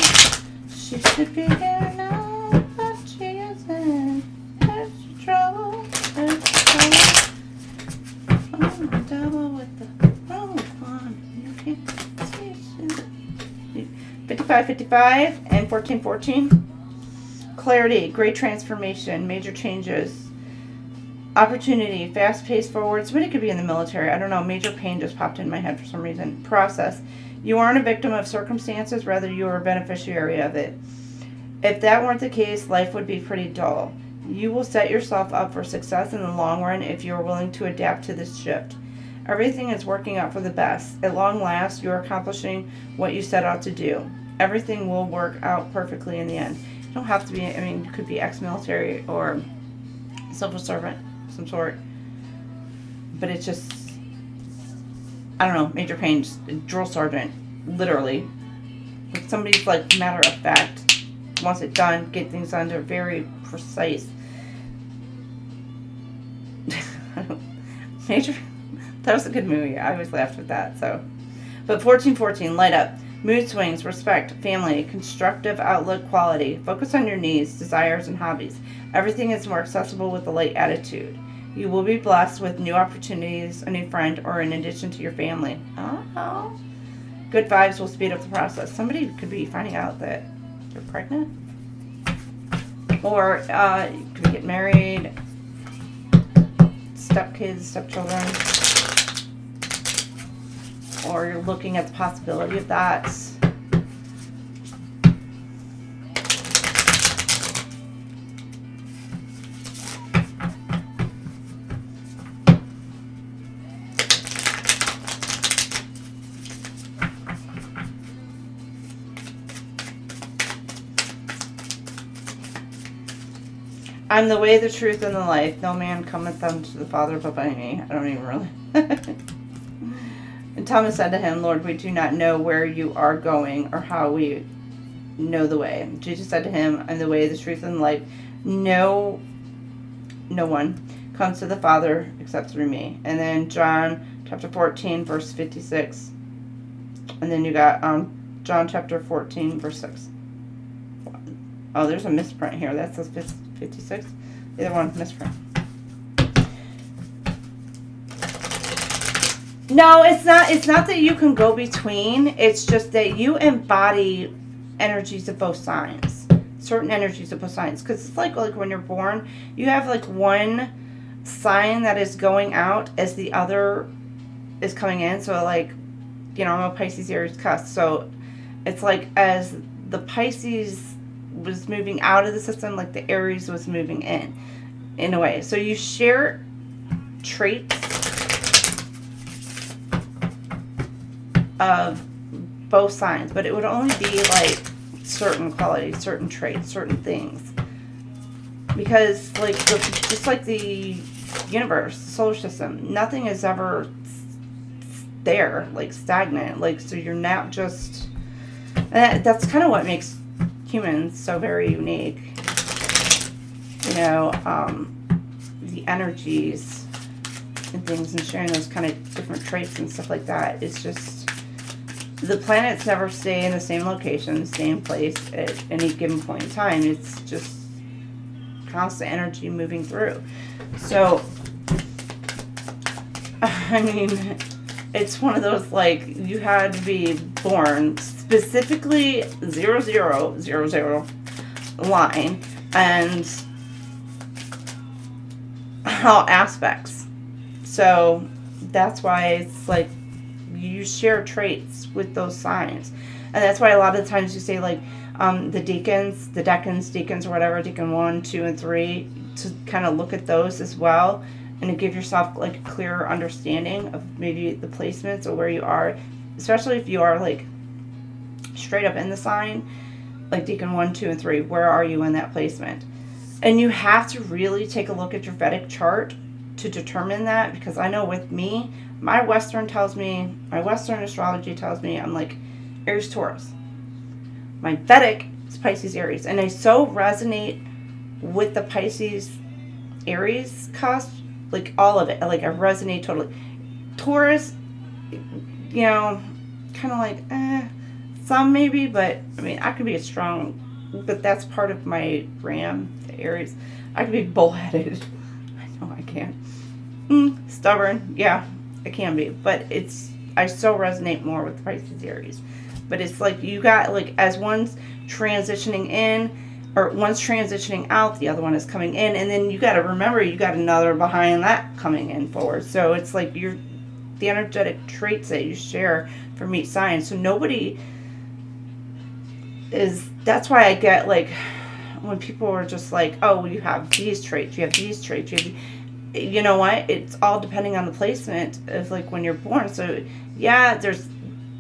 S1: She should be here now, but she isn't. There's your trouble, there's your trouble. I'm the devil with the wrong one. You can't see. 55-55 and 14-14. Clarity, great transformation, major changes. Opportunity, fast-paced forward. Somebody could be in the military. I don't know. Major pain just popped in my head for some reason. Process. You aren't a victim of circumstances. Rather, you are a beneficiary of it. If that weren't the case, life would be pretty dull. You will set yourself up for success in the long run if you are willing to adapt to this shift. Everything is working out for the best. At long last, you are accomplishing what you set out to do. Everything will work out perfectly in the end. You don't have to be, I mean, you could be ex-military or civil servant. Some sort, but it's just, I don't know, major pain, just drill sergeant, literally. If somebody's like matter of fact, wants it done, get things done, they're very precise. Major, that was a good movie. I always laughed at that. So, but 14-14, light up. Mood swings, respect, family, constructive outlook, quality. Focus on your needs, desires, and hobbies. Everything is more accessible with a light attitude. You will be blessed with new opportunities, a new friend, or in addition to your family. Oh. Good vibes will speed up the process. Somebody could be finding out that they're pregnant. Or you could get married, stepkids, stepchildren. Or you're looking at the possibility of that. I'm the way, the truth, and the life. No man cometh unto the Father but by me. I don't even really. And Thomas said to him, Lord, we do not know where you are going or how we know the way. Jesus said to him, I'm the way, the truth, and the life. No one comes to the Father except through me. And then John chapter 14, verse 56. And then you got John chapter 14, verse 6. Oh, there's a misprint here. That says 56. Either one, misprint. No, it's not. It's not that you can go between. It's just that you embody energies of both signs. Certain energies of both signs. Because it's like when you're born, you have like one sign that is going out as the other is coming in. So like, you know, I'm a Pisces, Aries, cusp. So it's like as the Pisces was moving out of the system, like the Aries was moving in a way. So you share traits of both signs, but it would only be like certain qualities, certain traits, certain things. Because like just like the universe, the solar system, nothing is ever there, like stagnant. Like, so you're not just, that's kind of what makes humans so very unique. You know, the energies and things, and sharing those kind of different traits and stuff like that. It's just, the planets never stay in the same location, same place at any given point in time. It's just constant energy moving through. So, I mean, it's one of those, like, you had to be born specifically 0000 line and all aspects. So that's why it's like you share traits with those signs. And that's why a lot of times you say like the deacons, or whatever, deacon 1, 2, and 3, to kind of look at those as well and to give yourself like a clearer understanding of maybe the placements or where you are, especially if you are like straight up in the sign, like deacon 1, 2, and 3, where are you in that placement? And you have to really take a look at your Vedic chart to determine that, because I know with me, my Western astrology tells me I'm like Aries, Taurus. My Vedic is Pisces, Aries, and I so resonate with the Pisces, Aries cusp like all of it. Like I resonate totally. Taurus, you know, kind of like, some maybe, but I mean, I could be a strong, but that's part of my Ram, the Aries. I could be bullheaded. I know I can. Stubborn, yeah, I can be, but I still resonate more with Pisces Aries. But it's like you got, like, as one's transitioning in, or one's transitioning out, the other one is coming in, and then you got to remember you got another behind that coming in forward. So it's like the energetic traits that you share from each sign. So nobody is, that's why I get, like, when people are just like, oh, you have these traits, you have these traits, you know what? It's all depending on the placement of, like, when you're born. So yeah, there's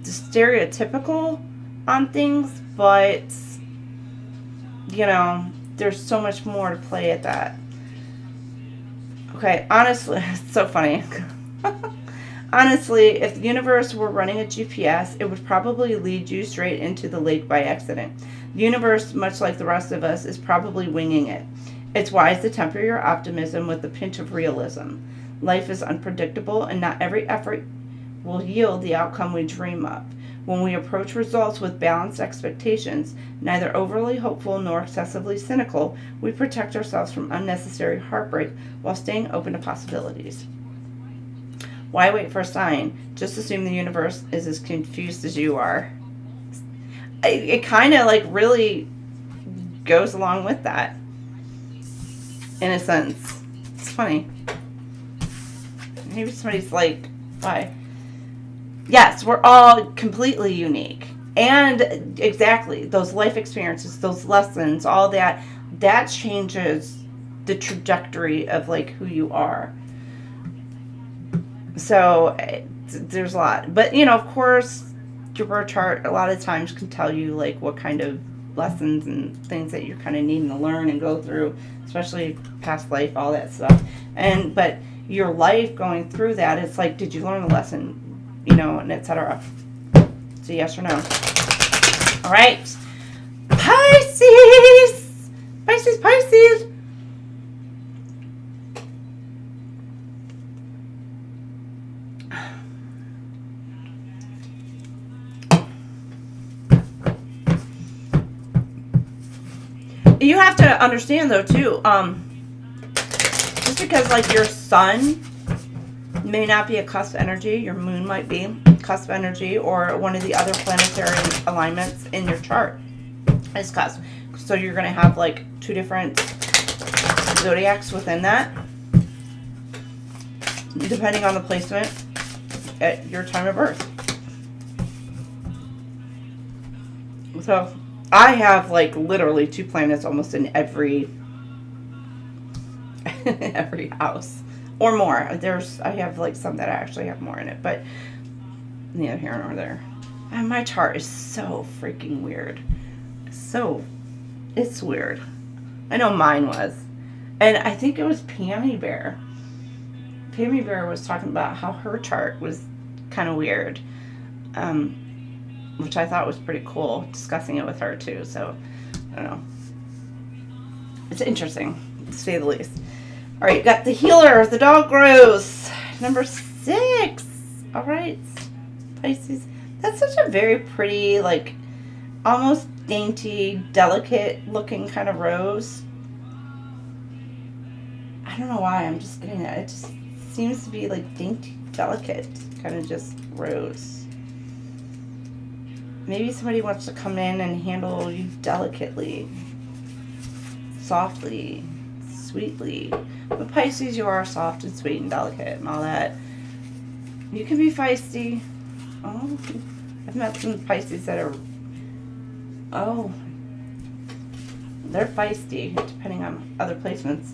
S1: the stereotypical on things, but you know, there's so much more to play at that. Okay, honestly, it's so funny. Honestly, if the universe were running a GPS, it would probably lead you straight into the lake by accident. The universe, much like the rest of us, is probably winging it. It's wise to temper your optimism with a pinch of realism. Life is unpredictable, and not every effort will yield the outcome we dream of. When we approach results with balanced expectations, neither overly hopeful nor excessively cynical, we protect ourselves from unnecessary heartbreak while staying open to possibilities. Why wait for a sign? Just assume the universe is as confused as you are. It kind of, like, really goes along with that, in a sense. It's funny. Maybe somebody's like, why? Yes, we're all completely unique. And exactly, those life experiences, those lessons, all that changes the trajectory of, like, who you are. So there's a lot. But, you know, of course, your birth chart a lot of times can tell you, like, what kind of lessons and things that you're kind of needing to learn and go through, especially past life, all that stuff. But your life going through that, it's like, did you learn a lesson? You know, and etc. So yes or no. All right. Pisces. Pisces. You have to understand, though, too, just because, like, your sun may not be a cusp energy, your moon might be cusp energy, or one of the other planetary alignments in your chart is cusp. So you're going to have, like, 2 different zodiacs within that, depending on the placement at your time of birth. So I have, like, literally 2 planets almost in every every house. Or more. I have, like, some that I actually have more in it, but neither here nor there. And my chart is so freaking weird. It's weird. I know mine was. And I think it was Pammy Bear. Pammy Bear was talking about how her chart was kind of weird. Which I thought was pretty cool, discussing it with her too. So, I don't know. It's interesting, to say the least. All right, you got the healer, the dog grows. Number 6. All right, Pisces. That's such a very pretty, like, almost dainty, delicate looking kind of rose. I don't know why, I'm just getting that. It just seems to be, like, dainty, delicate, kind of just rose. Maybe somebody wants to come in and handle you delicately, softly, sweetly. But Pisces, you are soft and sweet and delicate and all that. You can be feisty. Oh, I've met some Pisces that are, they're feisty, depending on other placements.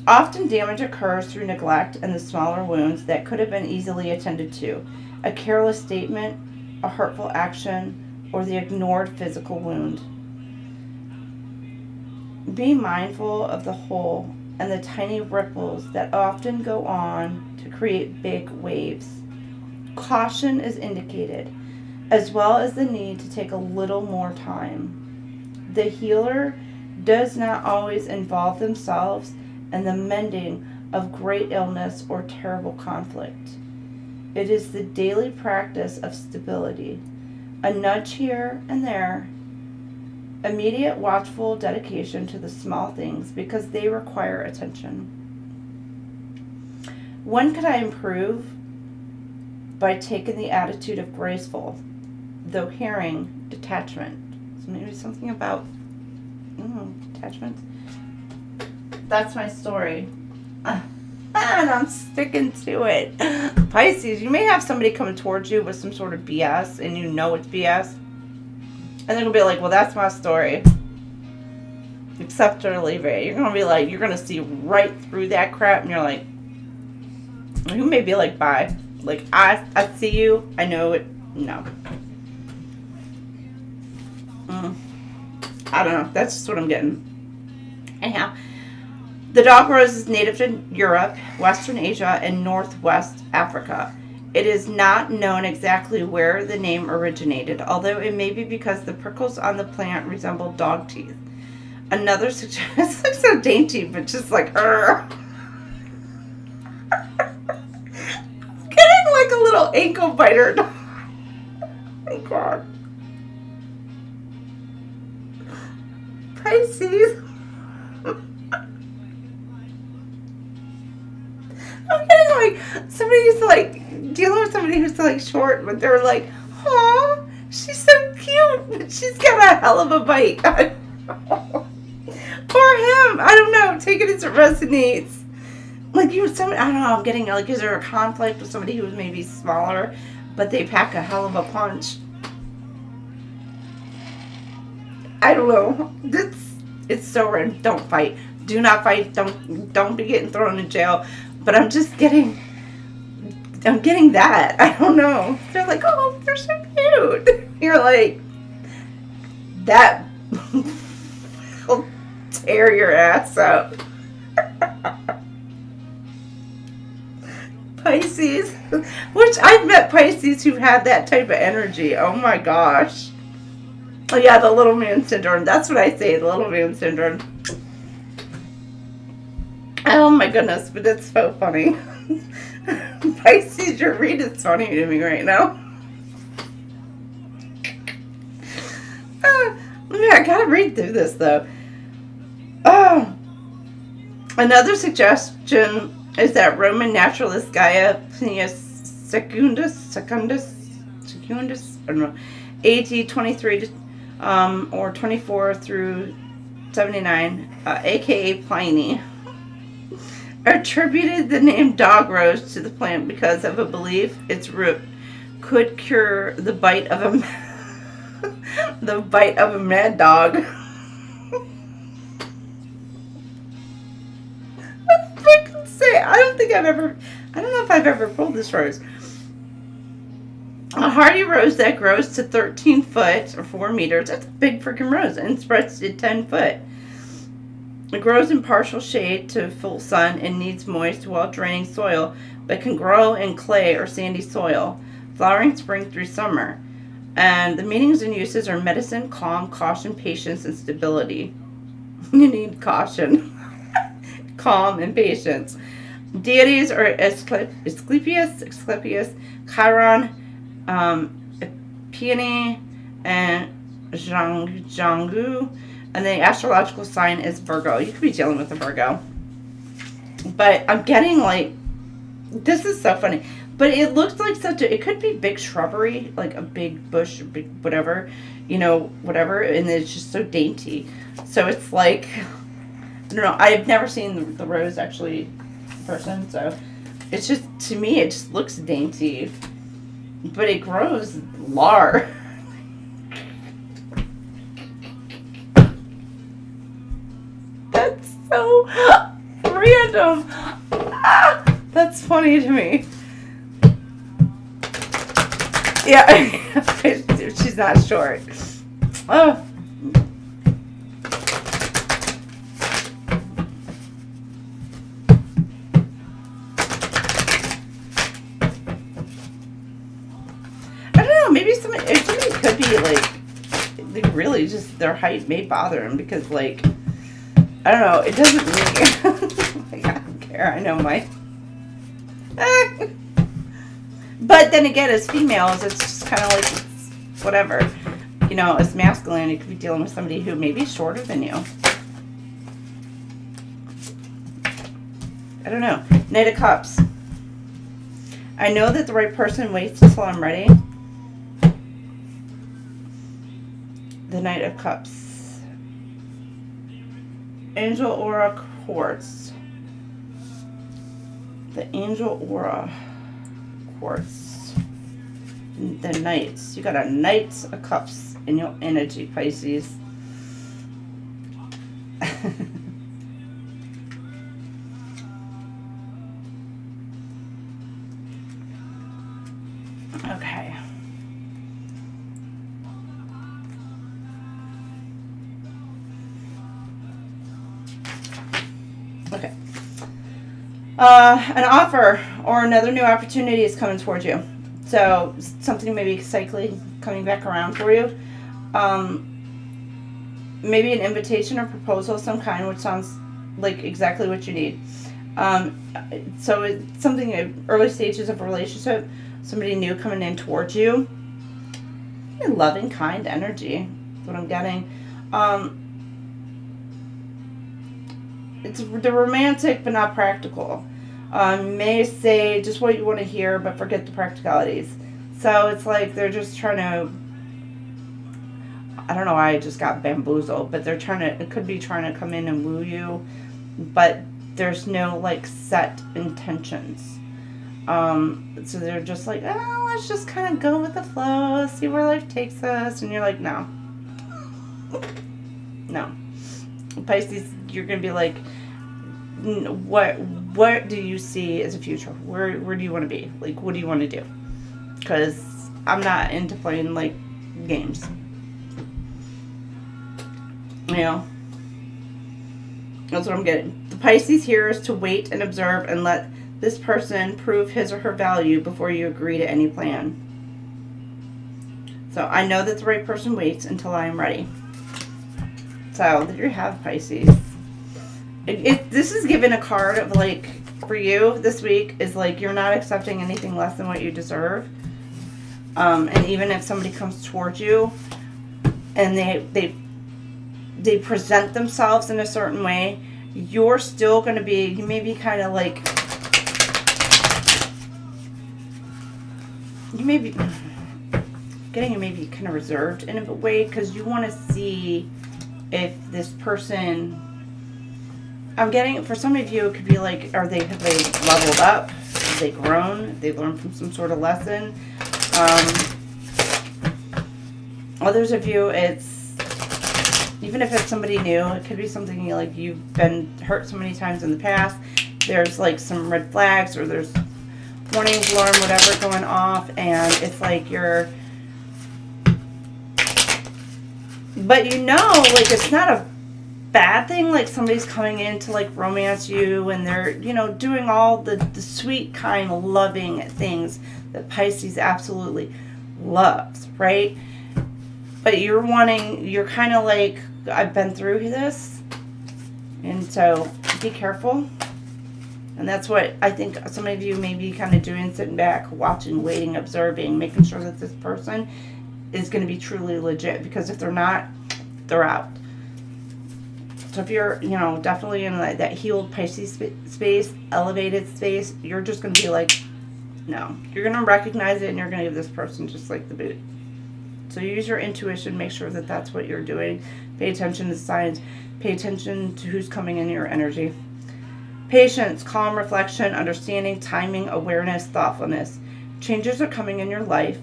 S1: Often damage occurs through neglect and the smaller wounds that could have been easily attended to. A careless statement, a hurtful action, or the ignored physical wound. Be mindful of the whole and the tiny ripples that often go on to create big waves. Caution is indicated, as well as the need to take a little more time. The healer does not always involve themselves and the mending of great illness or terrible conflict. It is the daily practice of stability, a nudge here and there, immediate watchful dedication to the small things because they require attention. When could I improve? By taking the attitude of graceful, though hearing detachment. So maybe something about detachment. That's my story. And I'm sticking to it. Pisces, you may have somebody coming towards you with some sort of BS, and you know it's BS. And they're going to be like, well, that's my story. Accept it or leave it. You're going to be like, you're going to see right through that crap, and you're like, you may be like, bye. Like, I see you. I know it. No. I don't know. That's just what I'm getting. Anyhow, the dog rose is native to Europe, Western Asia, and Northwest Africa. It is not known exactly where the name originated, although it may be because the prickles on the plant resemble dog teeth. Another suggestion, it's like so dainty, but just like, getting like a little ankle biter. Oh God. Pisces. I'm getting like somebody who's like dealing with somebody who's like short, but they're like, oh, she's so cute, but she's got a hell of a bite. Or him, I don't know. Take it as it resonates. Like you, I don't know. I'm getting like, is there a conflict with somebody who's maybe smaller, but they pack a hell of a punch? I don't know. It's so random. Don't fight. Do not fight. Don't be getting thrown in jail. But I'm getting that. I don't know. They're like, oh, they're so cute. You're like, that will tear your ass up. Pisces, which I've met Pisces who've had that type of energy. Oh my gosh. Oh yeah, the little moon syndrome. That's what I say, the little moon syndrome. Oh my goodness, but it's so funny. Pisces, your read is funny to me right now. I gotta read through this though. Another suggestion is that Roman naturalist Gaius Secundus, I don't know, AD 23 or 24 through 79, aka Pliny, attributed the name dog rose to the plant because of a belief its root could cure the bite of a mad dog. I don't know if I've ever pulled this rose. A hardy rose that grows to 13 foot or 4 meters. That's a big freaking rose and spreads to 10 foot. It grows in partial shade to full sun and needs moist, well-draining soil, but can grow in clay or sandy soil, flowering spring through summer. And the meanings and uses are medicine, calm, caution, patience, and stability. You need caution, calm, and patience. Deities are Asclepius, Chiron, Peony, and Zhangu. And the astrological sign is Virgo. You could be dealing with a Virgo. But I'm getting like, this is so funny. But it looks like it could be big shrubbery, like a big bush, or big whatever, whatever. And it's just so dainty. So it's like, I don't know. I've never seen the rose actually in person. So it's just, to me, it just looks dainty. But it grows large. That's so random. That's funny to me. Yeah, she's not short. Oh. I don't know, maybe somebody could be like, they really just, their height may bother them because like, I don't know, it doesn't mean hair. I know my... But then again, as females, it's just kind of like, it's whatever. You know, as masculine, you could be dealing with somebody who may be shorter than you. I don't know. Knight of Cups. I know that the right person waits until I'm ready. The Knight of Cups. Angel Aura Quartz. The Angel Aura Quartz. The Knights. You got a Knight of Cups in your energy, Pisces. Okay. Okay. An offer or another new opportunity is coming towards you. So something maybe cyclically coming back around for you. Maybe an invitation or proposal of some kind, which sounds like exactly what you need. So it's something in early stages of a relationship, somebody new coming in towards you. Loving, kind energy is what I'm getting. It's the romantic but not practical. May say just what you want to hear but forget the practicalities. So it's like they're just trying to, I don't know why I just got bamboozled, but they're trying to, it could be trying to come in and woo you, but there's no like set intentions. So they're just like, oh, let's just kind of go with the flow, see where life takes us. And you're like, no. No. Pisces, you're going to be like, what do you see as a future? Where do you want to be? Like, what do you want to do? Because I'm not into playing, like, games. You know? That's what I'm getting. The Pisces here is to wait and observe and let this person prove his or her value before you agree to any plan. So I know that the right person waits until I am ready. So there you have Pisces. This is given a card of like, for you this week is like you're not accepting anything less than what you deserve. And even if somebody comes towards you and they present themselves in a certain way, you're still going to be, you may be kind of like, you may be getting, you may be kind of reserved in a way because you want to see if this person, I'm getting, for some of you, it could be like, have they leveled up? Have they grown? Have they learned from some sort of lesson? Others of you, it's, even if it's somebody new, it could be something like you've been hurt so many times in the past. There's like some red flags or there's warnings, alarm, whatever going off, and it's like you're, but you know, like it's not a bad thing, like somebody's coming in to like romance you and they're, you know, doing all the sweet, kind, loving things that Pisces absolutely loves, right? But you're wanting, you're kind of like, I've been through this, and so be careful. And that's what I think some of you may be kind of doing, sitting back, watching, waiting, observing, making sure that this person is going to be truly legit. Because if they're not, they're out. So if you're, you know, definitely in like that healed Pisces space, elevated space, you're just going to be like, no. You're going to recognize it and you're going to give this person just like the boot. So use your intuition. Make sure that that's what you're doing. Pay attention to signs. Pay attention to who's coming in your energy. Patience, calm, reflection, understanding, timing, awareness, thoughtfulness. Changes are coming in your life,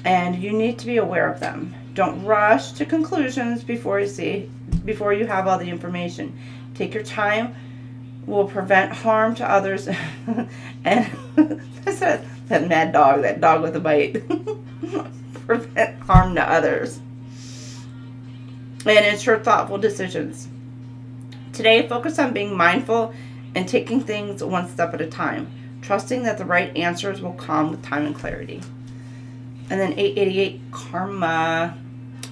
S1: and you need to be aware of them. Don't rush to conclusions before you have all the information. Take your time. Will prevent harm to others. And that's that mad dog, that dog with a bite. Prevent harm to others. And ensure thoughtful decisions. Today, focus on being mindful and taking things one step at a time, trusting that the right answers will come with time and clarity. And then 888, karma.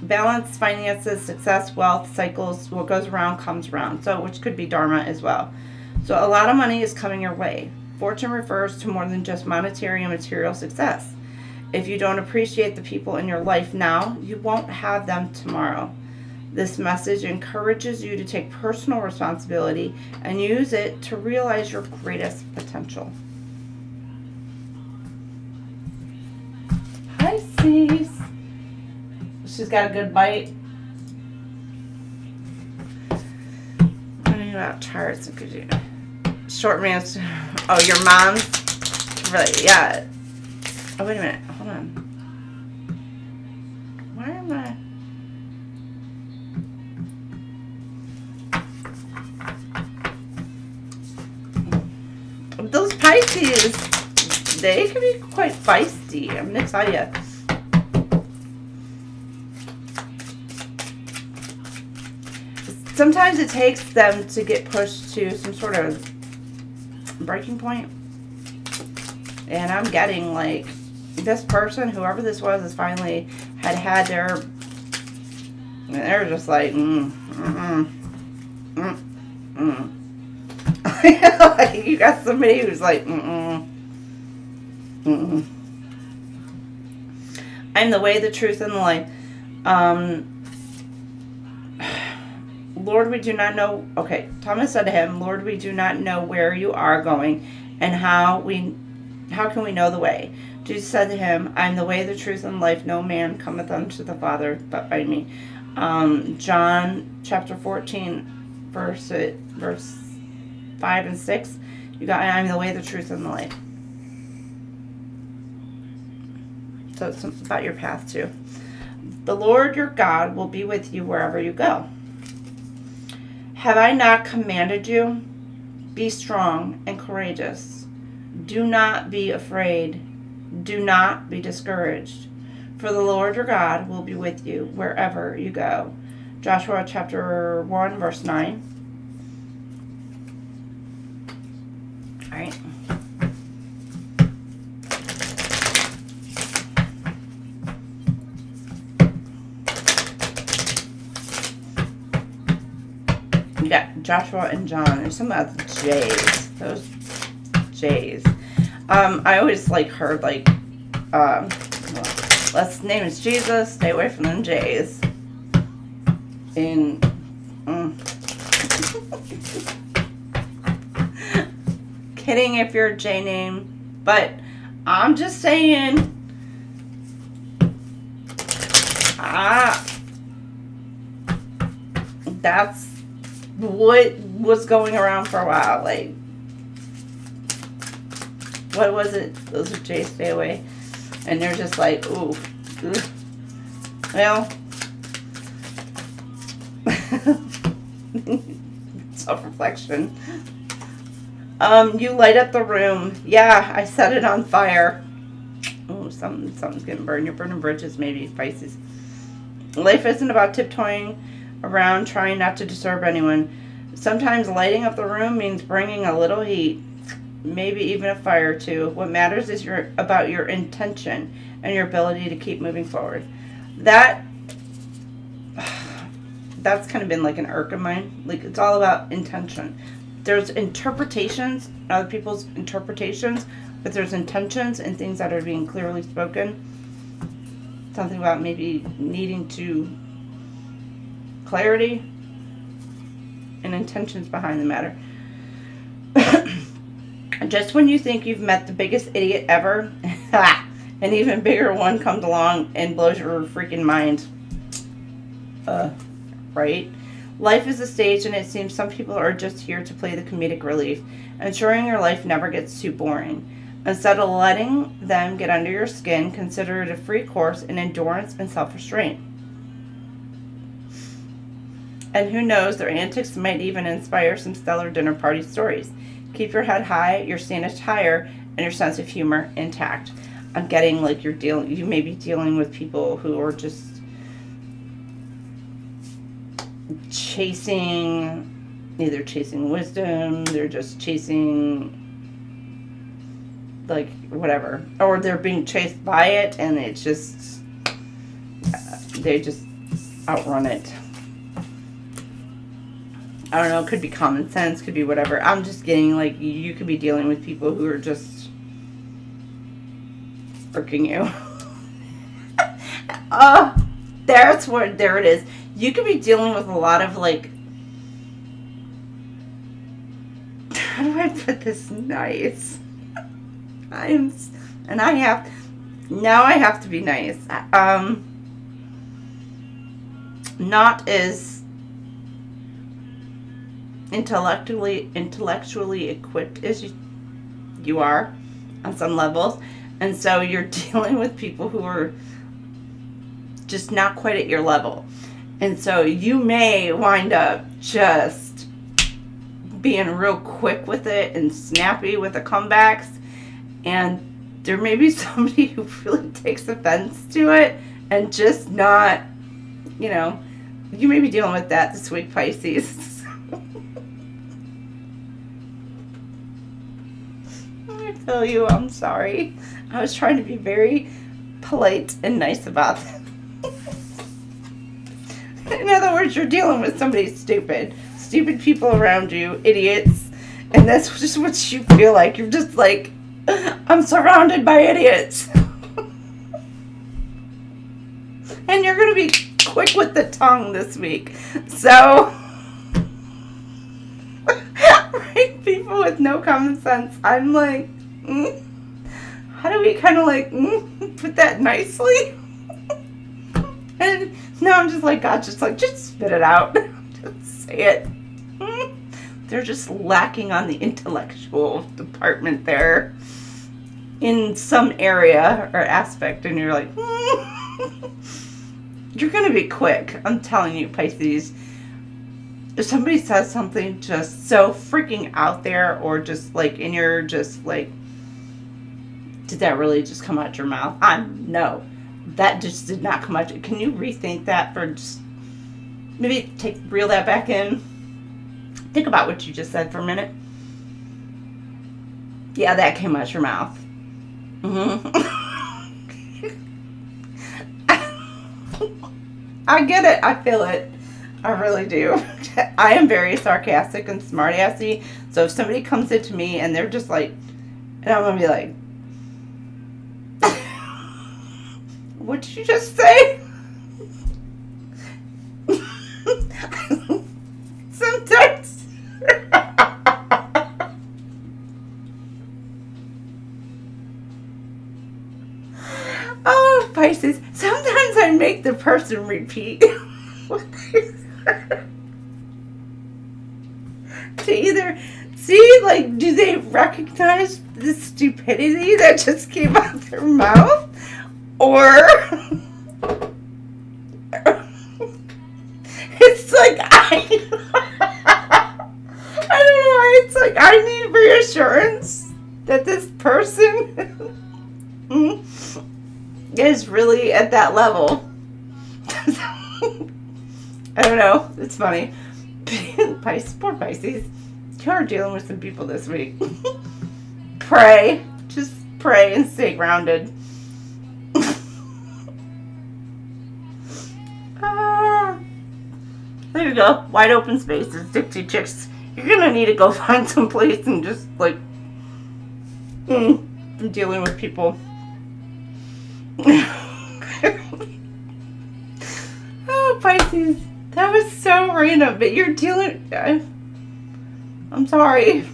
S1: Balance, finances, success, wealth, cycles. What goes around comes around. So, which could be dharma as well. So a lot of money is coming your way. Fortune refers to more than just monetary and material success. If you don't appreciate the people in your life now, you won't have them tomorrow. This message encourages you to take personal responsibility and use it to realize your greatest potential. Pisces. She's got a good bite. I don't know about charts. Short man's. Oh, your mom's. Really? Yeah. Oh, wait a minute. Hold on. Why am I? Those Pisces, they can be quite feisty. I'm going to tell you. Sometimes it takes them to get pushed to some sort of breaking point. And I'm getting like this person, whoever this was, is finally had their, and they're just like, like you got somebody who's like, I'm the way, the truth, and the light. Lord, we do not know. Okay, Thomas said to him, Lord, we do not know where you are going, and how can we know the way? Jesus said to him, I am the way, the truth, and life. No man cometh unto the Father but by me. John chapter 14, verse 5 and 6. You got, I am the way, the truth, and the life. So it's about your path too. The Lord your God will be with you wherever you go. Have I not commanded you? Be strong and courageous. Do not be afraid. Do not be discouraged. For the Lord your God will be with you wherever you go. Joshua chapter 1, verse 9. All right. We got Joshua and John. There's some about the J's. Those J's. I always like heard like, well, let's name is Jesus. Stay away from them J's. In kidding if you're a J name, but I'm just saying. That's what was going around for a while. Like, what was it? Those are J, stay away. And they're just like, ooh. Well, self-reflection. You light up the room. Yeah, I set it on fire. Oh, something's getting burned. You're burning bridges, maybe, Pisces. Life isn't about tiptoeing around trying not to disturb anyone. Sometimes lighting up the room means bringing a little heat, maybe even a fire or two. What matters is about your intention and your ability to keep moving forward. That's kind of been like an irk of mine. Like, it's all about intention. There's interpretations, other people's interpretations, but there's intentions and things that are being clearly spoken. Something about maybe needing to clarity and intentions behind the matter. Just when you think you've met the biggest idiot ever, an even bigger one comes along and blows your freaking mind. Right? Life is a stage, and it seems some people are just here to play the comedic relief, ensuring your life never gets too boring. Instead of letting them get under your skin, consider it a free course in endurance and self-restraint. And who knows, their antics might even inspire some stellar dinner party stories. Keep your head high, your standards higher, and your sense of humor intact. I'm getting like you may be dealing with people who are just either chasing wisdom, they're just chasing like whatever, or they're being chased by it, and it's just they just outrun it. I don't know, it could be common sense, could be whatever. I'm just getting like you could be dealing with people who are just freaking you. There it is. You could be dealing with a lot of like, how do I put this nice? I have to be nice. Not as intellectually equipped as you are on some levels, and so you're dealing with people who are just not quite at your level, and so you may wind up just being real quick with it and snappy with the comebacks, and there may be somebody who really takes offense to it and just not, you know, you may be dealing with that this week, Pisces. I feel you. I'm sorry. I was trying to be very polite and nice about that. In other words, you're dealing with somebody stupid. Stupid people around you, idiots. And that's just what you feel like. You're just like, I'm surrounded by idiots. And you're going to be quick with the tongue this week. So, right, people with no common sense, I'm like, how do we kind of like put that nicely? And now I'm just like, God, just spit it out. Just say it. They're just lacking on the intellectual department there in some area or aspect, and you're like, you're going to be quick. I'm telling you, Pisces. If somebody says something just so freaking out there, or just like, and you're just like, did that really just come out your mouth? No, that just did not come out. Can you rethink that for just, maybe reel that back in? Think about what you just said for a minute. Yeah, that came out your mouth. I get it. I feel it. I really do. I am very sarcastic and smartassy. So if somebody comes into me and they're just like, and I'm going to be like, what did you just say? Sometimes. Oh, Pisces. Sometimes I make the person repeat what they said. To either see, like, do they recognize the stupidity that just came out their mouth? Or it's like, I don't know, it's like I need reassurance that this person is really at that level. I don't know, it's funny. Poor Pisces, you are dealing with some people this week. Pray, just pray and stay grounded. There you go. Wide open spaces. Dixie chicks. You're going to need to go find some place and just like dealing with people. Oh, Pisces. That was so random. But you're dealing... I'm sorry.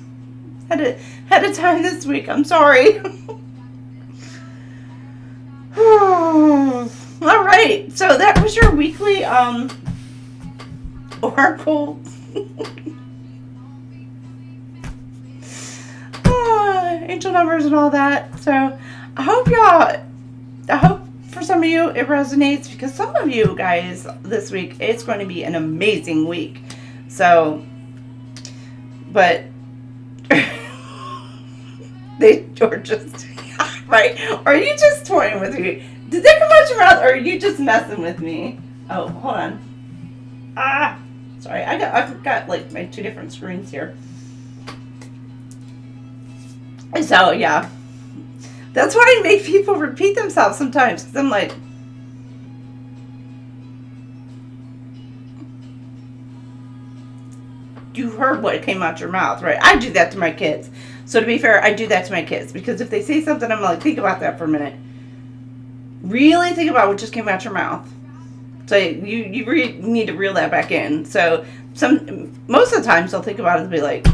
S1: Had a time this week. I'm sorry. All right. So that was your weekly... Oracle. Angel numbers and all that. So I hope for some of you it resonates, because some of you guys this week, it's going to be an amazing week. So, but they are just right. Or are you just toying with me? Did they come out your mouth, or are you just messing with me? Oh, hold on. Sorry, I've got like my two different screens here. So yeah, that's why I make people repeat themselves sometimes, because I'm like, you heard what came out your mouth, right? I do that to my kids. So to be fair, I do that to my kids because if they say something, I'm like, think about that for a minute. Really think about what just came out your mouth. So you need to reel that back in. So most of the times they'll think about it and be like,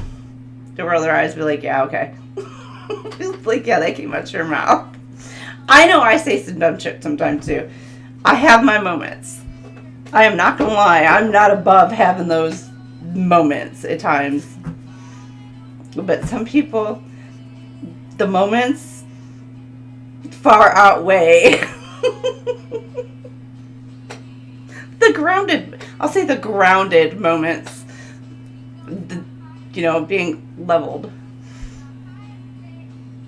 S1: they'll roll their eyes and be like, yeah, okay. Like, yeah, that came out your mouth. I know I say some dumb shit sometimes too. I have my moments. I am not going to lie. I'm not above having those moments at times. But some people, the moments far outweigh I'll say the grounded moments, being leveled.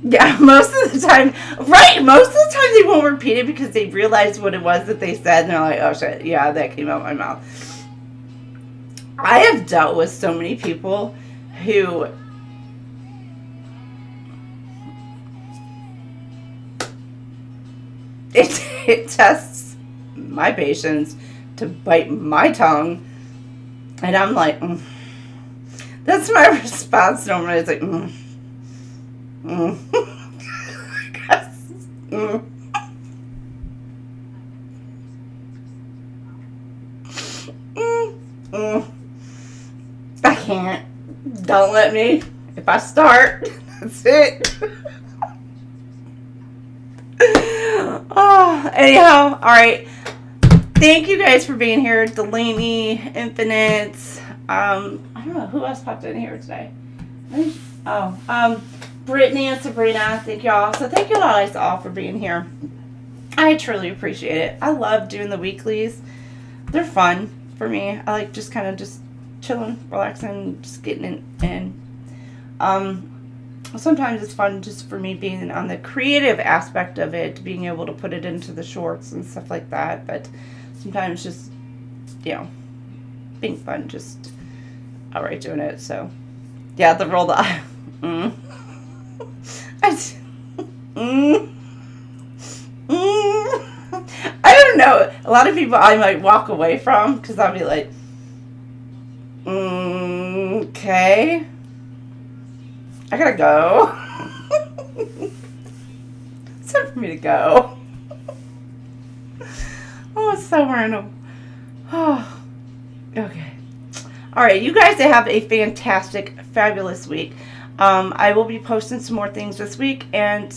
S1: Yeah, most of the time, right, most of the time they won't repeat it because they realize what it was that they said and they're like, oh shit, yeah, that came out my mouth. I have dealt with so many people who it tests my patience to bite my tongue, and I'm like, that's my response normally. It's like, I can't. Don't let me. If I start, that's it. Oh, anyhow, all right. Thank you guys for being here. Delaney, Infinite. I don't know who else popped in here today. Brittany and Sabrina. Thank y'all. So thank you guys all for being here. I truly appreciate it. I love doing the weeklies. They're fun for me. I like just kind of just chilling, relaxing, just getting in. Sometimes it's fun just for me being on the creative aspect of it, being able to put it into the shorts and stuff like that. But sometimes just, being fun, just outright doing it. So, yeah, the roll the eye. I don't know. A lot of people I might walk away from because I'll be like, okay. I gotta go. It's time for me to go. Oh, it's so random. Oh, okay. All right, you guys have a fantastic, fabulous week. I will be posting some more things this week, and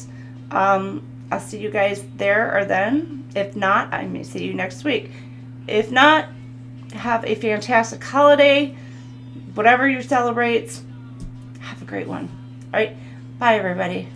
S1: I'll see you guys there or then. If not, I may see you next week. If not, have a fantastic holiday. Whatever you celebrate, have a great one. All right, bye everybody.